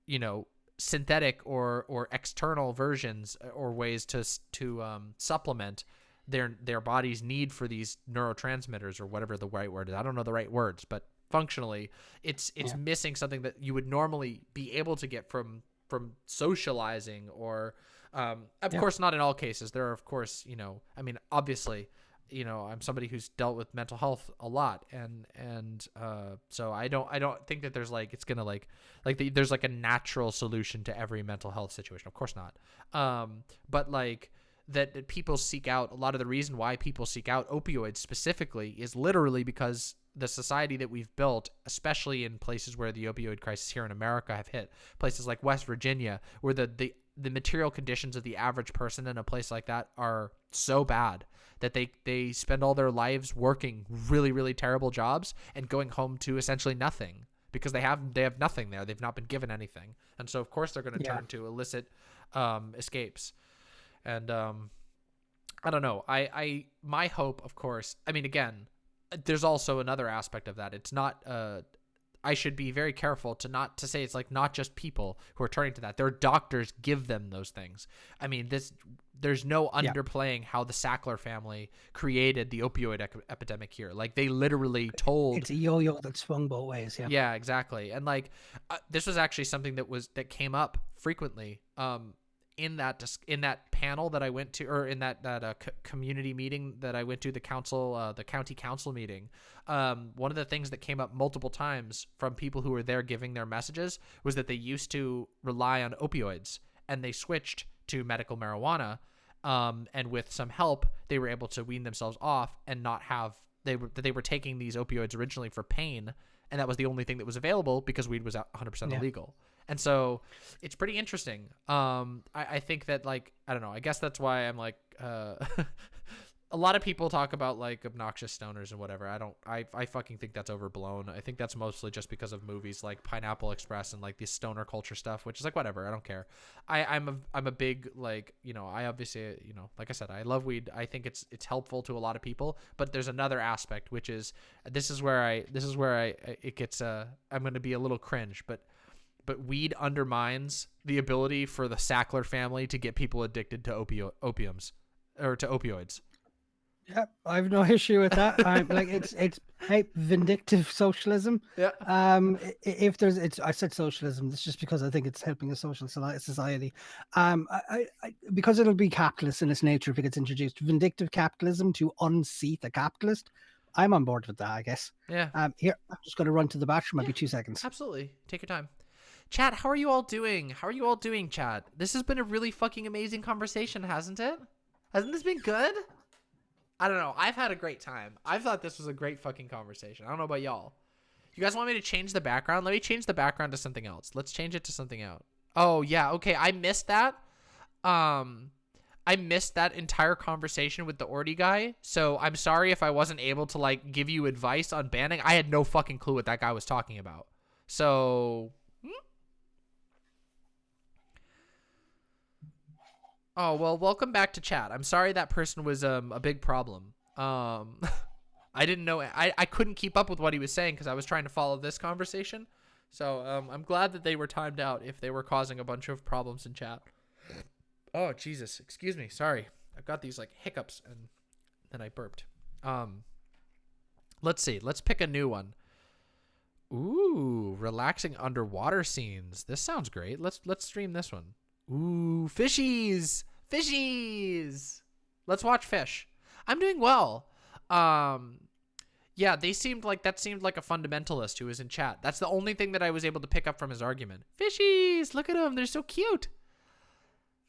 you know, synthetic or external versions or ways to supplement their body's need for these neurotransmitters or whatever the right word is. I don't know the right words, but functionally it's Yeah. missing something that you would normally be able to get from socializing or of Yeah. course not in all cases. There are, of course, I mean, obviously, I'm somebody who's dealt with mental health a lot, and so I don't think that there's, like, it's gonna, there's, like, a natural solution to every mental health situation. Of course not. But, like, that people seek out, a lot of the reason why people seek out opioids specifically is literally because the society that we've built, especially in places where the opioid crisis here in America have hit, places like West Virginia, where the material conditions of the average person in a place like that are so bad that they spend all their lives working really, really terrible jobs and going home to essentially nothing because they have nothing there. They've not been given anything. And so, of course, they're going to Yeah. turn to illicit escapes. And I don't know. My hope, of course, I mean, again, there's also another aspect of that. It's not I should be very careful to say it's like not just people who are turning to that. Their doctors give them those things. I mean, there's no underplaying how the Sackler family created the opioid epidemic here. Like they literally told it's a yo-yo that swung both ways. Yeah, exactly. And like this was actually something that came up frequently in that panel that I went to, or in that community meeting that I went to, the county council meeting. One of the things that came up multiple times from people who were there giving their messages was that they used to rely on opioids and they switched to medical marijuana. And with some help, they were able to wean themselves off and not have, they were taking these opioids originally for pain. And that was the only thing that was available because weed was 100% illegal. And so it's pretty interesting. I think that, like, I don't know, I guess that's why I'm like, a lot of people talk about like obnoxious stoners and whatever. I fucking think that's overblown. I think that's mostly just because of movies like Pineapple Express and like the stoner culture stuff, which is like, whatever. I don't care. I'm a big, like, you know, I obviously, you know, like I said, I love weed. I think it's helpful to a lot of people, but there's another aspect, which is, this is where it gets, I'm going to be a little cringe, but weed undermines the ability for the Sackler family to get people addicted to opiums or to opioids. Yeah, I have no issue with that. Like it's vindictive socialism. Yeah. If there's, I said socialism. It's just because I think it's helping a social society. Because it'll be capitalist in its nature if it gets introduced. Vindictive capitalism to unseat the capitalist. I'm on board with that, I guess. Yeah. Here, I'm just going to run to the bathroom. Maybe 2 seconds. Absolutely. Take your time. Chat, how are you all doing? How are you all doing, chat? This has been a really fucking amazing conversation, hasn't it? Hasn't this been good? I don't know. I've had a great time. I thought this was a great fucking conversation. I don't know about y'all. You guys want me to change the background? Let me change the background to something else. Let's change it to something else. Oh, yeah. Okay. I missed that. I missed that entire conversation with the Orty guy. So I'm sorry if I wasn't able to like give you advice on banning. I had no fucking clue what that guy was talking about. So... Oh, well, welcome back to chat. I'm sorry that person was a big problem. I didn't know. I couldn't keep up with what he was saying because I was trying to follow this conversation. So I'm glad that they were timed out if they were causing a bunch of problems in chat. Oh, Jesus. Excuse me. Sorry. I've got these like hiccups and then I burped. Let's see. Let's pick a new one. Ooh, relaxing underwater scenes. This sounds great. Let's stream this one. Ooh, fishies. Fishies. Let's watch fish. I'm doing well. Yeah, that seemed like a fundamentalist who was in chat. That's the only thing that I was able to pick up from his argument. Fishies, look at them. They're so cute.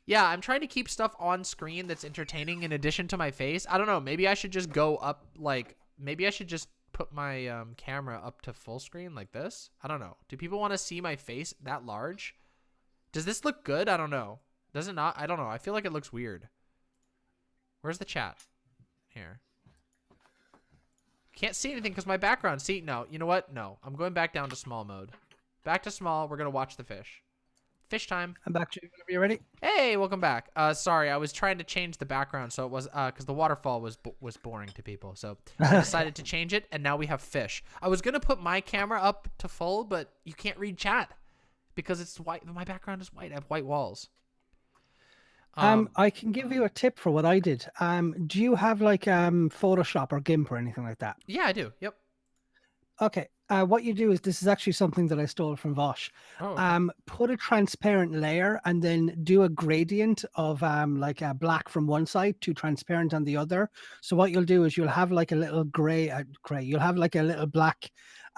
Yeah, I'm trying to keep stuff on screen that's entertaining in addition to my face. I don't know. Maybe I should just go up, like, maybe I should just put my camera up to full screen like this. I don't know. Do people want to see my face that large? Does this look good? I don't know. Does it not? I don't know. I feel like it looks weird. Where's the chat? Here. Can't see anything because my background. See, no. You know what? No. I'm going back down to small mode. Back to small. We're going to watch the fish. Fish time. I'm back to you whenever you're ready. Hey, welcome back. Sorry, I was trying to change the background so it was because the waterfall was boring to people. So I decided to change it, and now we have fish. I was going to put my camera up to full, but you can't read chat. Because it's white. My background is white. I have white walls. I can give you a tip for what I did. Do you have like Photoshop or GIMP or anything like that? Yeah, I do. Yep. Okay. What you do is, this is actually something that I stole from Vosh. Oh, okay. Put a transparent layer and then do a gradient of like a black from one side to transparent on the other. So what you'll do is you'll have like a little gray. You'll have like a little black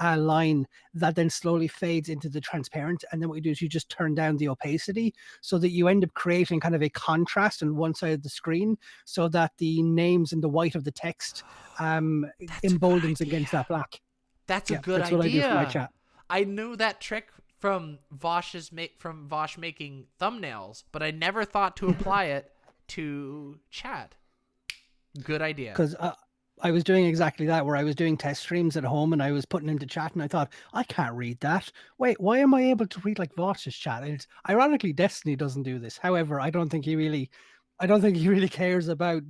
line that then slowly fades into the transparent. And then what you do is you just turn down the opacity so that you end up creating kind of a contrast on one side of the screen so that the names in the white of the text emboldens against that black. That's a good idea. What I do for my chat. I knew that trick from Vosh making thumbnails, but I never thought to apply it to chat. Good idea. Because I was doing exactly that, where I was doing test streams at home and I was putting into chat and I thought, I can't read that. Wait, why am I able to read like Vosh's chat? And ironically, Destiny doesn't do this. However, I don't think he really cares about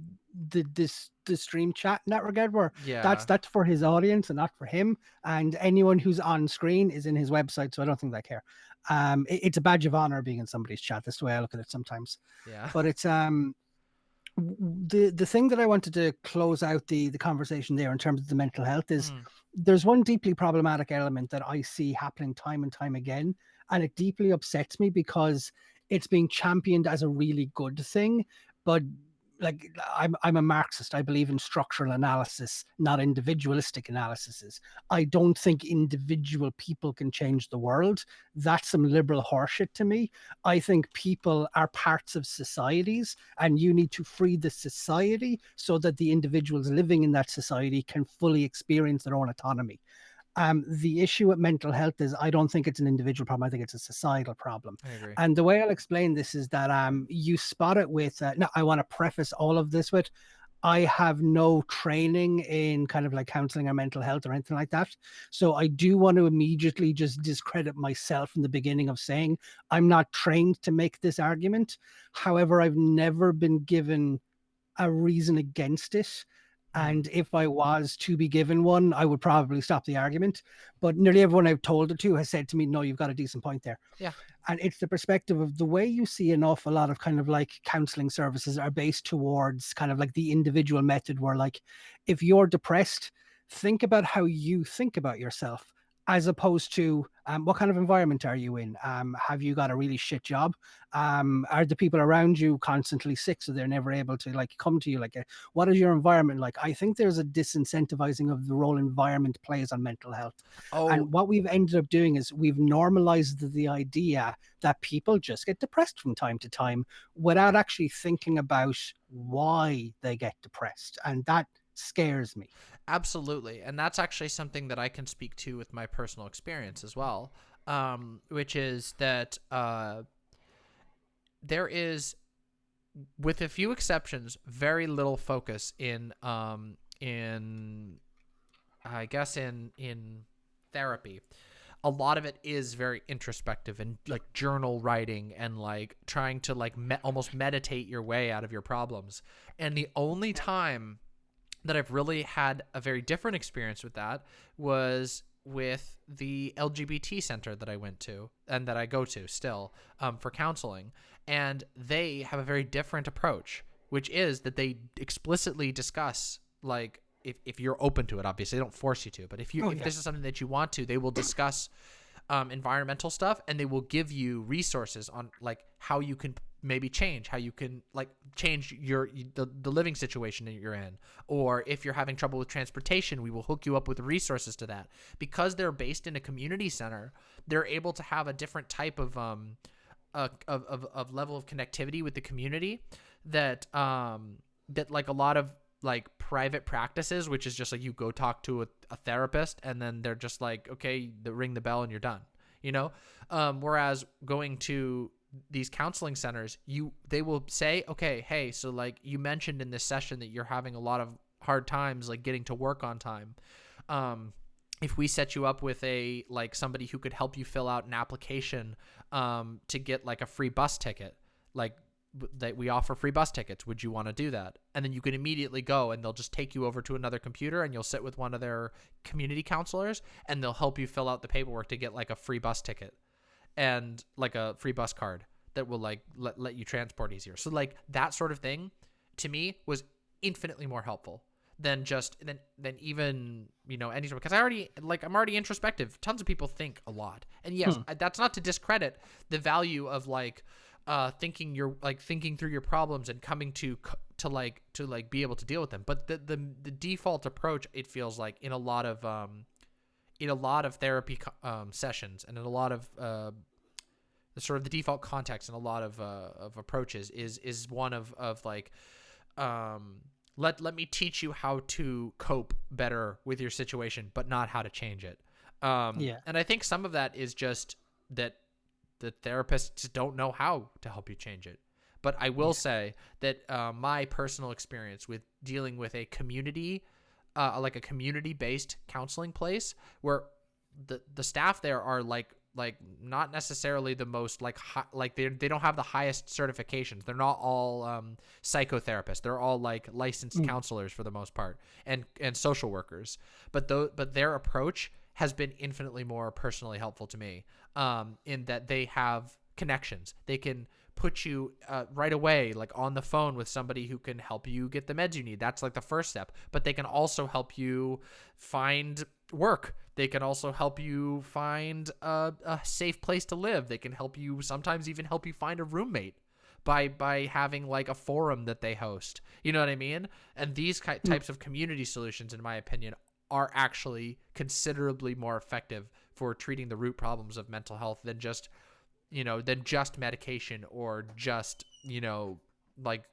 the stream chat in that regard, where Yeah. that's for his audience and not for him. And anyone who's on screen is in his website, so I don't think they care. It's a badge of honor being in somebody's chat. That's the way I look at it sometimes. Yeah. But it's the thing that I wanted to close out the conversation there in terms of the mental health is there's one deeply problematic element that I see happening time and time again, and it deeply upsets me because it's being championed as a really good thing, but like I'm a Marxist. I believe in structural analysis, not individualistic analyses. I don't think individual people can change the world. That's some liberal horseshit to me. I think people are parts of societies, and you need to free the society so that the individuals living in that society can fully experience their own autonomy. The issue with mental health is I don't think it's an individual problem. I think it's a societal problem. I agree. And the way I'll explain this is that you spot it with. Now, I want to preface all of this with I have no training in kind of like counseling or mental health or anything like that. So I do want to immediately just discredit myself in the beginning of saying I'm not trained to make this argument. However, I've never been given a reason against it. And if I was to be given one, I would probably stop the argument. But nearly everyone I've told it to has said to me, no, you've got a decent point there. Yeah. And it's the perspective of the way you see an awful lot of kind of like counseling services are based towards kind of like the individual method where like, if you're depressed, think about how you think about yourself, as opposed to what kind of environment are you in? Have you got a really shit job? Are the people around you constantly sick so they're never able to like come to you? Like, what is your environment like? I think there's a disincentivizing of the role environment plays on mental health. Oh, And what we've ended up doing is we've normalized the idea that people just get depressed from time to time without actually thinking about why they get depressed. And that scares me. absolutely. And that's actually something that I can speak to with my personal experience as well, which is that there is, with a few exceptions, very little focus in I guess in therapy. A lot of it is very introspective and like journal writing and like trying to like almost meditate your way out of your problems. And the only time that I've really had a very different experience with that was with the LGBT center that I went to and that I go to still for counseling. And they have a very different approach, which is that they explicitly discuss, like, if you're open to it, obviously they don't force you to, but if this is something that you want to, they will discuss environmental stuff, and they will give you resources on like how you can maybe change, how you can like change the living situation that you're in, or if you're having trouble with transportation, we will hook you up with resources to that. Because they're based in a community center, they're able to have a different type of level of connectivity with the community that that like a lot of like private practices, which is just like you go talk to a therapist and then they're just like, okay, ring the bell and you're done, you know? Whereas going to these counseling centers, they will say, okay, hey, so like you mentioned in this session that you're having a lot of hard times like getting to work on time. If we set you up with somebody who could help you fill out an application to get like a free bus ticket, like that we offer free bus tickets, would you want to do that? And then you can immediately go and they'll just take you over to another computer and you'll sit with one of their community counselors and they'll help you fill out the paperwork to get like a free bus ticket and like a free bus card that will like let you transport easier. So like that sort of thing to me was infinitely more helpful than even, you know, any, because I'm already introspective. Tons of people think a lot. And yes, that's not to discredit the value of like thinking through your problems and coming to be able to deal with them. But the default approach, it feels like in a lot of therapy sessions and in a lot of the sort of the default context in a lot of approaches is one of like let me teach you how to cope better with your situation, but not how to change it. And I think some of that is just that the therapists don't know how to help you change it. But I will say that my personal experience with dealing with a community, like a community-based counseling place, where the staff there are like like not necessarily the most like like they don't have the highest certifications. They're not all psychotherapists. They're all like licensed counselors for the most part, and social workers. But their approach has been infinitely more personally helpful to me, in that they have connections. They can put you right away, like on the phone with somebody who can help you get the meds you need. That's like the first step. But they can also help you find work. They can also help you find a safe place to live. They can help you, sometimes even help you find a roommate by having like a forum that they host. You know what I mean? And these types of community solutions, in my opinion, are actually considerably more effective for treating the root problems of mental health than just medication or just, like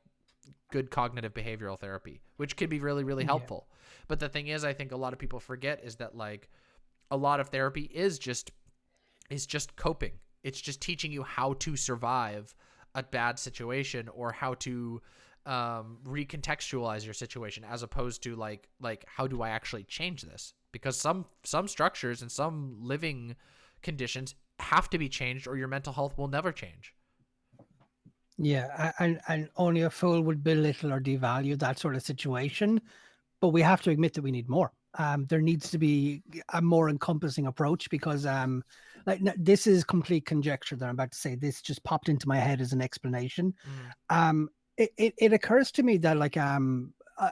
good cognitive behavioral therapy, which can be really, really helpful. But the thing is, I think a lot of people forget is that like a lot of therapy is just coping. It's just teaching you how to survive a bad situation or how to recontextualize your situation, as opposed to like how do I actually change this? Because some structures and some living conditions have to be changed, or your mental health will never change. Yeah, and only a fool would belittle or devalue that sort of situation. But we have to admit that we need more. There needs to be a more encompassing approach, because this is complete conjecture that I'm about to say. This just popped into my head as an explanation. It occurs to me that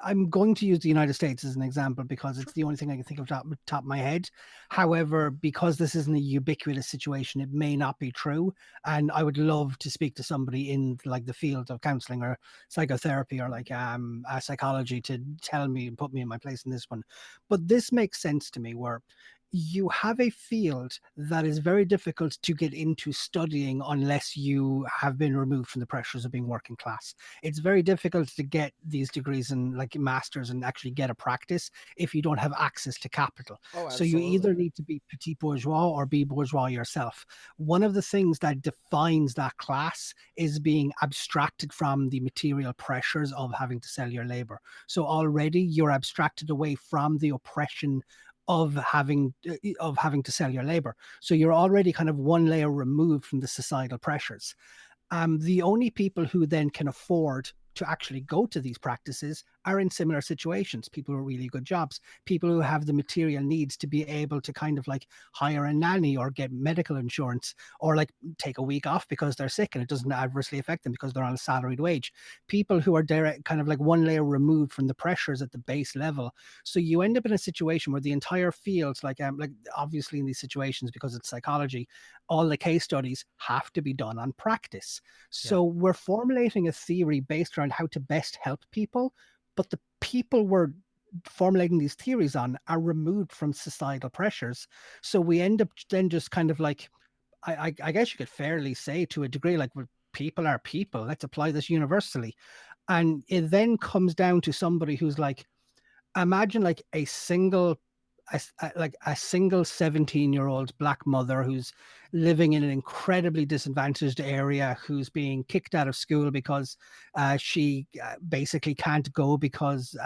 I'm going to use the United States as an example because it's the only thing I can think of top of my head. However, because this isn't a ubiquitous situation, it may not be true. And I would love to speak to somebody in like the field of counseling or psychotherapy or like psychology to tell me and put me in my place in this one. But this makes sense to me, where you have a field that is very difficult to get into studying unless you have been removed from the pressures of being working class. It's very difficult to get these degrees and like masters and actually get a practice if you don't have access to capital. So you either need to be petit bourgeois or be bourgeois yourself. One of the things that defines that class is being abstracted from the material pressures of having to sell your labor. So already you're abstracted away from the oppression of having to sell your labor. So you're already kind of one layer removed from the societal pressures. The only people who then can afford to actually go to these practices are in similar situations. People with really good jobs, people who have the material needs to be able to kind of like hire a nanny or get medical insurance or like take a week off because they're sick and it doesn't adversely affect them because they're on a salaried wage. People who are direct, kind of like one layer removed from the pressures at the base level. So you end up in a situation where the entire field, like obviously in these situations, because it's psychology, all the case studies have to be done on practice. So we're formulating a theory based around how to best help people, but the people we're formulating these theories on are removed from societal pressures. So we end up then just kind of like, I guess you could fairly say to a degree, like, well, people are people. Let's apply this universally. And it then comes down to somebody who's like, imagine like a single 17-year-old black mother who's living in an incredibly disadvantaged area, who's being kicked out of school because she basically can't go because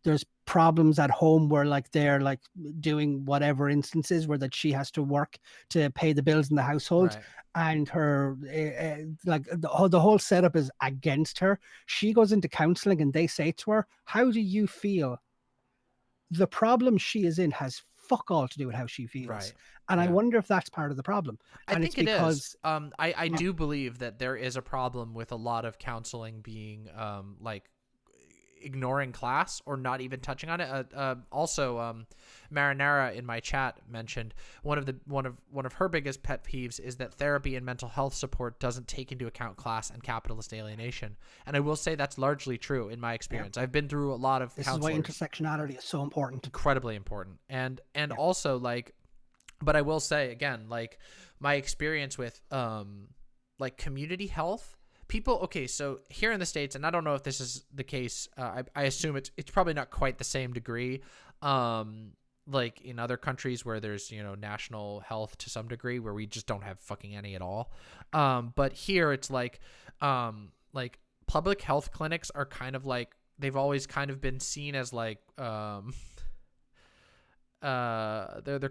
there's problems at home where like they're like doing whatever instances where that she has to work to pay the bills in the household. Right. And her like the whole setup is against her. She goes into counseling and they say to her, how do you feel? The problem she is in has fuck all to do with how she feels. Right. And I wonder if that's part of the problem. I think it is. I do believe that there is a problem with a lot of counseling being like ignoring class or not even touching on it. Also, Marinara in my chat mentioned one of her biggest pet peeves is that therapy and mental health support doesn't take into account class and capitalist alienation. And I will say that's largely true in my experience. I've been through a lot of counselors. This is why intersectionality is so important. Incredibly important. And also like, but I will say again, like my experience with like community health. People, okay, so here in the States, and I don't know if this is the case, I assume it's probably not quite the same degree, like in other countries where there's, national health to some degree where we just don't have fucking any at all. But here it's like public health clinics are kind of like, they've always kind of been seen as like, they're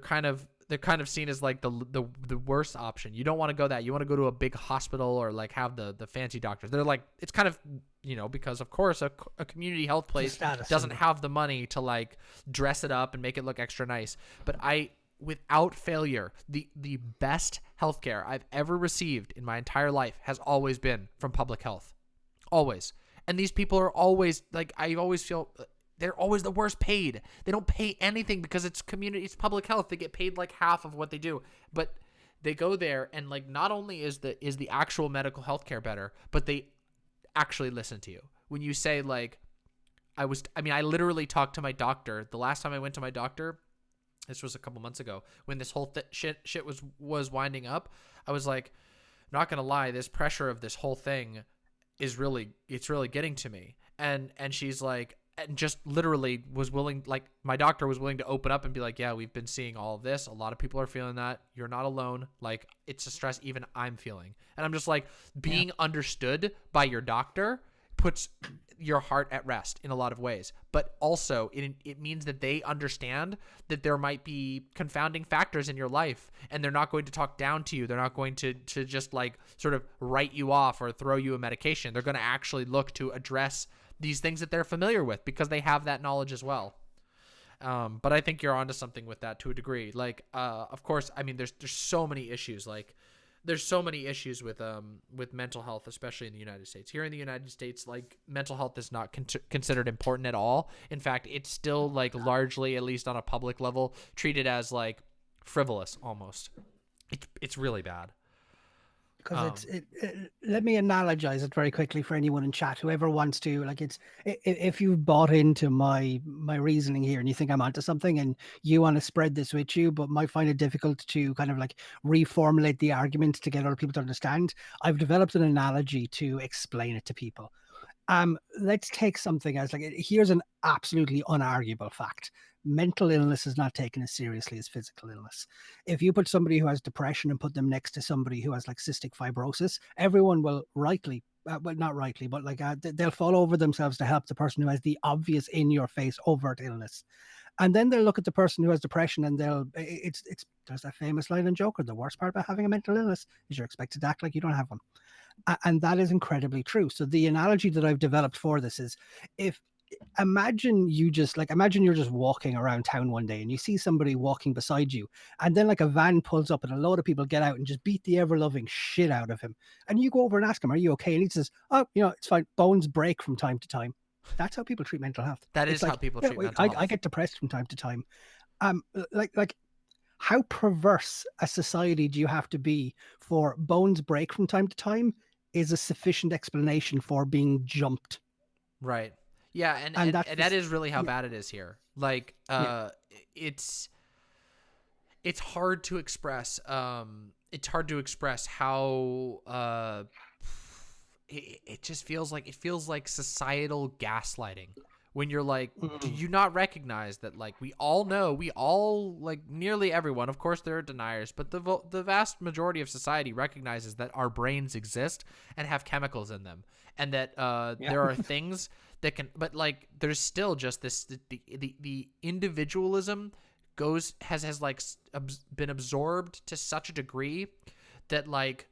kind of they're kind of seen as like the worst option. You don't want to go that. You want to go to a big hospital or like have the fancy doctors. They're like, it's kind of, because of course a community health place doesn't have the money to like dress it up and make it look extra nice. But without failure, the best healthcare I've ever received in my entire life has always been from public health. Always. And these people are always like, I always feel they're always the worst paid. They don't pay anything because it's public health. They get paid like half of what they do. But they go there and like not only is the actual medical health care better, but they actually listen to you. When you say like I literally talked to my doctor. The last time I went to my doctor, this was a couple months ago, when this whole shit was winding up, I was like, not going to lie, this pressure of this whole thing it's really getting to me. And she's like, and just literally was willing, like my doctor was willing to open up and be like, yeah, we've been seeing all of this. A lot of people are feeling that. You're not alone. Like it's a stress even I'm feeling. And I'm just like, being understood by your doctor puts your heart at rest in a lot of ways. But also it means that they understand that there might be confounding factors in your life and they're not going to talk down to you. They're not going to just like sort of write you off or throw you a medication. They're going to actually look to address these things that they're familiar with because they have that knowledge as well. But I think you're onto something with that to a degree. Like, of course, I mean, there's so many issues. Like, there's so many issues with mental health, especially in the United States. Here in the United States, like mental health is not considered important at all. In fact, it's still like largely, at least on a public level, treated as like frivolous almost. It's really bad. Because let me analogize it very quickly for anyone in chat, whoever wants to. Like, if you've bought into my reasoning here and you think I'm onto something and you want to spread this with you, but might find it difficult to kind of like reformulate the arguments to get other people to understand, I've developed an analogy to explain it to people. Let's take something as like, here's an absolutely unarguable fact. Mental illness is not taken as seriously as physical illness. If you put somebody who has depression and put them next to somebody who has like cystic fibrosis, everyone will rightly, well, not rightly, but like they'll fall over themselves to help the person who has the obvious in your face overt illness. And then they'll look at the person who has depression and there's that famous line in Joker, the worst part about having a mental illness is you're expected to act like you don't have one. And that is incredibly true. So the analogy that I've developed for this is, imagine you're just walking around town one day and you see somebody walking beside you, and then like a van pulls up and a load of people get out and just beat the ever-loving shit out of him. And you go over and ask him, are you okay? And he says, oh, it's fine. Bones break from time to time. That's how people treat mental health. That is how people treat mental health. I get depressed from time to time. Like how perverse a society do you have to be for bones break from time to time is a sufficient explanation for being jumped. Right. Yeah, and that is really how bad it is here. Like, it's hard to express. It's hard to express how it just feels like societal gaslighting. When you're like, do you not recognize that, like, we all like nearly everyone, of course there are deniers, but the vast majority of society recognizes that our brains exist and have chemicals in them, and that there are things that can, but like there's still just this the individualism has like been absorbed to such a degree that like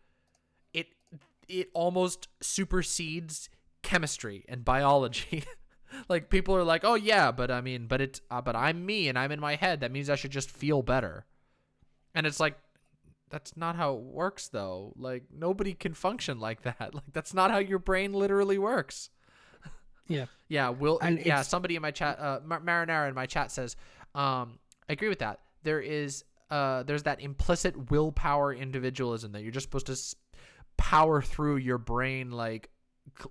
it almost supersedes chemistry and biology. Like, people are like, oh yeah, but I mean, but I'm me and I'm in my head. That means I should just feel better. And it's like, that's not how it works though. Like, nobody can function like that. Like, that's not how your brain literally works. Yeah. Yeah. Somebody in my chat, Marinara in my chat says, I agree with that. There's that implicit willpower individualism that you're just supposed to power through your brain, like,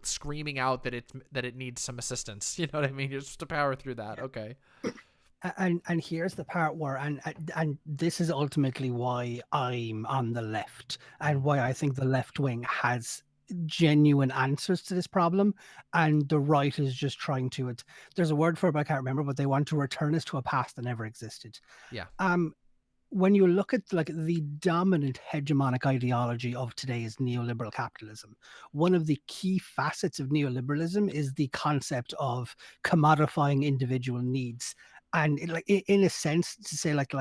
screaming out that it needs some assistance. You know what I mean? You're supposed to power through that. Okay. And here's the part where and this is ultimately why I'm on the left and why I think the left wing has genuine answers to this problem, and the right is just trying to there's a word for it, but I can't remember, but they want to return us to a past that never existed. Yeah. When you look at like the dominant hegemonic ideology of today is neoliberal capitalism. One of the key facets of neoliberalism is the concept of commodifying individual needs. And in a sense, to say like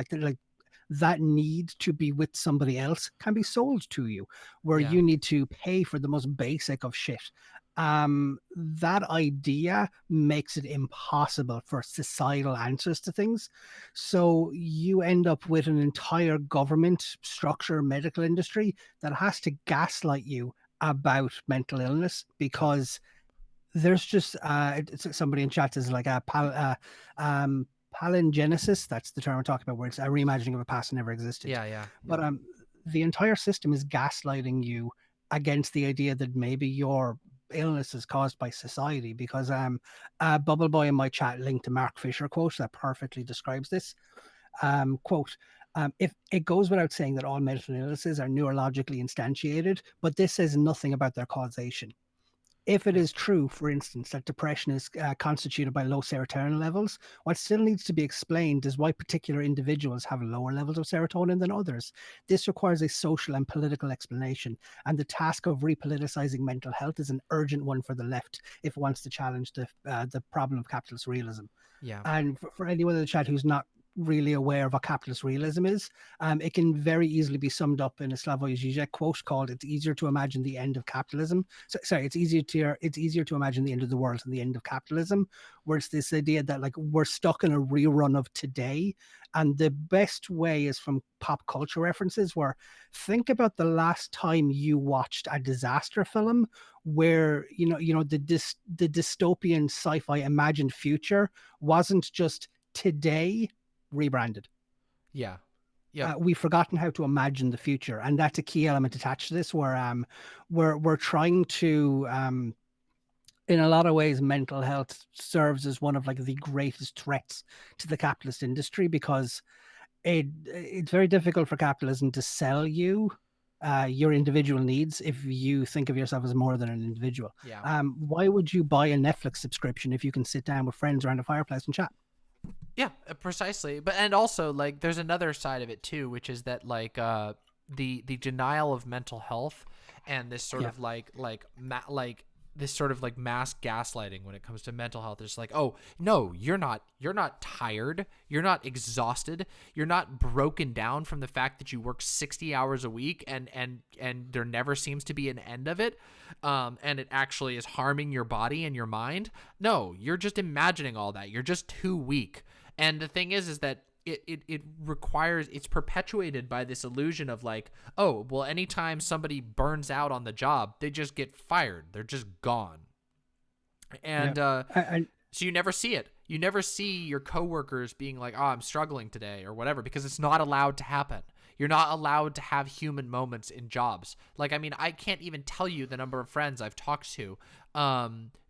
that need to be with somebody else can be sold to you, where Yeah. you need to pay for the most basic of shit. That idea makes it impossible for societal answers to things. So you end up with an entire government structure, medical industry that has to gaslight you about mental illness, Yep. because there's just somebody in chat is like palingenesis. That's the term I'm talking about, where it's a reimagining of a past that never existed. Yeah. Yeah. But the entire system is gaslighting you against the idea that maybe your illness is caused by society. Because Bubble Boy in my chat linked a Mark Fisher quote that perfectly describes this. Quote, if it goes without saying that all mental illnesses are neurologically instantiated, but this says nothing about their causation. If it Yep. is true, for instance, that depression is constituted by low serotonin levels, what still needs to be explained is why particular individuals have lower levels of serotonin than others. This requires a social and political explanation, and the task of repoliticizing mental health is an urgent one for the left if it wants to challenge the problem of capitalist realism. Yeah. And for anyone in the chat who's not really aware of what capitalist realism is, it can very easily be summed up in a Slavoj Žižek quote called "It's easier to imagine the end of capitalism." It's easier to imagine the end of the world than the end of capitalism. Where it's this idea that like we're stuck in a rerun of today, and the best way is from pop culture references. Where think about the last time you watched a disaster film, where the dystopian sci-fi imagined future wasn't just today rebranded. Yeah. Yep. We've forgotten how to imagine the future, and that's a key element attached to this. Where we're trying to in a lot of ways, mental health serves as one of like the greatest threats to the capitalist industry, because it's very difficult for capitalism to sell you your individual needs if you think of yourself as more than an individual. Yeah. Why would you buy a Netflix subscription if you can sit down with friends around a fireplace and chat? Yeah, precisely. But and also like there's another side of it too, which is that like the denial of mental health and this sort of like this sort of like mass gaslighting when it comes to mental health. It's like, oh no, you're not tired, you're not exhausted, you're not broken down from the fact that you work 60 hours a week and there never seems to be an end of it, and it actually is harming your body and your mind. No, you're just imagining all that. You're just too weak. And the thing is that it requires, it's perpetuated by this illusion of like, oh, well, anytime somebody burns out on the job, they just get fired. They're just gone. And so you never see it. You never see your coworkers being like, oh, I'm struggling today or whatever, because it's not allowed to happen. You're not allowed to have human moments in jobs. Like, I mean, I can't even tell you the number of friends I've talked to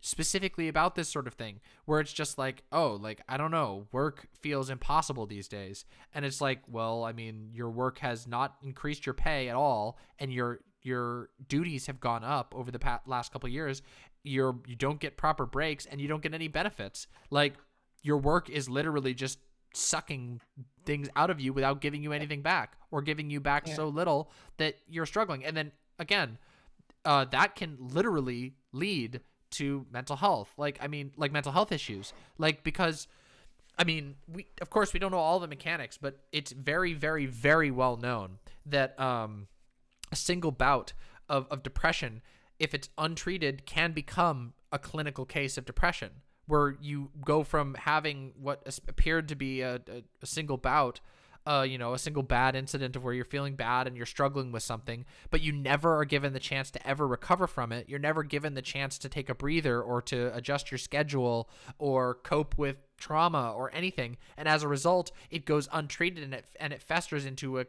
specifically about this sort of thing, where it's just like, oh, like, I don't know, work feels impossible these days. And it's like, well, I mean, your work has not increased your pay at all, and your duties have gone up over the last couple of years. You don't get proper breaks, and you don't get any benefits. Like, your work is literally just sucking things out of you without giving you anything back, or giving you back so little that you're struggling. And then again, that can literally lead to mental health. Like, I mean, like mental health issues, like, because I mean, of course we don't know all the mechanics, but it's very, very, very well known that a single bout of depression, if it's untreated, can become a clinical case of depression, where you go from having what appeared to be a single bout, a single bad incident of where you're feeling bad and you're struggling with something, but you never are given the chance to ever recover from it. You're never given the chance to take a breather or to adjust your schedule or cope with trauma or anything. And as a result, it goes untreated, and it festers into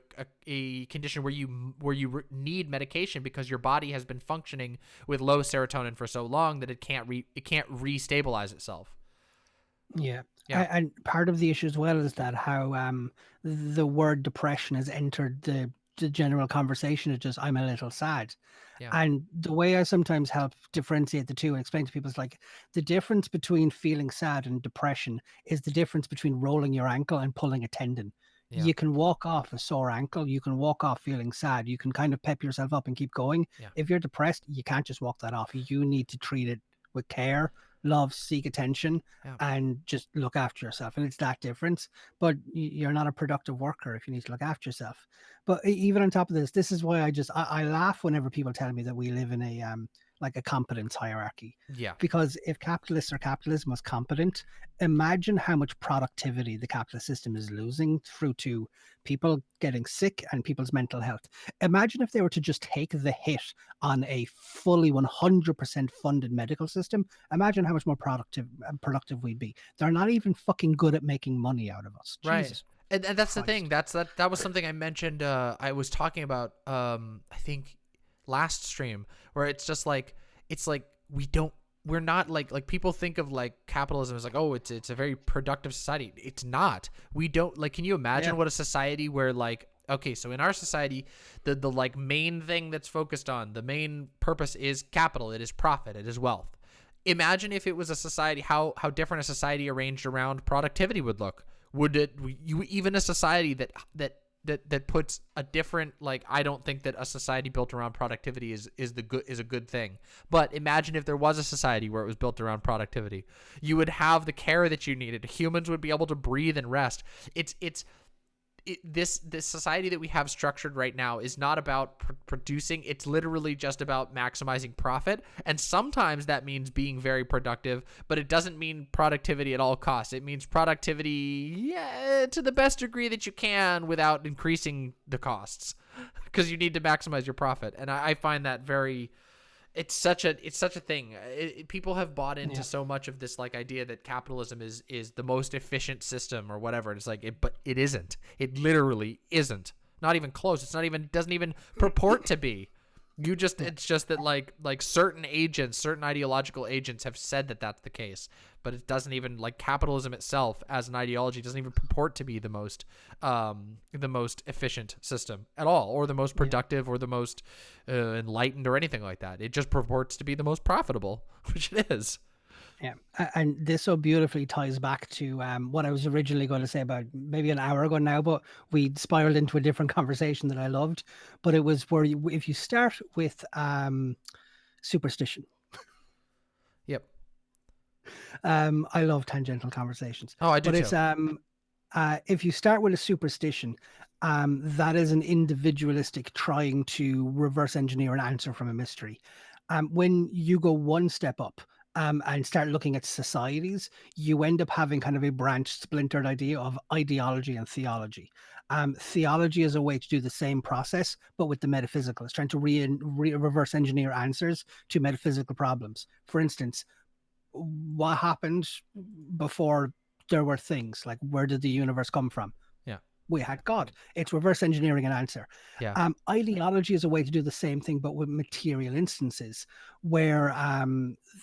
a condition where you need medication, because your body has been functioning with low serotonin for so long that it can't restabilize itself. Yeah. Yeah. And part of the issue as well is that how the word depression has entered the general conversation is just, I'm a little sad. Yeah. And the way I sometimes help differentiate the two and explain to people is like, the difference between feeling sad and depression is the difference between rolling your ankle and pulling a tendon. Yeah. You can walk off a sore ankle. You can walk off feeling sad. You can kind of pep yourself up and keep going. Yeah. If you're depressed, you can't just walk that off. You need to treat it with care love, seek attention, Yeah. and just look after yourself. And it's that difference. But you're not a productive worker if you need to look after yourself. But even on top of this, this is why I laugh whenever people tell me that we live in a like a competence hierarchy. Yeah. Because if capitalists or capitalism was competent, imagine how much productivity the capitalist system is losing through to people getting sick and people's mental health. Imagine if they were to just take the hit on a fully 100% funded medical system. Imagine how much more productive we'd be. They're not even fucking good at making money out of us. Right. Jesus And that's the Christ. thing. That was something I mentioned. I was talking about. I think last stream, where it's like we're not like people think of like capitalism as like, oh, it's a very productive society. It's not. We don't like. Can you imagine what a society where like, okay, so in our society, the like main thing that's focused on, the main purpose is capital. It is profit. It is wealth. Imagine if it was a society, how different a society arranged around productivity would look. Would it, you even a society that puts a different, like, I don't think that a society built around productivity is a good thing. But imagine if there was a society where it was built around productivity. You would have the care that you needed. Humans would be able to breathe and rest. This society that we have structured right now is not about producing. It's literally just about maximizing profit. And sometimes that means being very productive, but it doesn't mean productivity at all costs. It means productivity, yeah, to the best degree that you can without increasing the costs, because you need to maximize your profit. And I find that very, it's such a thing. People have bought into so much of this like idea that capitalism is the most efficient system or whatever. It's like but it isn't. It literally isn't. Not even close. It's not even, doesn't even purport to be. It's just that like certain agents, certain ideological agents have said that that's the case, but it doesn't even, like, capitalism itself as an ideology doesn't even purport to be the most efficient system at all, or the most productive, or the most enlightened, or anything like that. It just purports to be the most profitable, which it is. Yeah, and this so beautifully ties back to what I was originally going to say about maybe an hour ago now, but we spiraled into a different conversation that I loved. But it was where if you start with superstition. Yep. I love tangential conversations. Oh, I do but too. It's if you start with a superstition, that is an individualistic trying to reverse engineer an answer from a mystery. When you go one step up, and start looking at societies, you end up having kind of a branched, splintered idea of ideology and theology. Theology is a way to do the same process, but with the metaphysical. It's trying to reverse engineer answers to metaphysical problems. For instance, what happened before there were things? Like, where did the universe come from? Yeah. We had God. It's reverse engineering an answer. Yeah. Ideology is a way to do the same thing, but with material instances, where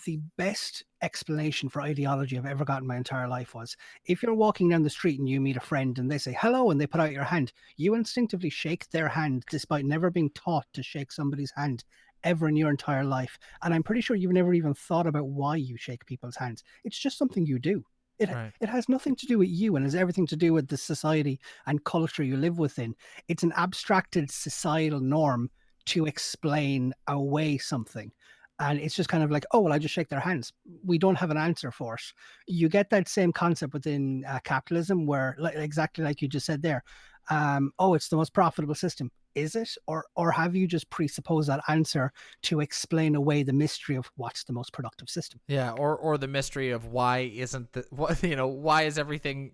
the best explanation for ideology I've ever got in my entire life was, if you're walking down the street and you meet a friend and they say hello and they put out your hand, you instinctively shake their hand despite never being taught to shake somebody's hand ever in your entire life. And I'm pretty sure you've never even thought about why you shake people's hands. It's just something you do. It has nothing to do with you, and has everything to do with the society and culture you live within. It's an abstracted societal norm to explain away something. And it's just kind of like, oh, well, I just shake their hands. We don't have an answer for it. You get that same concept within capitalism, where, exactly like you just said there, oh, it's the most profitable system. Is it? Or have you just presupposed that answer to explain away the mystery of what's the most productive system? Yeah, or the mystery of why isn't why is everything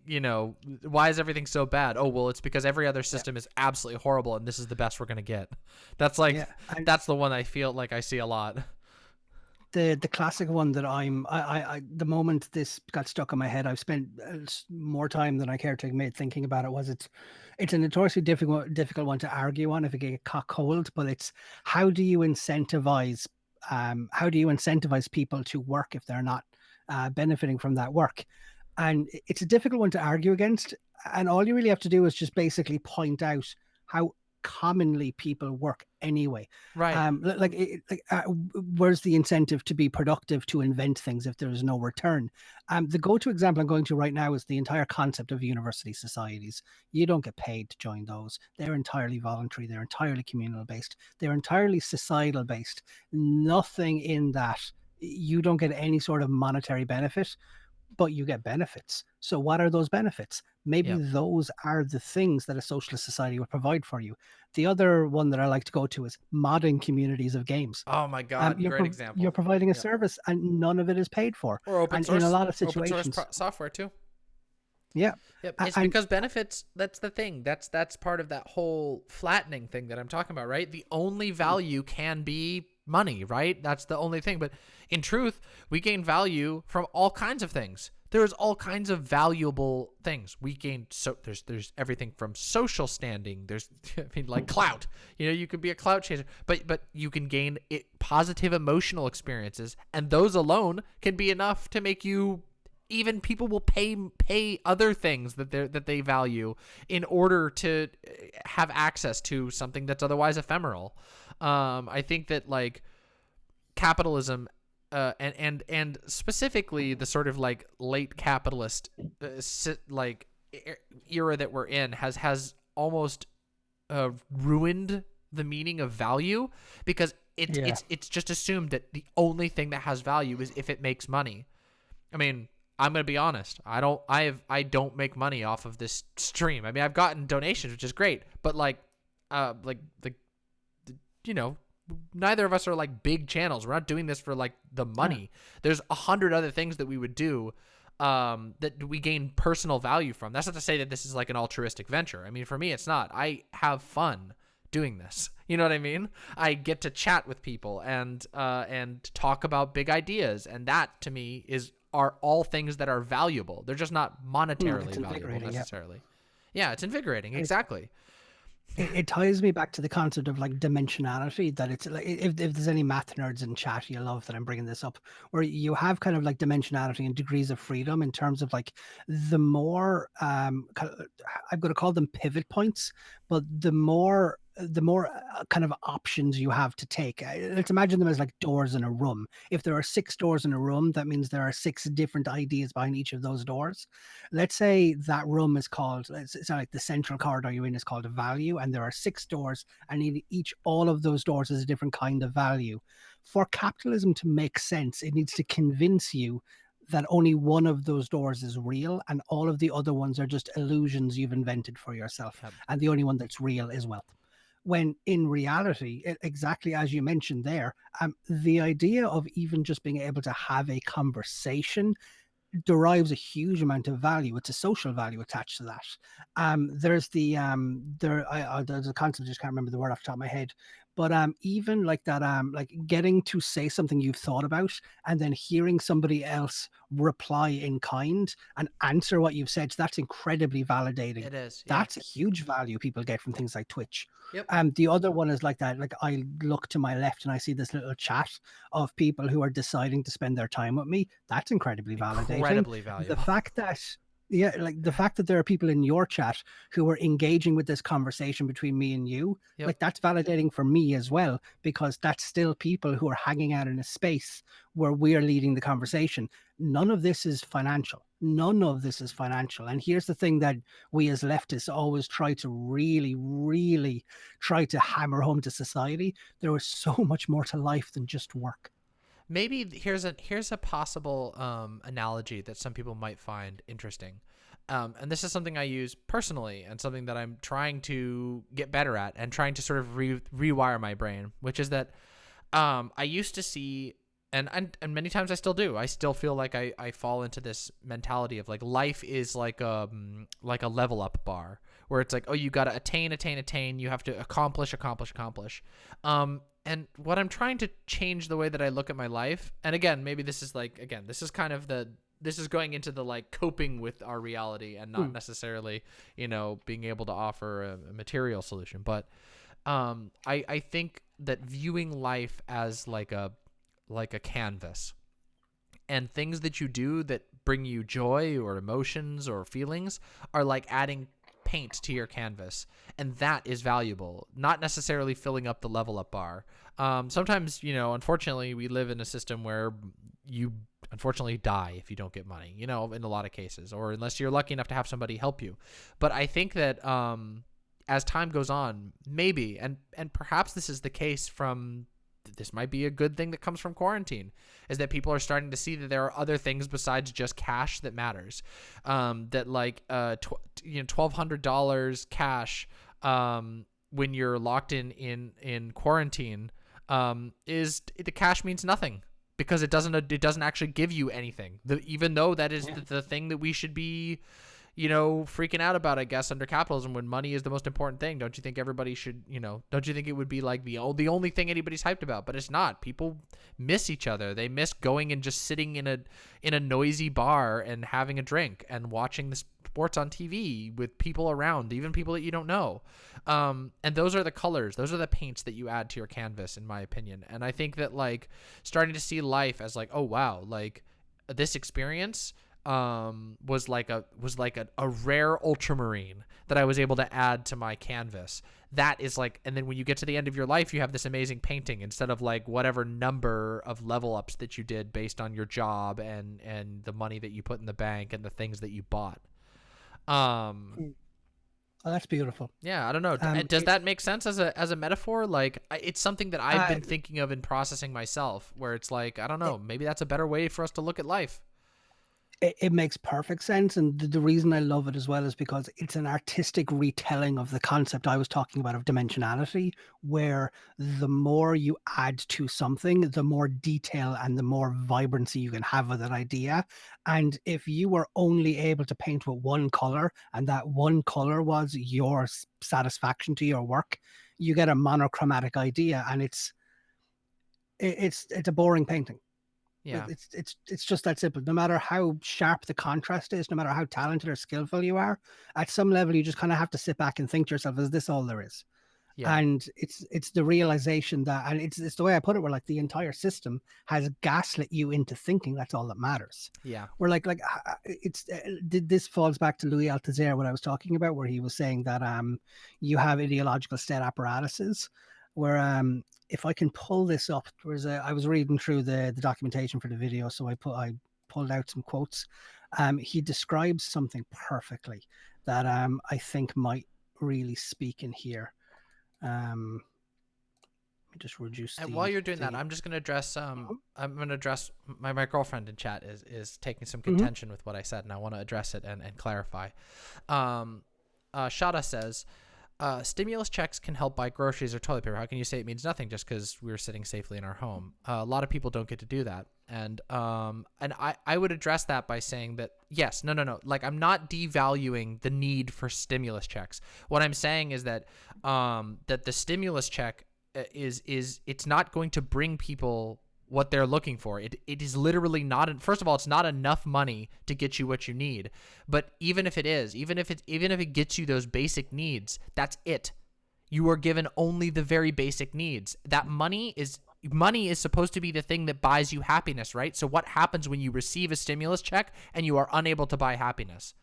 so bad? Oh, well, it's because every other system is absolutely horrible and this is the best we're going to get. That's like that's the one I feel like I see a lot. The classic one that the moment this got stuck in my head, I've spent more time than I care to admit thinking about it. It's a notoriously difficult one to argue on if it get cock cold, but it's how do you incentivize people to work if they're not benefiting from that work? And it's a difficult one to argue against. And all you really have to do is just basically point out how commonly people work anyway. Right. Where's the incentive to be productive, to invent things if there is no return? The go-to example I'm going to right now is the entire concept of university societies. You don't get paid to join those. They're entirely voluntary. They're entirely communal based. They're entirely societal based. Nothing in that You don't get any sort of monetary benefit, but you get benefits. So what are those benefits? Maybe Yep. those are the things that a socialist society will provide for you. The other one that I like to go to is modding communities of games. Oh my God, great You're example. providing a Yep. service and none of it is paid for. Or And in a lot of situations, software too. yeah. Yep, A- it's And because benefits, that's the thing. That's part of that whole flattening thing that I'm talking about, right? The only value can be money, right? That's the only thing. But in truth, we gain value from all kinds of things. There's all kinds of valuable things. We gain there's everything from social standing. There's I mean like clout. You know, you could be a clout chaser, but you can gain positive emotional experiences, and those alone can be enough to make you, even people will pay other things that they value in order to have access to something that's otherwise ephemeral. I think that like capitalism, and specifically the sort of like late capitalist era that we're in has almost ruined the meaning of value, because yeah. it's just assumed that the only thing that has value is if it makes money. I mean, I'm gonna be honest. I don't make money off of this stream. I mean, I've gotten donations, which is great, but you know, neither of us are like big channels. We're not doing this for like the money. There's 100 other things that we would do that we gain personal value from. That's not to say that this is like an altruistic venture. I mean, for me, it's not. I have fun doing this. You know what I mean? I get to chat with people and talk about big ideas, and that to me are all things that are valuable. They're just not monetarily valuable necessarily. Yeah, it's invigorating. Exactly. It ties me back to the concept of like dimensionality, that it's like, if there's any math nerds in chat, you love that I'm bringing this up, where you have kind of like dimensionality and degrees of freedom in terms of like the more I'm going to call them pivot points, but the more kind of options you have to take. Let's imagine them as like doors in a room. If there are 6 doors in a room, that means there are 6 different ideas behind each of those doors. Let's say that room is called, it's not like the central corridor you're in is called a value, and there are 6 doors, and in all of those doors is a different kind of value. For capitalism to make sense, it needs to convince you that only one of those doors is real and all of the other ones are just illusions you've invented for yourself. Yep. And the only one that's real is wealth. When in reality, exactly as you mentioned there, the idea of even just being able to have a conversation derives a huge amount of value. It's a social value attached to that. There's there's a concept, I just can't remember the word off the top of my head, but even like that, like getting to say something you've thought about and then hearing somebody else reply in kind and answer what you've said, that's incredibly validating. It is. Yeah. That's a huge value people get from things like Twitch. Yep. The other one is like that, like I look to my left and I see this little chat of people who are deciding to spend their time with me. That's incredibly validating. Incredibly valuable. The fact that the fact that there are people in your chat who are engaging with this conversation between me and you, Yep. like that's validating for me as well, because that's still people who are hanging out in a space where we are leading the conversation. None of this is financial. None of this is financial. And here's the thing that we as leftists always try to really, really try to hammer home to society. There is so much more to life than just work. Maybe here's a possible analogy that some people might find interesting, and this is something I use personally and something that I'm trying to get better at and trying to sort of rewire my brain, which is that I used to see, and many times I still do. I still feel like I fall into this mentality of like life is like a level up bar where it's like, oh, you got to attain. You have to accomplish. And what I'm trying to change the way that I look at my life, and again, maybe this is kind of this is going into the like coping with our reality and not necessarily, being able to offer a material solution. But I think that viewing life as like a canvas, and things that you do that bring you joy or emotions or feelings are like adding paint to your canvas, and that is valuable, not necessarily filling up the level up bar. Sometimes, unfortunately, we live in a system where you unfortunately die if you don't get money, in a lot of cases, or unless you're lucky enough to have somebody help you. But I think that as time goes on, maybe, and perhaps this is the case from this might be a good thing that comes from quarantine, is that people are starting to see that there are other things besides just cash that matters. That like $1,200 cash when you're locked in quarantine, is the cash means nothing, because it doesn't actually give you anything. Even though that is the thing that we should be, freaking out about, I guess, under capitalism, when money is the most important thing. Don't you think everybody should, don't you think it would be like the only thing anybody's hyped about? But it's not. People miss each other. They miss going and just sitting in a noisy bar and having a drink and watching the sports on TV with people around, even people that you don't know. And those are the colors. Those are the paints that you add to your canvas, in my opinion. And I think that, like, starting to see life as like, oh wow, like this experience was like a rare ultramarine that I was able to add to my canvas. That is like, and then when you get to the end of your life, you have this amazing painting instead of like whatever number of level ups that you did based on your job and the money that you put in the bank and the things that you bought. Oh, that's beautiful. Yeah, I don't know. Does that make sense as a metaphor? Like, it's something that I've been thinking of and processing myself, where it's like, I don't know, maybe that's a better way for us to look at life. It makes perfect sense, and the reason I love it as well is because it's an artistic retelling of the concept I was talking about of dimensionality, where the more you add to something, the more detail and the more vibrancy you can have with that idea. And if you were only able to paint with one color, and that one color was your satisfaction to your work, you get a monochromatic idea, and it's a boring painting. Yeah, it's just that simple. No matter how sharp the contrast is, no matter how talented or skillful you are, at some level you just kind of have to sit back and think to yourself, is this all there is? Yeah. And it's the realization that, and it's the way I put it, where like the entire system has gaslit you into thinking that's all that matters. Yeah. Where like this falls back to Louis Althusser, what I was talking about, where he was saying that you have ideological state apparatuses where if I can pull this up, I was reading through the documentation for the video, so I pulled out some quotes. He describes something perfectly that I think might really speak in here. Let me just reduce. And while you're doing that, I'm just going to address. I'm going to address my girlfriend in chat is taking some contention with what I said, and I want to address it and clarify. Shada says, stimulus checks can help buy groceries or toilet paper. How can you say it means nothing just because we're sitting safely in our home? A lot of people don't get to do that. And I would address that by saying that, yes, no. Like, I'm not devaluing the need for stimulus checks. What I'm saying is that that the stimulus check is it's not going to bring people what they're looking for. It is literally not. First of all, it's not enough money to get you what you need. But even if it is, even if it gets you those basic needs, that's it. You are given only the very basic needs. That money is supposed to be the thing that buys you happiness, right? So what happens when you receive a stimulus check and you are unable to buy happiness?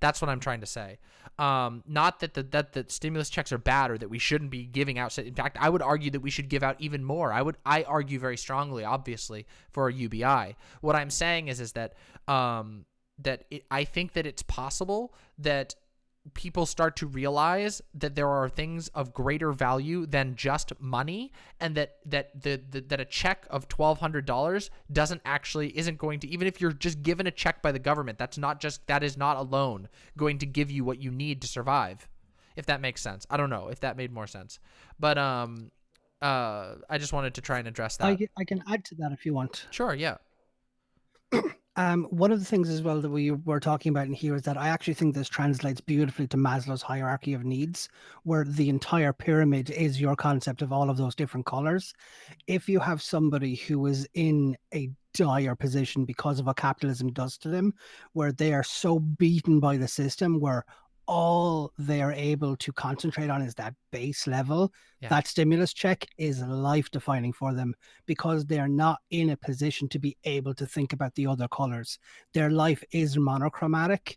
That's what I'm trying to say. Not that the stimulus checks are bad or that we shouldn't be giving out. In fact, I would argue that we should give out even more. I argue very strongly, obviously, for a UBI. What I'm saying is that I think that it's possible that people start to realize that there are things of greater value than just money, and that a check of $1,200 isn't going to, even if you're just given a check by the government, that is not alone going to give you what you need to survive. If that makes sense. I don't know if that made more sense, but I just wanted to try and address that. I can add to that if you want. Sure. Yeah. One of the things as well that we were talking about in here is that I actually think this translates beautifully to Maslow's hierarchy of needs, where the entire pyramid is your concept of all of those different colors. If you have somebody who is in a dire position because of what capitalism does to them, where they are so beaten by the system, where all they're able to concentrate on is that base level, that stimulus check is life defining for them, because they're not in a position to be able to think about the other colors. Their life is monochromatic,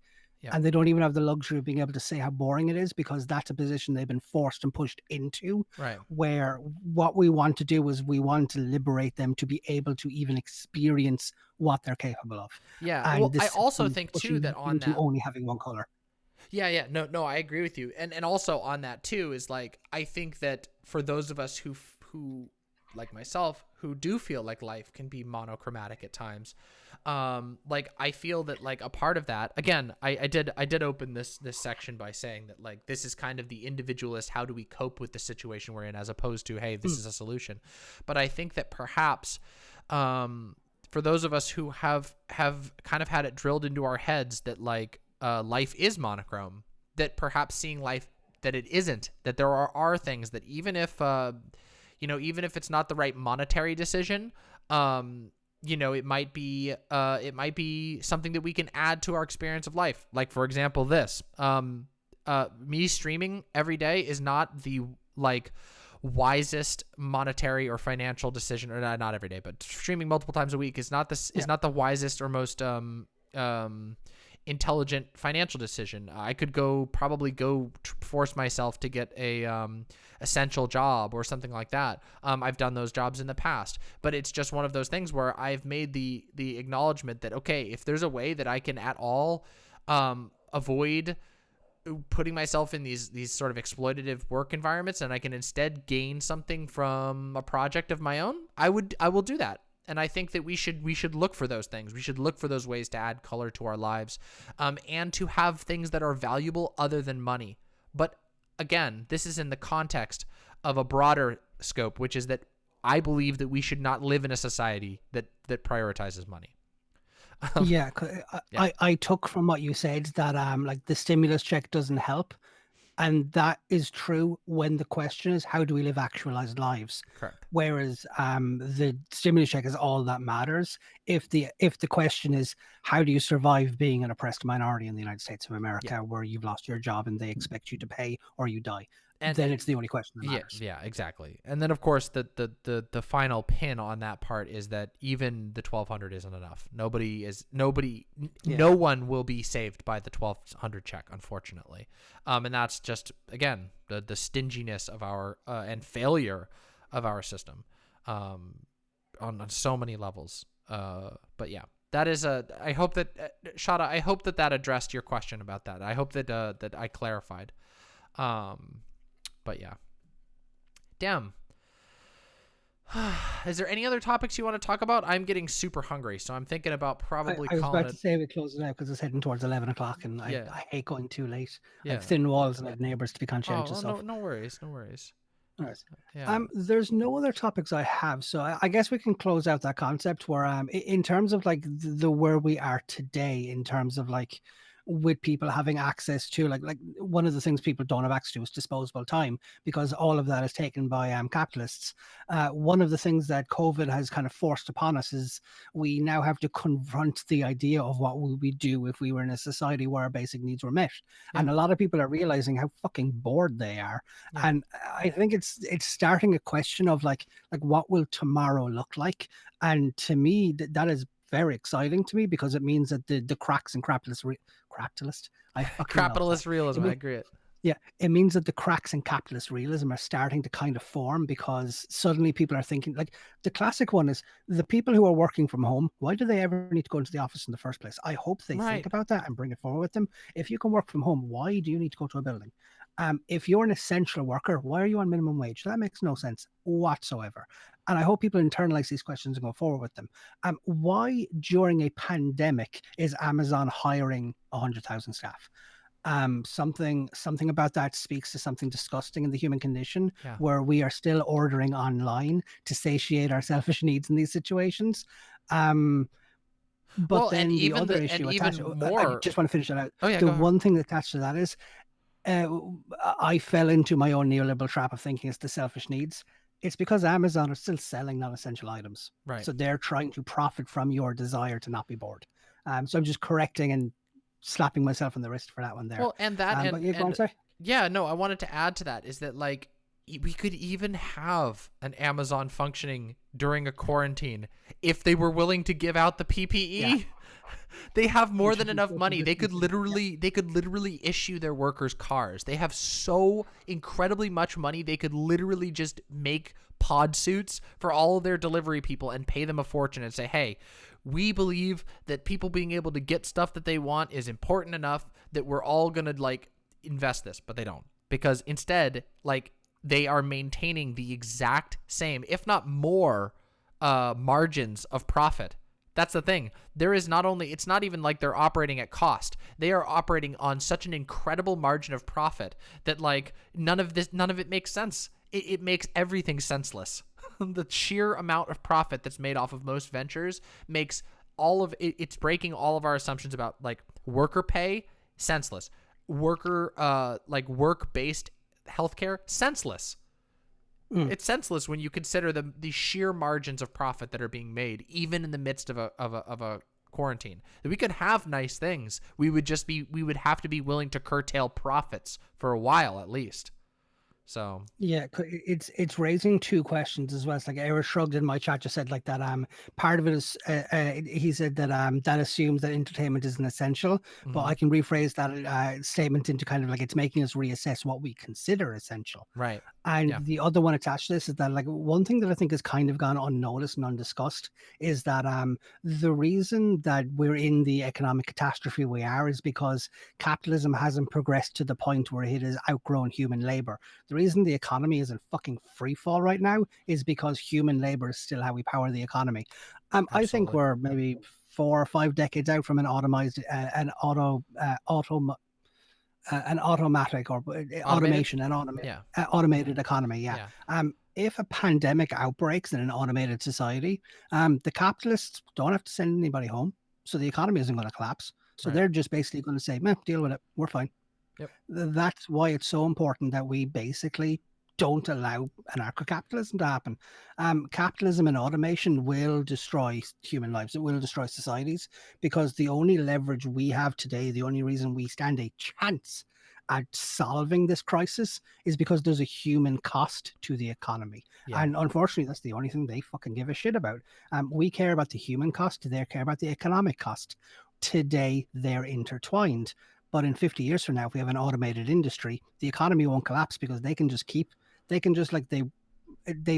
and they don't even have the luxury of being able to say how boring it is, because that's a position they've been forced and pushed into. Right. Where what we want to do is we want to liberate them to be able to even experience what they're capable of. Yeah. And well, I also think too that on that, only having one color. Yeah. No, I agree with you. And also on that too is, like, I think that for those of us who like myself who do feel like life can be monochromatic at times. Like I feel that like a part of that, again, I did open this section by saying that like this is kind of the individualist, how do we cope with the situation we're in, as opposed to, hey, this is a solution. But I think that perhaps for those of us who have kind of had it drilled into our heads that like life is monochrome, that perhaps seeing life that it isn't, that there are things that even if even if it's not the right monetary decision, it might be something that we can add to our experience of life. Like, for example, this, me streaming every day is not the like wisest monetary or financial decision, or not every day, but streaming multiple times a week is not the wisest or most intelligent financial decision. I could probably force myself to get a essential job or something like that. I've done those jobs in the past, but it's just one of those things where I've made the acknowledgement that, okay, if there's a way that I can at all avoid putting myself in these sort of exploitative work environments, and I can instead gain something from a project of my own, I will do that. And I think that we should look for those things. We should look for those ways to add color to our lives, and to have things that are valuable other than money. But again, this is in the context of a broader scope, which is that I believe that we should not live in a society that prioritizes money. Yeah, I took from what you said that like the stimulus check doesn't help. And that is true when the question is, how do we live actualized lives? Correct. Whereas the stimulus check is all that matters. If the question is, how do you survive being an oppressed minority in the United States of America, where you've lost your job and they expect you to pay or you die, then it's the only question that matters. Yeah, exactly. And then, of course, the final pin on that part is that even the 1,200 isn't enough. No one will be saved by the 1,200 check, unfortunately. And that's just, again, the stinginess of our and failure of our system on so many levels. But yeah, that is I hope that Shada, I hope that addressed your question about that. I hope that that I clarified. But yeah, damn. Is there any other topics you want to talk about? I'm getting super hungry, so I'm thinking about probably I was calling about to say we close it out because it's heading towards 11 o'clock, and I hate going too late. I have thin walls and I have neighbors to be conscientious of. No worries. All right. Yeah. There's no other topics I have, so I guess we can close out that concept where in terms of like the where we are today, in terms of like with people having access to like one of the things people don't have access to is disposable time, because all of that is taken by capitalists. One of the things that COVID has kind of forced upon us is we now have to confront the idea of what would we do if we were in a society where our basic needs were met. And a lot of people are realizing how fucking bored they are. And I think it's starting a question of like what will tomorrow look like? And to me, that is very exciting to me, because it means that the cracks in capitalist realism. I agree. Yeah, it means that the cracks in capitalist realism are starting to kind of form, because suddenly people are thinking, like the classic one is the people who are working from home, why do they ever need to go into the office in the first place? I hope they think about that and bring it forward with them. If you can work from home, why do you need to go to a building? If you're an essential worker, why are you on minimum wage? That makes no sense whatsoever. And I hope people internalize these questions and go forward with them. Why, during a pandemic, is Amazon hiring 100,000 staff? Something about that speaks to something disgusting in the human condition, where we are still ordering online to satiate our selfish needs in these situations. But then the other issue attached, I just want to finish that out. The one thing attached to that is, I fell into my own neoliberal trap of thinking it's the selfish needs. It's because Amazon are still selling non-essential items. Right. So they're trying to profit from your desire to not be bored. So I'm just correcting and slapping myself on the wrist for that one there. Well, and that, no, I wanted to add to that is that like we could even have an Amazon functioning during a quarantine if they were willing to give out the PPE. Yeah. They have more than enough money. They could literally issue their workers cars. They have so incredibly much money. They could literally just make pod suits for all of their delivery people and pay them a fortune and say, hey, we believe that people being able to get stuff that they want is important enough that we're all going to like invest this, but they don't, because instead, like, they are maintaining the exact same, if not more, margins of profit. That's the thing. There is not only, it's not even like they're operating at cost. They are operating on such an incredible margin of profit that like none of it makes sense. It makes everything senseless. The sheer amount of profit that's made off of most ventures makes all of it, it's breaking all of our assumptions about like worker pay, senseless. Worker, like work-based healthcare, senseless. It's senseless when you consider the sheer margins of profit that are being made, even in the midst of a quarantine. That we could have nice things. We would have to be willing to curtail profits for a while at least. So yeah, it's raising two questions as well. It's like Eric shrugged in my chat, just said like that. Part of it is he said that that assumes that entertainment isn't essential, but I can rephrase that statement into kind of like it's making us reassess what we consider essential. right. And Yeah. the other one attached to this is that like one thing that I think has kind of gone unnoticed and undiscussed is that the reason that we're in the economic catastrophe we are is because capitalism hasn't progressed to the point where it has outgrown human labor. The reason the economy is in fucking free fall right now is because human labor is still how we power the economy. I think Absolutely. we're maybe 4 or 5 decades out from an automated an automatic or Automated? automation and Yeah. automated economy. Yeah. Yeah. If a pandemic outbreaks in an automated society, the capitalists don't have to send anybody home, so the economy isn't going to collapse. So Right. they're just basically going to say, "Meh, deal with it. We're fine." Yep. That's why it's so important that we basically don't allow anarcho-capitalism to happen. Capitalism and automation will destroy human lives. It will destroy societies because the only leverage we have today, the only reason we stand a chance at solving this crisis is because there's a human cost to the economy. Yeah. And unfortunately, that's the only thing they fucking give a shit about. We care about the human cost. They care about the economic cost. Today, they're intertwined. But in 50 years from now, if we have an automated industry, the economy won't collapse because they can just like they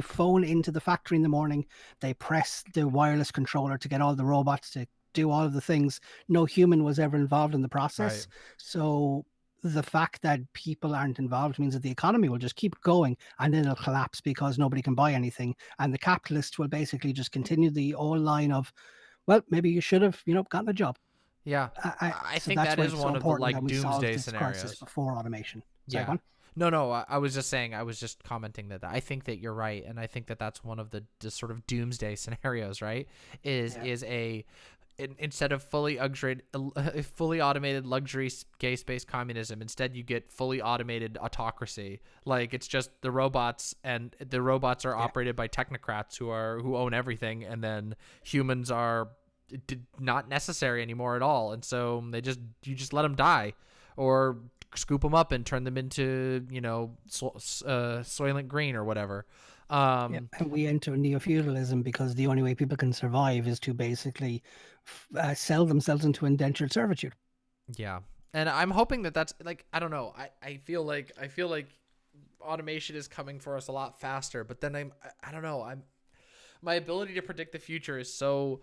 phone into the factory in the morning, they press the wireless controller to get all the robots to do all of the things. No human was ever involved in the process. Right. So the fact that people aren't involved means that the economy will just keep going and then it'll collapse because nobody can buy anything. And the capitalists will basically just continue the old line of, well, maybe you should have, gotten a job. Yeah. I So think that's that why is it's so one of the important that like we solve doomsday this crisis scenarios. before automation. Sorry, go Yeah. on. No, I was just saying, I was just commenting that I think that you're right, and I think that that's one of the sort of doomsday scenarios, right? Instead of fully automated luxury space communism, instead you get fully automated autocracy. Like it's just the robots, and the robots are operated by technocrats who own everything, and then humans are not necessary anymore at all, and so you just let them die, or scoop them up and turn them into Soylent Green or whatever. Yeah, and we enter neo-feudalism because the only way people can survive is to basically sell themselves into indentured servitude. Yeah, and I'm hoping that that's like, I don't know. I feel like automation is coming for us a lot faster, but then I don't know. My ability to predict the future is so,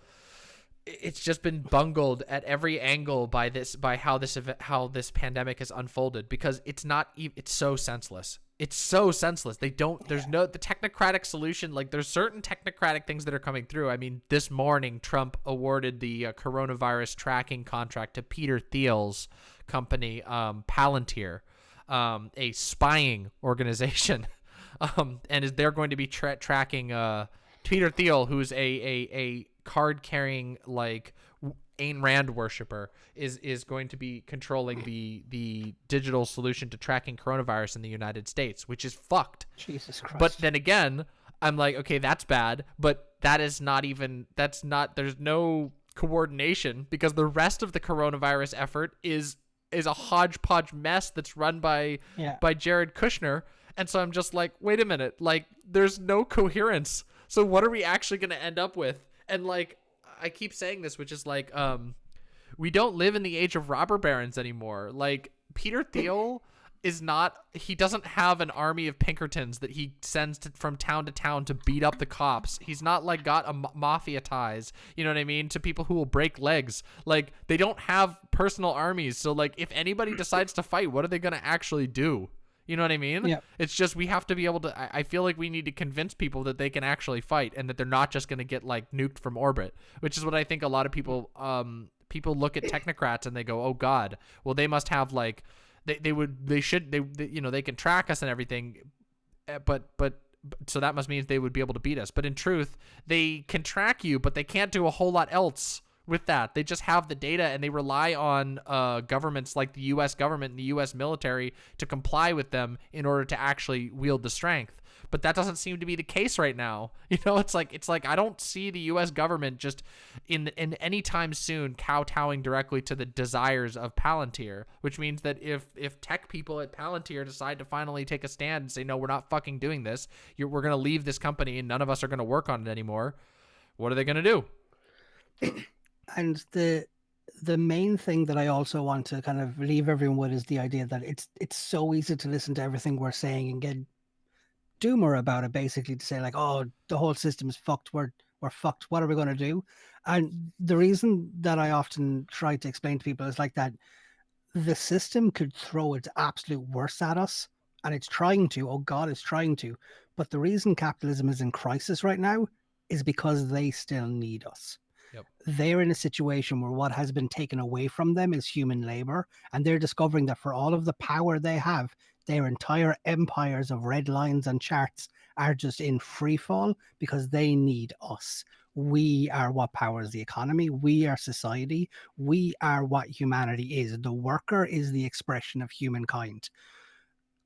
it's just been bungled at every angle by how this pandemic has unfolded, because it's so senseless. It's so senseless. The technocratic solution, like there's certain technocratic things that are coming through. I mean, this morning, Trump awarded the coronavirus tracking contract to Peter Thiel's company, Palantir, a spying organization. And they're going to be tracking Peter Thiel, who's a card-carrying like Ayn Rand worshiper, is going to be controlling the digital solution to tracking coronavirus in the United States, which is fucked. Jesus Christ. But then again, I'm like, okay, that's bad, but there's no coordination, because the rest of the coronavirus effort is a hodgepodge mess that's run by Jared Kushner. And so I'm just like, wait a minute, like there's no coherence. So what are we actually going to end up with? And like, I keep saying this, which is like, we don't live in the age of robber barons anymore. Like Peter Thiel he doesn't have an army of Pinkertons that he sends from town to town to beat up the cops. He's not like got a mafia ties, you know what I mean, to people who will break legs. Like they don't have personal armies. So like if anybody decides to fight, what are they going to actually do? You know what I mean? Yeah. It's just we have to be able to. I feel like we need to convince people that they can actually fight and that they're not just going to get like nuked from orbit, which is what I think a lot of people people look at technocrats and they go, oh God, well they must have like they you know, they can track us and everything, but so that must mean they would be able to beat us. But in truth, they can track you, but they can't do a whole lot else with that. They just have the data and they rely on governments like the U.S. government and the U.S. military to comply with them in order to actually wield the strength. But that doesn't seem to be the case right now. You know, it's like I don't see the U.S. government just in any time soon kowtowing directly to the desires of Palantir, which means that if tech people at Palantir decide to finally take a stand and say, no, we're not fucking doing this, we're going to leave this company and none of us are going to work on it anymore, what are they going to do? And the main thing that I also want to kind of leave everyone with is the idea that it's so easy to listen to everything we're saying and get doomer about it, basically to say like, oh, the whole system is fucked. We're fucked. What are we going to do? And the reason that I often try to explain to people is like that the system could throw its absolute worst at us, and it's trying to. Oh God, it's trying to. But the reason capitalism is in crisis right now is because they still need us. Yep. They're in a situation where what has been taken away from them is human labor, and they're discovering that for all of the power they have, their entire empires of red lines and charts are just in free fall because they need us. We are what powers the economy. We are society. We are what humanity is. The worker is the expression of humankind.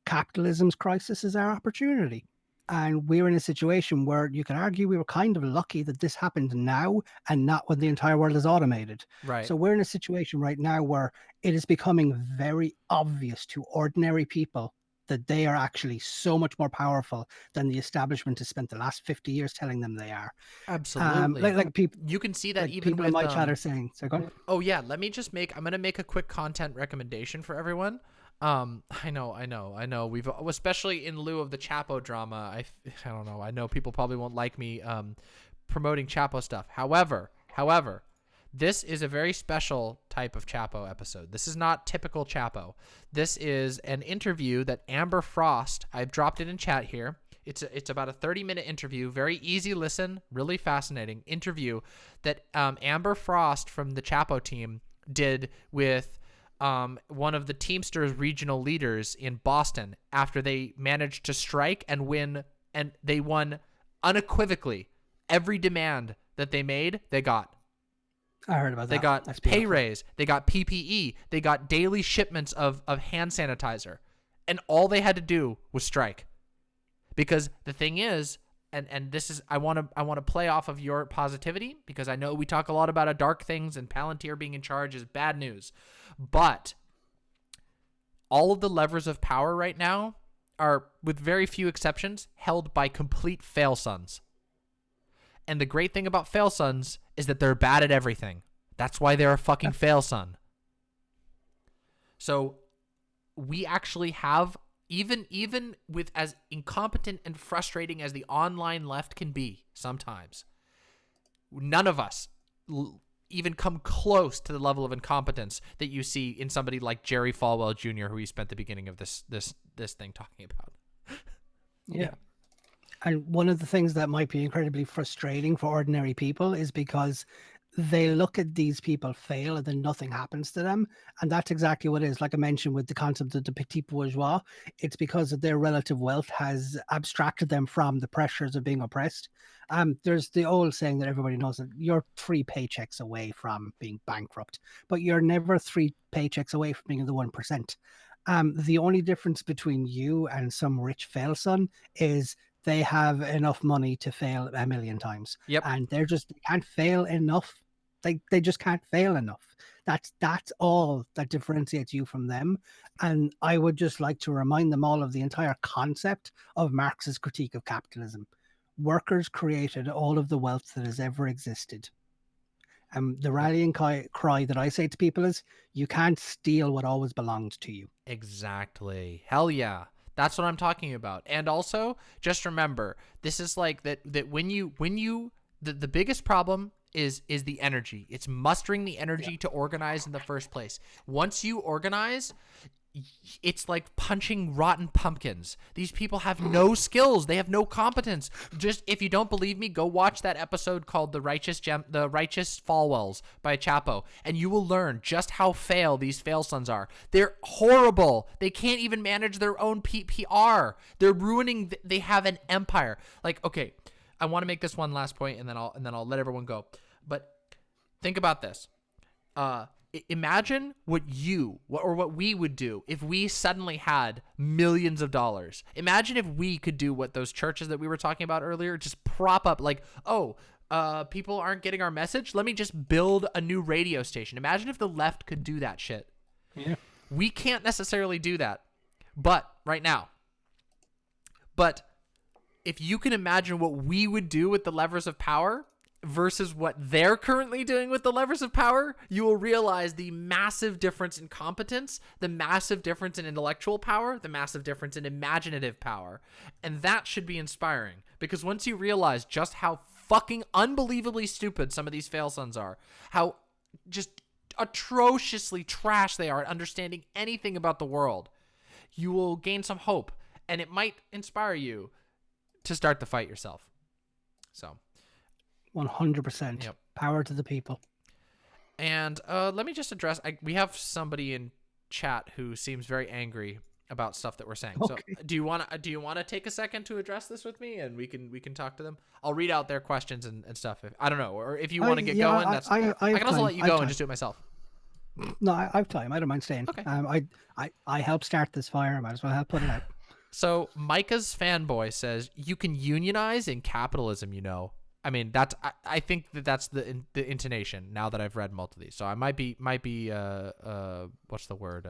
Capitalism's crisis is our opportunity. And we're in a situation where you can argue we were kind of lucky that this happened now and not when the entire world is automated. Right. So we're in a situation right now where it is becoming very obvious to ordinary people that they are actually so much more powerful than the establishment has spent the last 50 years telling them they are. Absolutely. Like people, you can see that like even people with in my chat are saying. So go on. Oh yeah, I'm going to make a quick content recommendation for everyone. I know. We've, especially in lieu of the Chapo drama, I don't know. I know people probably won't like me promoting Chapo stuff. However, this is a very special type of Chapo episode. This is not typical Chapo. This is an interview that Amber Frost, I've dropped it in chat here. It's about a 30-minute interview, very easy listen, really fascinating interview that Amber Frost from the Chapo team did with one of the Teamsters regional leaders in Boston after they managed to strike and win, and they won unequivocally every demand that they made, they got. I heard about that. They got pay raise, they got PPE, they got daily shipments of hand sanitizer, and all they had to do was strike. Because the thing is, and this is, I want to play off of your positivity, because I know we talk a lot about dark things and Palantir being in charge is bad news. But all of the levers of power right now are, with very few exceptions, held by complete fail sons. And the great thing about fail sons is that they're bad at everything. That's why they're a fucking fail son. So we actually have, even with as incompetent and frustrating as the online left can be sometimes, none of us even come close to the level of incompetence that you see in somebody like Jerry Falwell Jr., who we spent the beginning of this thing talking about. Yeah. And one of the things that might be incredibly frustrating for ordinary people is because they look at these people fail and then nothing happens to them. And that's exactly what it is. Like I mentioned with the concept of the petit bourgeois, it's because of their relative wealth has abstracted them from the pressures of being oppressed. There's the old saying that everybody knows that you're 3 paychecks away from being bankrupt, but you're never 3 paychecks away from being the 1%. The only difference between you and some rich fail son is they have enough money to fail a million times. Yep. And they can't fail enough. They just can't fail enough. That's all that differentiates you from them. And I would just like to remind them all of the entire concept of Marx's critique of capitalism. Workers created all of the wealth that has ever existed. The rallying cry that I say to people is, you can't steal what always belonged to you. Exactly. Hell yeah. That's what I'm talking about. And also, just remember, this is like that when you the biggest problem is the energy. It's mustering the energy to organize in the first place. Once you organize, it's like punching rotten pumpkins. These people have no skills. They have no competence. Just, if you don't believe me, go watch that episode called The Righteous Falwells by Chapo, and you will learn just how fail these fail sons are. They're horrible. They can't even manage their own PR. They're ruining. They have an empire. Like, okay, I want to make this one last point, and then I'll let everyone go. But think about this. Imagine what we would do if we suddenly had millions of dollars. Imagine if we could do what those churches that we were talking about earlier, just prop up, like, people aren't getting our message. Let me just build a new radio station. Imagine if the left could do that shit. Yeah. We can't necessarily do that, but right now. But if you can imagine what we would do with the levers of power versus what they're currently doing with the levers of power, you will realize the massive difference in competence, the massive difference in intellectual power, the massive difference in imaginative power. And that should be inspiring, because once you realize just how fucking unbelievably stupid some of these fail sons are, how just atrociously trash they are at understanding anything about the world, you will gain some hope, and it might inspire you to start the fight yourself. So 100%. Yep. Power to the people. And let me just address, we have somebody in chat who seems very angry about stuff that we're saying. Okay. So do you want to take a second to address this with me, and we can talk to them? I'll read out their questions and stuff. I don't know, or if you want to get going, I can also let you go and just do it myself. No, I have time. I don't mind staying. Okay. I helped start this fire. I might as well help put it out. So Micah's fanboy says you can unionize in capitalism, you know. I mean, I think that's the intonation now that I've read most of these. So I might be what's the word?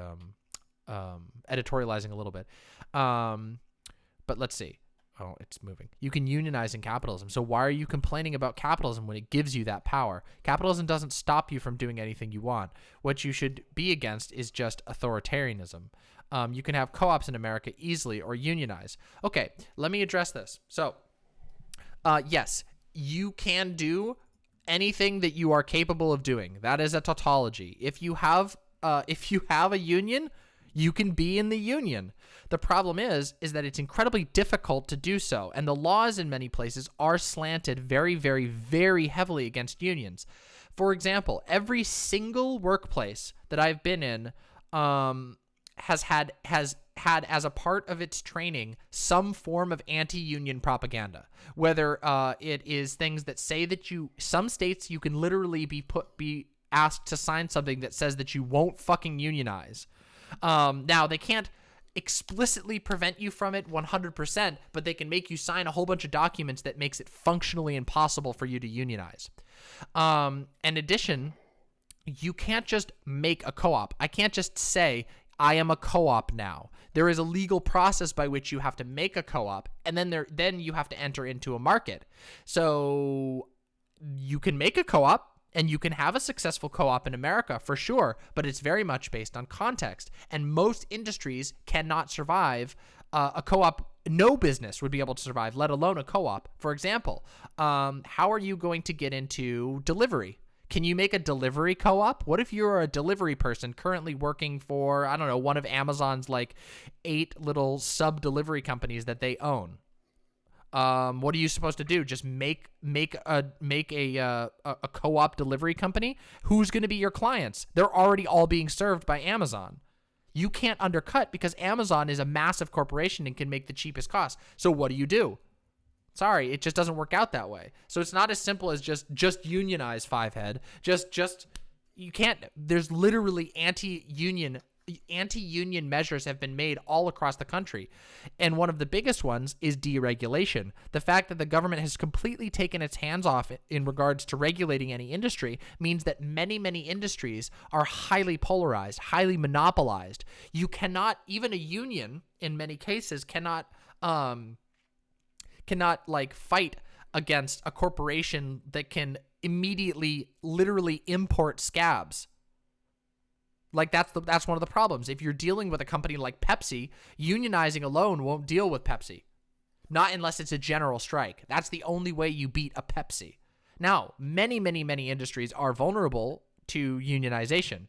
Editorializing a little bit. But let's see. Oh, it's moving. You can unionize in capitalism. So why are you complaining about capitalism when it gives you that power? Capitalism doesn't stop you from doing anything you want. What you should be against is just authoritarianism. You can have co-ops in America easily or unionize. Okay, let me address this. So, yes, you can do anything that you are capable of doing. That is a tautology. If you have a union, you can be in the union. The problem is that it's incredibly difficult to do so, and the laws in many places are slanted very, very, very heavily against unions. For example, every single workplace that I've been in has had as a part of its training some form of anti-union propaganda. Whether it is things that say that some states you can literally be asked to sign something that says that you won't fucking unionize. Now they can't explicitly prevent you from it 100%, but they can make you sign a whole bunch of documents that makes it functionally impossible for you to unionize. In addition, you can't just make a co-op. I can't just say, I am a co-op now. There is a legal process by which you have to make a co-op, and then you have to enter into a market. So you can make a co-op, and you can have a successful co-op in America for sure, but it's very much based on context. And most industries cannot survive a co-op. No business would be able to survive, let alone a co-op. For example, how are you going to get into delivery? Can you make a delivery co-op? What if you're a delivery person currently working for, I don't know, one of Amazon's like 8 little sub-delivery companies that they own? What are you supposed to do? Just make a co-op delivery company? Who's going to be your clients? They're already all being served by Amazon. You can't undercut because Amazon is a massive corporation and can make the cheapest cost. So what do? Sorry, it just doesn't work out that way. So it's not as simple as just unionize, Fivehead. Just you can't. There's literally anti-union measures have been made all across the country. And one of the biggest ones is deregulation. The fact that the government has completely taken its hands off in regards to regulating any industry means that many, many industries are highly polarized, highly monopolized. You cannot, even a union in many cases cannot like fight against a corporation that can immediately literally import scabs. Like that's one of the problems. If you're dealing with a company like Pepsi, unionizing alone won't deal with Pepsi. Not unless it's a general strike. That's the only way you beat a Pepsi. Now, many, many, many industries are vulnerable to unionization.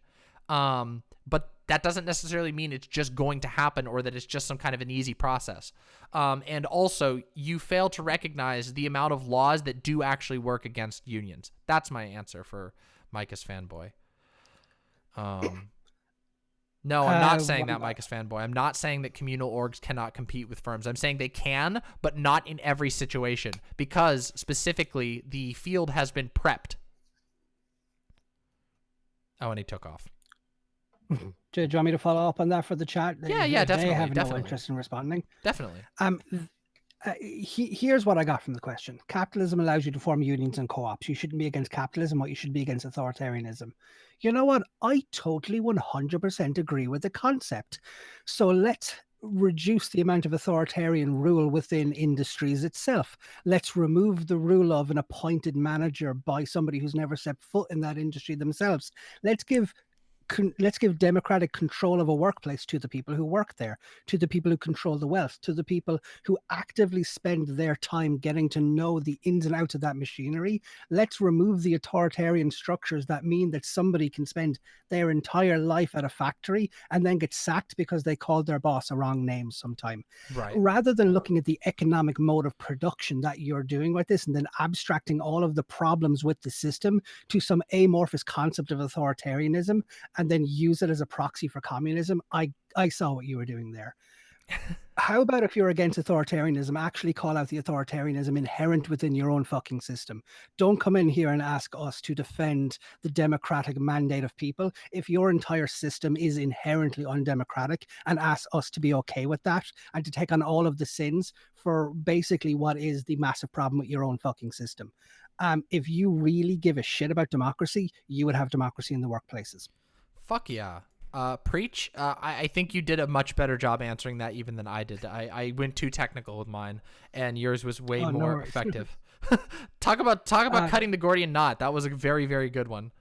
But that doesn't necessarily mean it's just going to happen or that it's just some kind of an easy process. And also, you fail to recognize the amount of laws that do actually work against unions. That's my answer for Micah's fanboy. No, I'm not saying that Micah's fanboy. I'm not saying that communal orgs cannot compete with firms. I'm saying they can, but not in every situation, because specifically the field has been prepped. Oh, and he took off. Do you want me to follow up on that for the chat? Yeah, definitely. They have definitely. no interest in responding. Definitely. Here's what I got from the question. Capitalism allows you to form unions and co-ops. You shouldn't be against capitalism. What you should be against authoritarianism. You know what? I totally 100% agree with the concept. So let's reduce the amount of authoritarian rule within industries itself. Let's remove the rule of an appointed manager by somebody who's never set foot in that industry themselves. Let's give democratic control of a workplace to the people who work there, to the people who control the wealth, to the people who actively spend their time getting to know the ins and outs of that machinery. Let's remove the authoritarian structures that mean that somebody can spend their entire life at a factory and then get sacked because they called their boss a wrong name sometime. Right. Rather than looking at the economic mode of production that you're doing with this and then abstracting all of the problems with the system to some amorphous concept of authoritarianism, and then use it as a proxy for communism. I saw what you were doing there. How about if you're against authoritarianism, actually call out the authoritarianism inherent within your own fucking system? Don't come in here and ask us to defend the democratic mandate of people if your entire system is inherently undemocratic, and ask us to be okay with that and to take on all of the sins for basically what is the massive problem with your own fucking system. If you really give a shit about democracy, you would have democracy in the workplaces. Fuck yeah. Preach. I think you did a much better job answering that even than I did. I went too technical with mine, and yours was way more effective. Talk about cutting the Gordian knot. That was a very, very good one.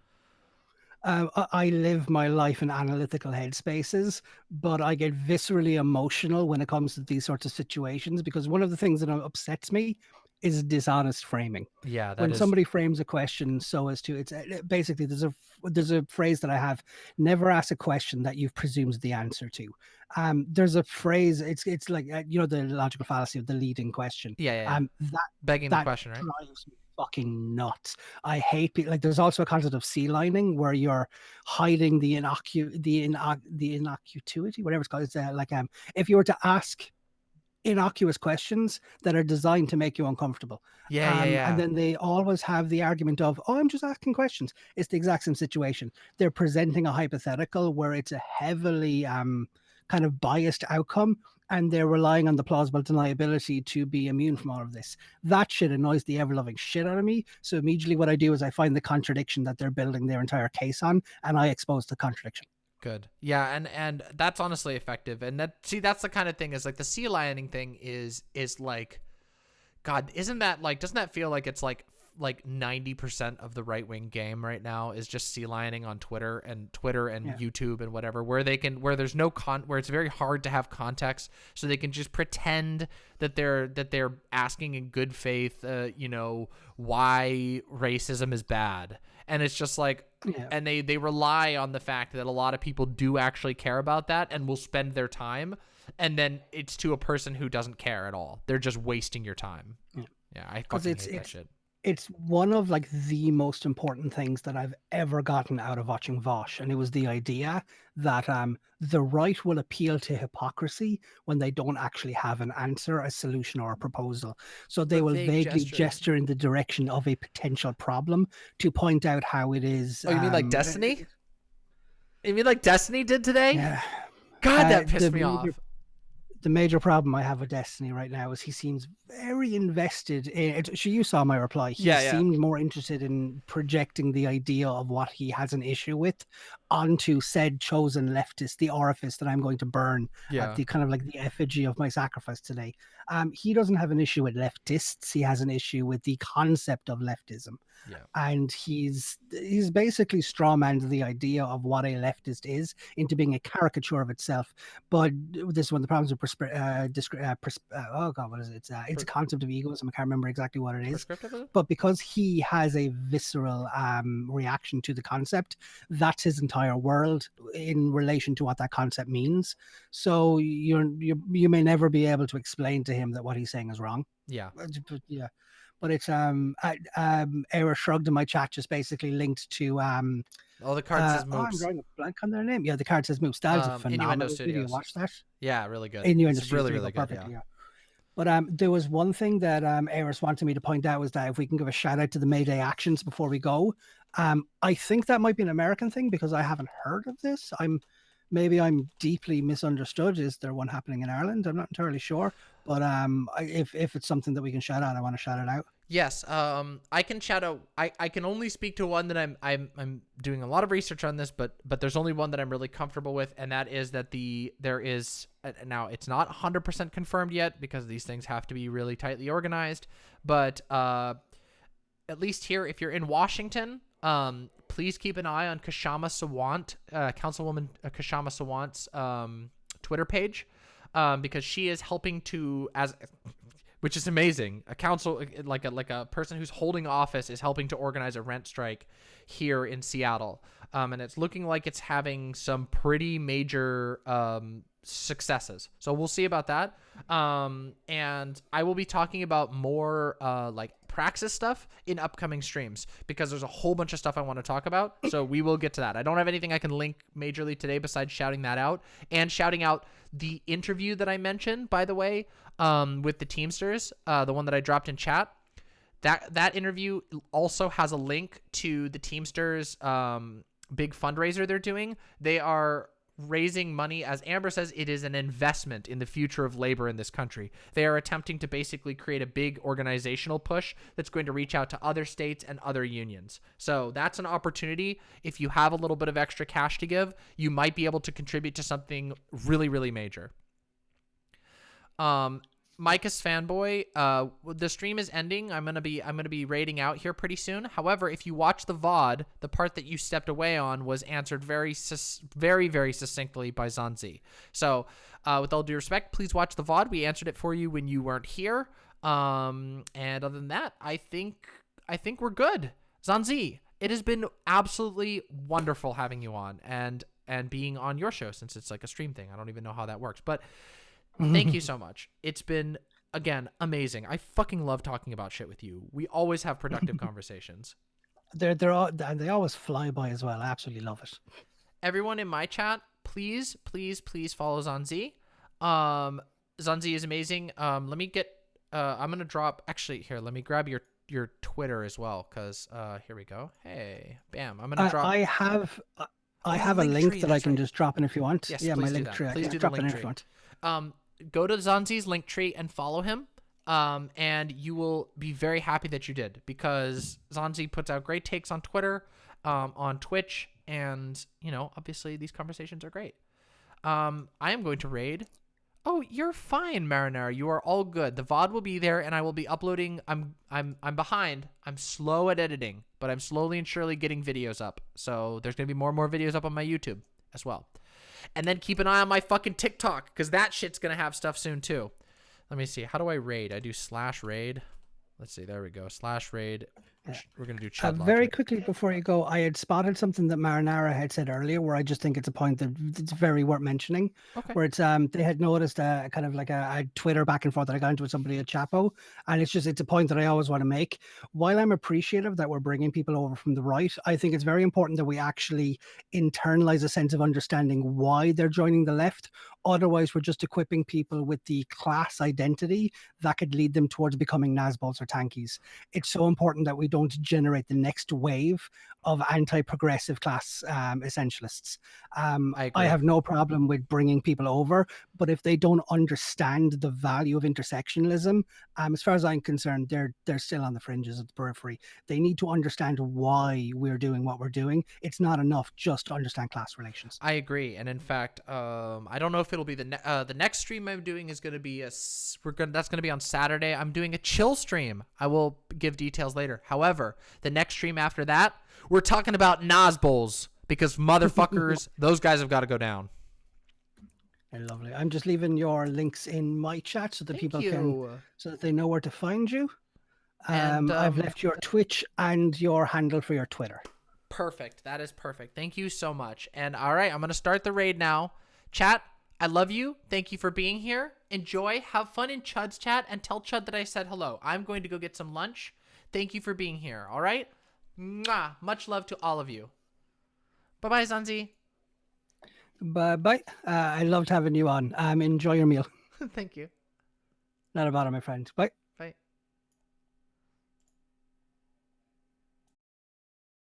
I live my life in analytical headspaces, but I get viscerally emotional when it comes to these sorts of situations, because one of the things that upsets me is dishonest framing. Yeah, when somebody frames a question so as to, it's basically, there's a phrase that I have: never ask a question that you've presumed the answer to. There's a phrase, it's like the logical fallacy of the leading question. That begging the question, right? Drives me fucking nuts. I hate people. Like, there's also a concept of sea lining where you're hiding the innocuity, whatever it's called. It's if you were to ask innocuous questions that are designed to make you uncomfortable. And then they always have the argument of, I'm just asking questions. It's the exact same situation. They're presenting a hypothetical where it's a heavily kind of biased outcome, and they're relying on the plausible deniability to be immune from all of this. That shit annoys the ever-loving shit out of me. So immediately what I do is I find the contradiction that they're building their entire case on, and I expose the contradiction. Good. Yeah, and that's honestly effective. And that's the kind of thing, is like the sea lining thing is like, God, isn't that like, doesn't that feel like it's like 90% of the right-wing game right now is just sea lining on Twitter and YouTube and whatever, where there's no where it's very hard to have context, so they can just pretend that they're asking in good faith, why racism is bad. And it's just like, and they rely on the fact that a lot of people do actually care about that and will spend their time, and then it's to a person who doesn't care at all. They're just wasting your time. Yeah, I fucking hate that shit. It's one of like the most important things that I've ever gotten out of watching Vosh, and it was the idea that the right will appeal to hypocrisy when they don't actually have an answer, a solution, or a proposal. So they will vaguely gesture in the direction of a potential problem to point out how it is. Oh, you mean like Destiny? You mean like Destiny did today? Yeah. God, that pissed me off. The major problem I have with Destiny right now is he seems very invested in it. So you saw my reply. He seemed more interested in projecting the idea of what he has an issue with onto said chosen leftist, the orifice that I'm going to burn at the kind of like the effigy of my sacrifice today. He doesn't have an issue with leftists. He has an issue with the concept of leftism. Yeah. And he's basically strawmanned the idea of what a leftist is into being a caricature of itself. But this is one of the problems with what is it? It's a concept of egoism. I can't remember exactly what it is. But because he has a visceral reaction to the concept, that's his entire entire world in relation to what that concept means. So you may never be able to explain to him that what he's saying is wrong. Yeah. But yeah, but it's Era Shrugged in my chat just basically linked to Oh, the card says I'm Moops. drawing a blank on their name. Yeah, the card says Moops. That's a Innuendo phenomenal video. Studios. Watch that. Yeah, really good. Innuendo It's Studios. really, really good. Perfect, Yeah. But there was one thing that Eris wanted me to point out was that if we can give a shout out to the Mayday actions before we go, I think that might be an American thing because I haven't heard of this. Maybe I'm deeply misunderstood. Is there one happening in Ireland? I'm not entirely sure. But if it's something that we can shout out, I want to shout it out. Yes, I can shout out. I can only speak to one that I'm doing a lot of research on this, but there's only one that I'm really comfortable with, and that is that there is now it's not 100% confirmed yet because these things have to be really tightly organized, but at least here, if you're in Washington, please keep an eye on Kshama Sawant, Councilwoman Kshama Sawant's Twitter page, because she is helping to which is amazing. A council, like a person who's holding office, is helping to organize a rent strike here in Seattle, and it's looking like it's having some pretty major successes. So we'll see about that. And I will be talking about more like praxis stuff in upcoming streams because there's a whole bunch of stuff I want to talk about. So we will get to that. I don't have anything I can link majorly today besides shouting that out and shouting out the interview that I mentioned, by the way, with the Teamsters, the one that I dropped in chat. That interview also has a link to the Teamsters big fundraiser they're doing. They are raising money. As Amber says, it is an investment in the future of labor in this country. They are attempting to basically create a big organizational push that's going to reach out to other states and other unions. So that's an opportunity. If you have a little bit of extra cash to give, you might be able to contribute to something really, really major. Micah's fanboy, the stream is ending. I'm gonna be raiding out here pretty soon. However, if you watch the VOD, the part that you stepped away on was answered very succinctly by ZahnZee. So, with all due respect, please watch the VOD. We answered it for you when you weren't here. And other than that, I think we're good. ZahnZee, it has been absolutely wonderful having you on and being on your show, since it's like a stream thing. I don't even know how that works, but thank you so much. It's been, again, amazing. I fucking love talking about shit with you. We always have productive conversations. They always fly by as well. I absolutely love it. Everyone in my chat, please follow ZahnZee. ZahnZee is amazing. Let me get. I'm gonna drop. Actually, here. Let me grab your Twitter as well, because here we go. Hey, bam. I'm gonna drop. I have a link that I can just drop in if you want. Yes, yeah, my please do link that. tree. Please do the drop link it in tree. if you want. Go to ZahnZee's link tree and follow him. And you will be very happy that you did, because ZahnZee puts out great takes on Twitter, on Twitch, and obviously these conversations are great. I am going to raid. Oh, you're fine, Marinara. You are all good. The VOD will be there, and I will be uploading. I'm behind. I'm slow at editing, but I'm slowly and surely getting videos up. So there's gonna be more and more videos up on my YouTube as well. And then keep an eye on my fucking TikTok, because that shit's gonna have stuff soon too. Let me see. How do I raid? I do /raid. Let's see. There we go. /raid. We're going to do chat very quickly before you go, I had spotted something that Marinara had said earlier, where I just think it's a point that it's very worth mentioning. Okay. Where it's they had noticed kind of like a Twitter back and forth that I got into with somebody at Chapo, and it's a point that I always want to make. While I'm appreciative that we're bringing people over from the right, I think it's very important that we actually internalize a sense of understanding why they're joining the left. Otherwise, we're just equipping people with the class identity that could lead them towards becoming Nazbols or tankies. It's so important that we don't generate the next wave of anti-progressive class essentialists. I have no problem with bringing people over, but if they don't understand the value of intersectionalism, as far as I'm concerned, they're still on the fringes of the periphery. They need to understand why we're doing what we're doing. It's not enough just to understand class relations. I agree, and in fact, I don't know if it'll be the next stream I'm doing is going to be that's going to be on Saturday. I'm doing a chill stream. I will give details later. However, the next stream after that, we're talking about Nazbols, because motherfuckers, those guys have got to go down. Lovely. I'm just leaving your links in my chat so that so that they know where to find you. And I've left your Twitch and your handle for your Twitter. Perfect. That is perfect. Thank you so much. And all right, I'm going to start the raid now. Chat, I love you. Thank you for being here. Enjoy. Have fun in Chud's chat and tell Chud that I said hello. I'm going to go get some lunch. Thank you for being here. All right? Mwah. Much love to all of you. Bye-bye, ZahnZee. Bye. I loved having you on. Enjoy your meal. Thank you. Not about it, my friend. Bye. Bye.